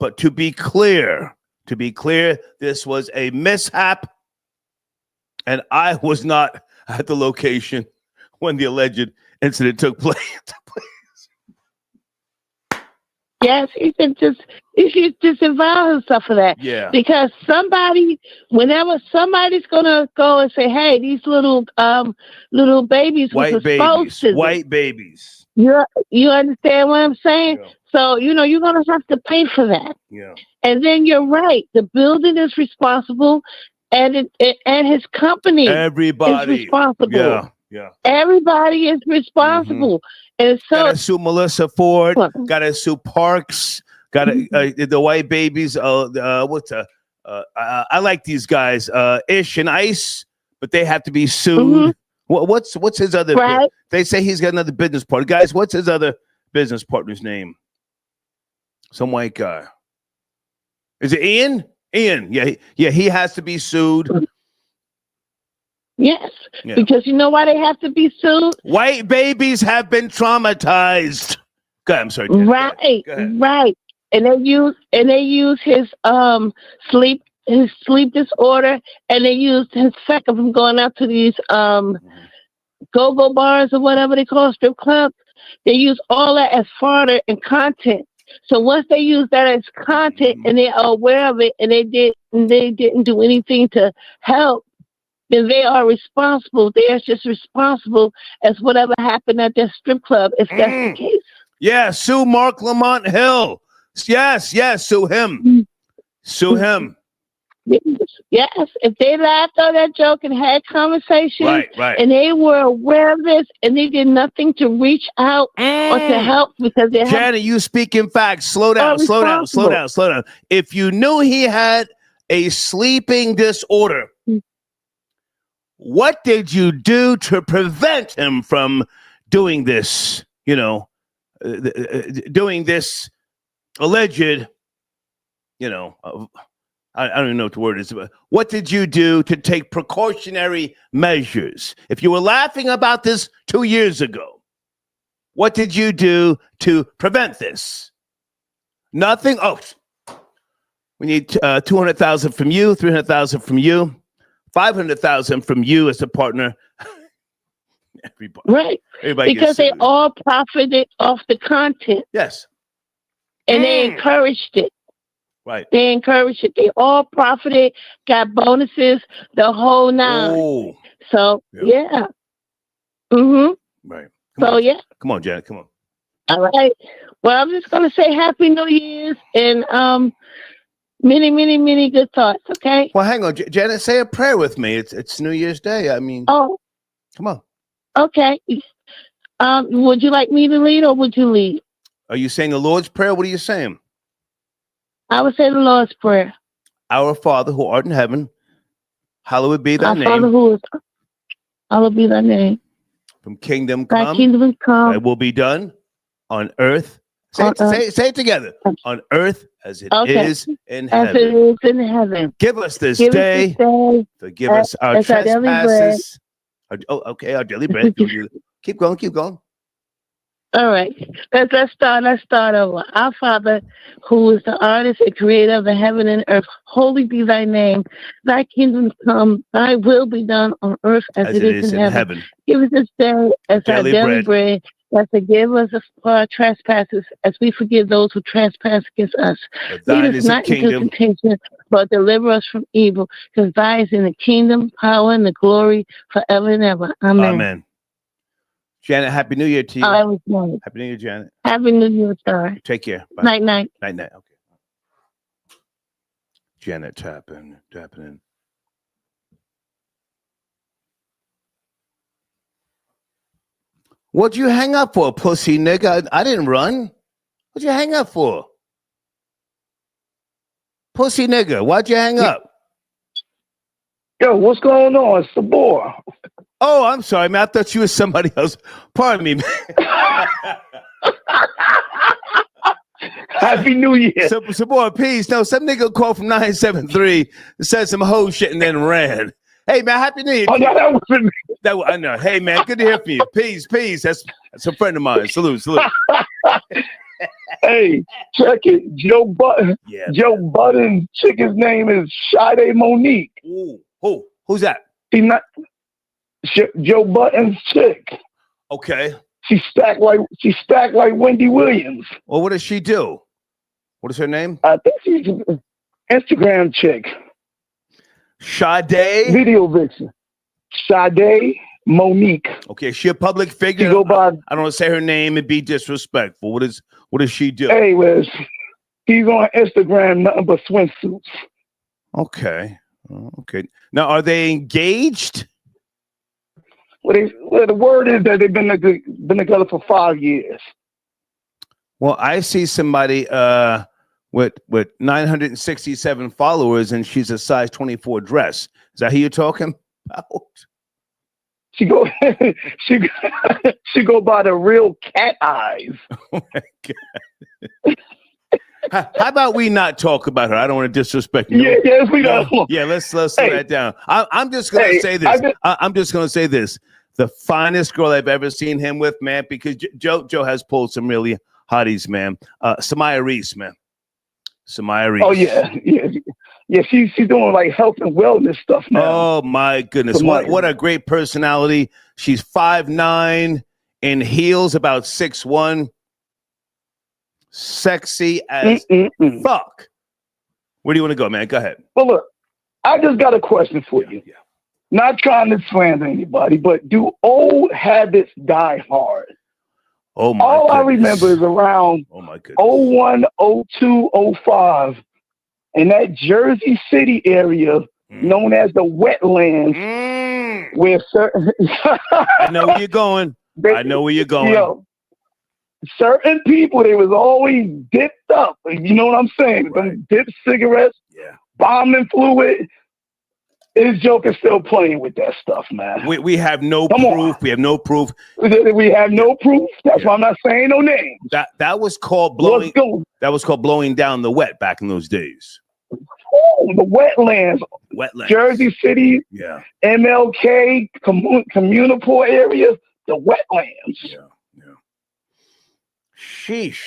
But to be clear, this was a mishap, and I was not at the location when the alleged incident took place. Yes, he should disavow himself for that. Yeah. Because whenever somebody's gonna go and say, "Hey, these little babies White was exposed to white babies." You understand what I'm saying? Yeah. So you're gonna have to pay for that. Yeah. And then you're right. The building is responsible, and his company Everybody is responsible. Yeah. Everybody is responsible. And so gotta sue Melissa Ford. Gotta sue Parks. Gotta the white babies. I like these guys. Ish and Ice, but they have to be sued. What's his other? Right. They say he's got another business partner. Guys, what's his other business partner's name? Some white guy. Is it Ian? Ian. Yeah. He has to be sued. Yes, because you know why they have to be sued? White babies have been traumatized. Go ahead, I'm sorry. Right, right. And they use his sleep disorder, and they used his fact of him going out to these go-go bars or whatever they call strip clubs. They use all that as fodder and content. So once they use that as content and they are aware of it and they didn't do anything to help, then they are responsible. They are just responsible as whatever happened at that strip club, if that's the case. Yeah, sue Mark Lamont Hill. Yes, sue him. Sue him. Yes, if they laughed on that joke and had conversations, right. and they were aware of this, and they did nothing to reach out or to help because they Janet, you speak in facts. Slow down. If you knew he had a sleeping disorder, what did you do to prevent him from doing this? Doing this alleged, I don't even know what the word is, but what did you do to take precautionary measures? If you were laughing about this 2 years ago, what did you do to prevent this? Nothing? Oh, we need 200,000 from you, 300,000 from you, 500,000 from you as a partner. Right. Everybody Because they all profited off the content. Yes. And they encouraged it. Right. They encouraged it. They all profited, got bonuses, the whole nine. Oh. So, yeah. Mm-hmm. Right. Yeah. Come on, Janet. Come on. All right. Well, I'm just going to say Happy New Year's and many, many, many good thoughts, okay? Well, hang on. Janet, say a prayer with me. It's New Year's Day. I mean. Oh. Come on. Okay. Would you like me to lead or would you lead? Are you saying the Lord's Prayer? What are you saying? I would say the Lord's Prayer. Our Father who art in heaven, hallowed be thy Our name. Father who is, hallowed be thy name. From kingdom Thy come. kingdom come. Thy will be done on earth. Say it together. On earth as it is in heaven. As it is in heaven. Give us this day. Forgive us our trespasses. Our daily bread. Keep going. Keep going. All right. Let's start over. Our Father, who is the artist and creator of the heaven and earth, holy be thy name. Thy kingdom come. Thy will be done on earth as it is in heaven. Give us this day as our daily bread. And forgive us for our trespasses as we forgive those who trespass against us. Lead us not into temptation, but deliver us from evil. Because thine is in the kingdom, power, and the glory forever and ever. Amen. Amen. Janet, Happy New Year to you. Happy New Year, Janet. Happy New Year, sir. Take care. Bye. Night, night. Night, night. Okay. Janet tapping in. What'd you hang up for, pussy nigga? I didn't run. What'd you hang up for? Pussy nigga, why'd you hang up? Yo, what's going on? It's the boy. Oh, I'm sorry, man. I thought you was somebody else. Pardon me, man. Happy New Year. So boy, peace. No, some nigga called from 973, said some hoe shit and then ran. Hey, man, Happy New Year. Oh, no, that wasn't me. I know. Hey, man, good to hear from you. Peace. That's a friend of mine. Salute. Hey, check it. Joe Budden. Yeah. Joe Budden. Chick's name is Sade Monique. Ooh. Who's that? Joe Budden's chick. Okay. She stacked like Wendy Williams. Well, what does she do? What is her name? I think she's an Instagram chick. Sade? Video vixen. Sade Monique. Okay, she a public figure. She go by, I don't want to say her name and be disrespectful. What does she do? Hey, he's on Instagram, nothing but swimsuits. Okay. Now, are they engaged? Well, the word is that they've been together for 5 years. Well, I see somebody with 967 followers, and she's a size 24 dress. Is that who you're talking about? She go by the real cat eyes. Oh my God. How about we not talk about her? I don't want to disrespect you. Yes, we don't. Yeah, let's slow that down. I'm just gonna say this. I'm just gonna say this. The finest girl I've ever seen him with, man, because Joe has pulled some really hotties, man. Samaya Reese, man. Samaya Reese. Oh yeah. She's doing like health and wellness stuff now. Oh my goodness, what a great personality. She's 5'9" in heels, about 6'1". Sexy as fuck. Where do you want to go, man? Go ahead. Well, look, I just got a question for you. Yeah. Not trying to slander anybody, but do old habits die hard? Oh my All goodness. I remember is around 01, 02, 05, in that Jersey City area known as the wetlands, where certain I know where you're going. Yo, certain people, they was always dipped up. You know what I'm saying? Right. Them dipped cigarettes, bombing fluid. His joke is still playing with that stuff, man. We have no proof. We have no proof. We have no proof. That's why I'm not saying no names. That was called blowing. That was called blowing down the wet back in those days. Oh, the wetlands. Jersey City. Yeah. MLK, Communiport area. The wetlands. Yeah. Sheesh.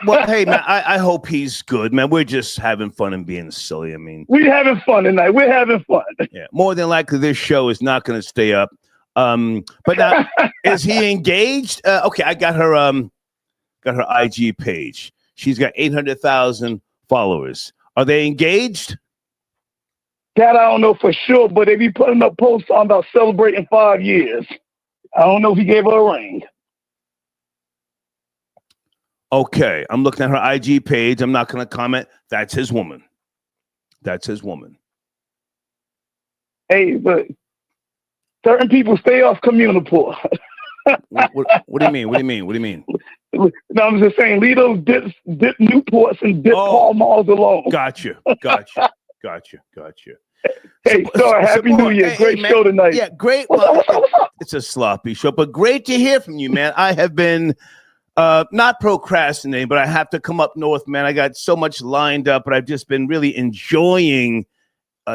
Well, hey man, I hope he's good, man. We're just having fun and being silly. I mean, We're having fun tonight. We're having fun. yeah. More than likely, this show is not going to stay up. But now, is he engaged? Okay, I got her IG page. She's got 800,000 followers. Are they engaged? That I don't know for sure, but they be putting up posts on about celebrating 5 years. I don't know if he gave her a ring. Okay, I'm looking at her IG page. I'm not going to comment. That's his woman. That's his woman. Hey, but certain people stay off communal. What do you mean? What do you mean? What do you mean? No, I'm just saying, leave those dip Newports and dip Pall Malls alone. Gotcha. Hey, sorry, Happy New Year. Great man. show tonight. Yeah, great. What's up? It's a sloppy show, but great to hear from you, man. I have been not procrastinating, but I have to come up north, man. I got so much lined up, but I've just been really enjoying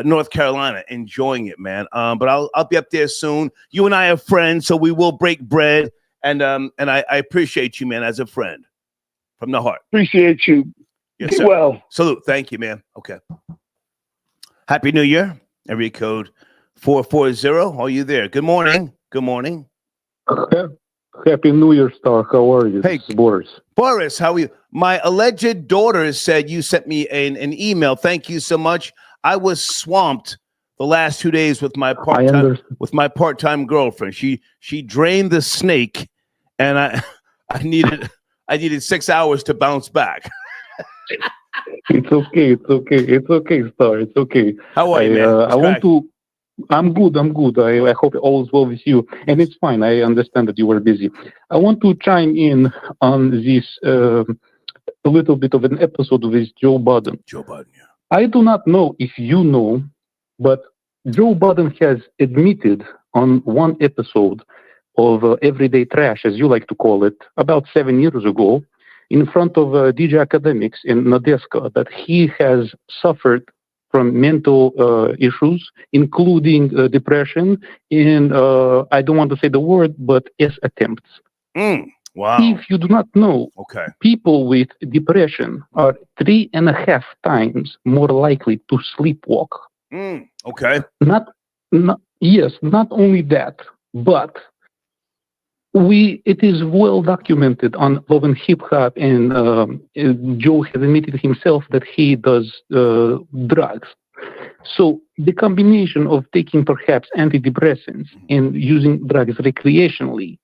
North Carolina, enjoying it, man. But I'll be up there soon. You and I are friends, so we will break bread. And I appreciate you, man, as a friend from the heart. Appreciate you. Yes, Be sir. well. Salute. Thank you, man. Okay. Happy New Year. Area code 440. Are you there? Good morning. Good morning. Happy New Year, Star. How are you? Hey, this is Boris. Boris, how are you? My alleged daughter said you sent me an email. Thank you so much. I was swamped the last 2 days with my part-time girlfriend. She drained the snake, and I needed 6 hours to bounce back. It's okay, Star. It's okay. How are you, man? I'm good. I hope all is well with you. And it's fine. I understand that you were busy. I want to chime in on this a little bit of an episode with Joe Budden. Joe Budden, yeah. I do not know if you know, but Joe Budden has admitted on one episode of Everyday Trash, as you like to call it, about 7 years ago, in front of DJ Academics in Nadeska, that he has suffered from mental issues, including depression, and I don't want to say the word, but S attempts. Wow. If you do not know, people with depression are 3.5 times more likely to sleepwalk. Okay. Not only that, but it is well documented on Love and Hip Hop, and Joe has admitted himself that he does drugs. So the combination of taking perhaps antidepressants and using drugs recreationally,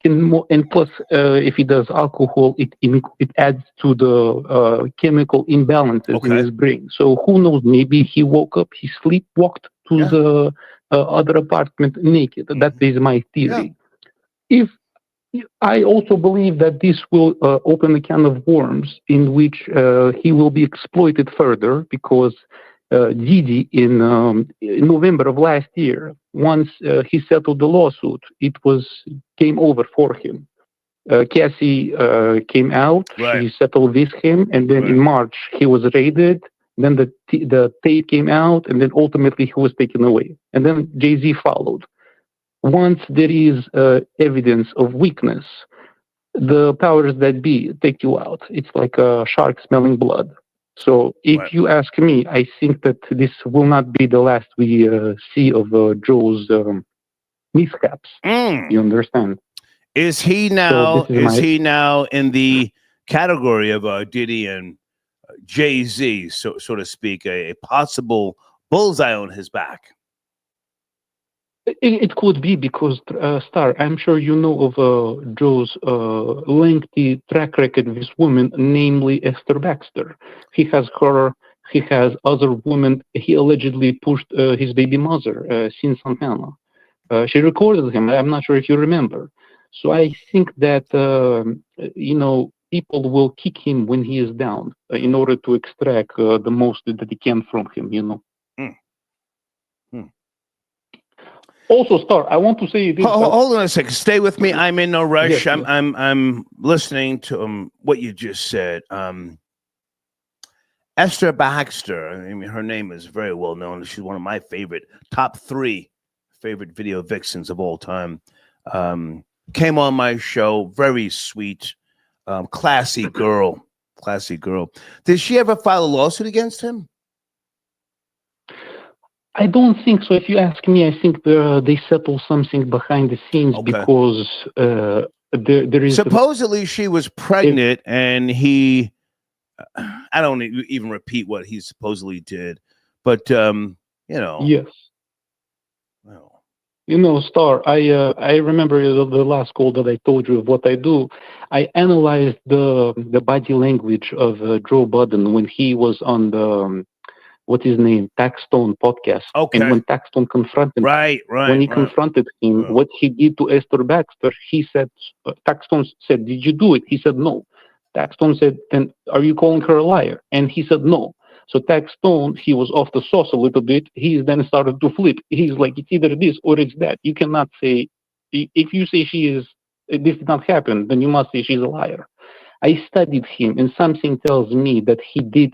and plus if he does alcohol, it adds to the chemical imbalances in his brain. So who knows? Maybe he woke up, he sleepwalked to the other apartment naked. That is my theory. If I also believe that this will open a can of worms in which he will be exploited further, because Didi in November of last year, once he settled the lawsuit, it came over for him. Cassie came out, she settled with him, and then in March he was raided. Then the tape came out, and then ultimately he was taken away. And then Jay-Z followed. Once there is evidence of weakness, the powers that be take you out. It's like a shark smelling blood. So if you ask me, I think that this will not be the last we see of Joe's mishaps. You understand? Is he now? He now in the category of Diddy and Jay-Z, so to speak, a possible bullseye on his back? It could be because, Star, I'm sure you know of Joe's lengthy track record with women, namely Esther Baxter. He has her, he has other women. He allegedly pushed his baby mother, Sin Santana. She recorded him. I'm not sure if you remember. So I think that, people will kick him when he is down in order to extract the most that they can from him, Also, Star, I want to say this. Hold on a second. Stay with me. I'm in no rush. Yes, I'm listening to what you just said. Esther Baxter. I mean, her name is very well known. She's one of my top 3 favorite video vixens of all time. Came on my show. Very sweet. Classy girl. Classy girl. Did she ever file a lawsuit against him? I don't think so. If you ask me, I think they settle something behind the scenes because there is supposedly she was pregnant, and he. I don't even repeat what he supposedly did, but Yes. Well, Star. I remember the last call that I told you of what I do. I analyzed the body language of Joe Budden when he was on the what's his name, Taxstone podcast. Okay. And when Taxstone confronted when he confronted him, what he did to Esther Baxter, he said, Taxstone said, "Did you do it?" He said, "No." Taxstone said, "Then are you calling her a liar?" And he said, "No." So Taxstone, he was off the sauce a little bit. He then started to flip. He's like, it's either this or it's that. You cannot say, if you say this did not happen, then you must say she's a liar. I studied him, and something tells me that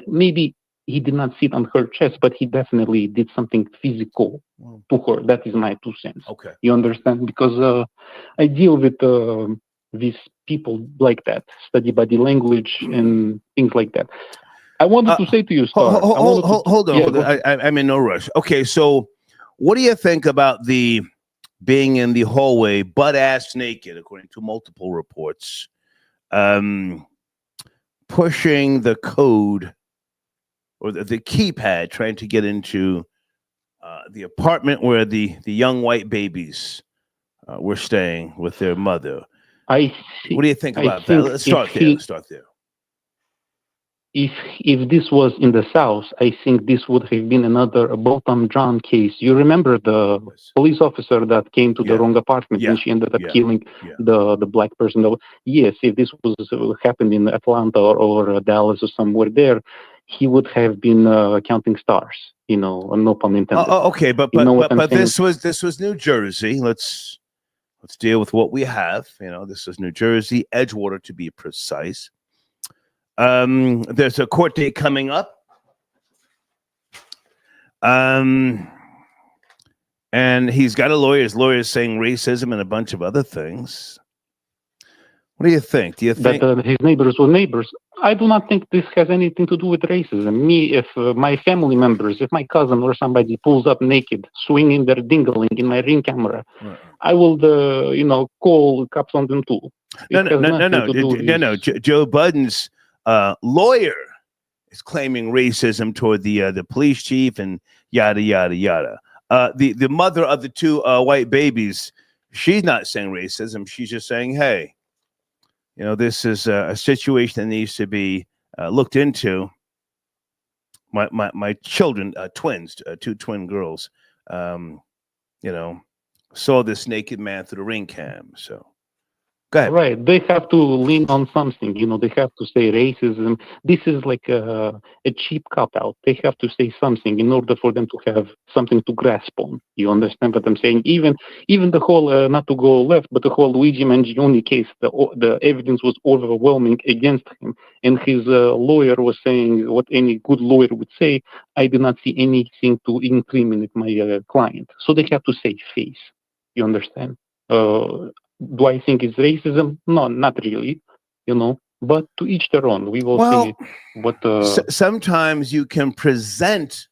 maybe he did not sit on her chest, but he definitely did something physical to her. That is my 2 cents. Okay. You understand? Because I deal with these people like that, study body language and things like that. I wanted to say to you, Star. Hold on. I'm in no rush. Okay, so what do you think about the being in the hallway, butt-ass naked, according to multiple reports, pushing the code or the keypad, trying to get into the apartment where the young white babies were staying with their mother? What do you think about that? Let's start there. If this was in the South, I think this would have been another Botham John case. You remember the police officer that came to the wrong apartment and she ended up killing the black person? Yes, if this was happened in Atlanta or Dallas or somewhere there, he would have been counting stars. No pun intended. Okay, but this was New Jersey. Let's deal with what we have. This is New Jersey, Edgewater to be precise. There's a court date coming up. And he's got a lawyer. His lawyer is saying racism and a bunch of other things. What do you think? Do you think that his neighbors were neighbors? I do not think this has anything to do with racism. If my family members, if my cousin or somebody pulls up naked, swinging their dingling in my Ring camera, I will, call cops on them too. No. Joe Budden's lawyer is claiming racism toward the police chief and yada yada yada. The mother of the 2 white babies, she's not saying racism. She's just saying, hey, this is a situation that needs to be looked into. My children, twins, 2 twin girls, saw this naked man through the Ring cam. So. Right, they have to lean on something. They have to say racism. This is like a cheap cop-out. They have to say something in order for them to have something to grasp on. You understand what I'm saying? Even the whole, not to go left, but the whole Luigi Mangione case, the evidence was overwhelming against him. And his lawyer was saying what any good lawyer would say, I did not see anything to incriminate my client. So they have to say face. You understand? Do I think it's racism? No, not really, but to each their own. We will see what... sometimes you can present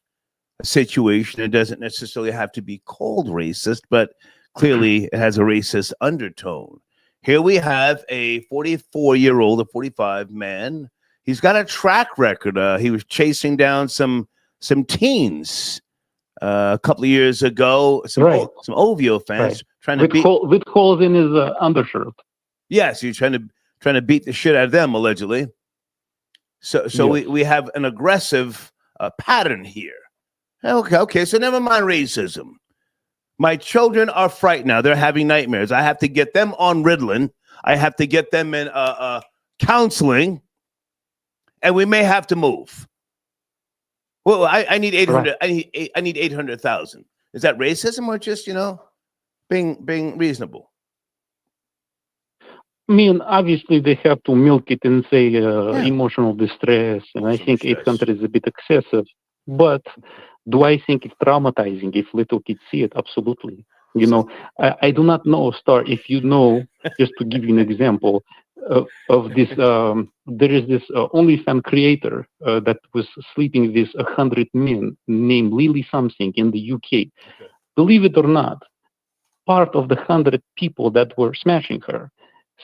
a situation that doesn't necessarily have to be called racist, but clearly it has a racist undertone. Here we have a 44-year-old, a 45 man. He's got a track record. He was chasing down some teens a couple of years ago, some OVO fans trying to with holes in his undershirt. Yes, he's trying to beat the shit out of them allegedly. So yes. we have an aggressive pattern here. Okay. So never mind racism. My children are frightened now. They're having nightmares. I have to get them on Ritalin. I have to get them in counseling, and we may have to move. Well, I need 800. Right. I need 800,000. Is that racism or just being reasonable? I mean, obviously they have to milk it and say emotional distress, and I think 800 is a bit excessive. But do I think it's traumatizing if little kids see it? Absolutely. You know, I do not know, Star, if you know, just to give you an example of this, there is this OnlyFans creator that was sleeping with 100 men named Lily something in the UK. Okay. Believe it or not, part of the 100 people that were smashing her,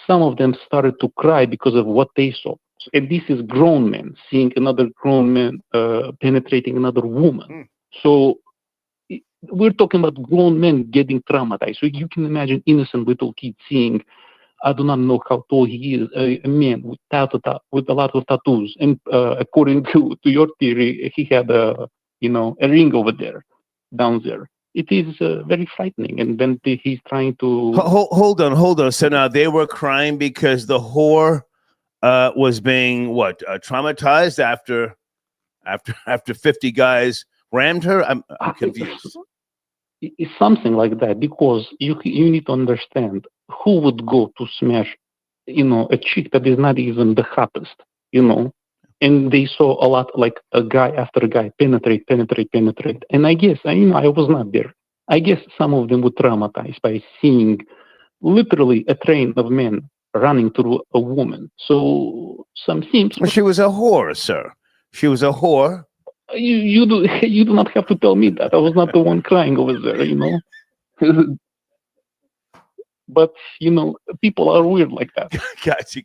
some of them started to cry because of what they saw. And this is grown men seeing another grown man penetrating another woman. So we're talking about grown men getting traumatized. So you can imagine innocent little kids seeing, I do not know how tall he is, a man with a lot of tattoos. And according to your theory, he had a ring over there, down there. It is very frightening. And then he's trying to... Hold on. So now they were crying because the whore was being, traumatized after 50 guys rammed her? I'm confused. It's something like that, because you need to understand who would go to smash, a chick that is not even the hottest, and they saw a lot, like a guy after a guy penetrate. And I guess, I was not there. I guess some of them were traumatized by seeing literally a train of men running through a woman. So some seems... She was a whore, sir. She was a whore. You do not have to tell me that. I was not the one crying over there, But people are weird like that. Gotcha.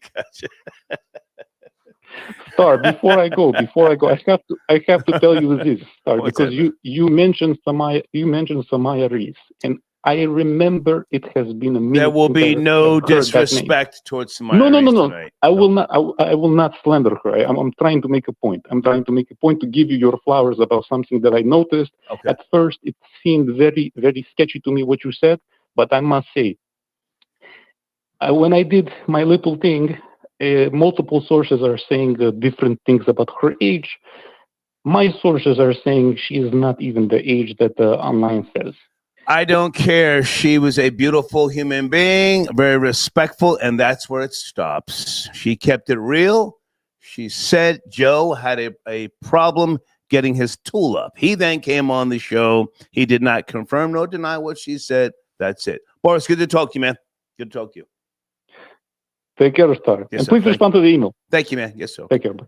Star, before I go, I have to tell you this, Star, because you mentioned Samaya Reese, and I remember it has been a minute. There will be no disrespect towards Samaya. No. Tonight. I will not slander her. I'm trying to make a point. I'm trying to make a point to give you your flowers about something that I noticed. Okay. At first, it seemed very, very sketchy to me what you said, but I must say, when I did my little thing, multiple sources are saying different things about her age. My sources are saying she is not even the age that online says. I don't care. She was a beautiful human being, very respectful, and that's where it stops. She kept it real. She said Joe had a problem getting his tool up. He then came on the show. He did not confirm nor deny what she said. That's it. Boris, good to talk to you, man. Good to talk to you. Take care, Star. Yes, and please respond to the email. Thank you, man. Yes, sir. Take care. Bye.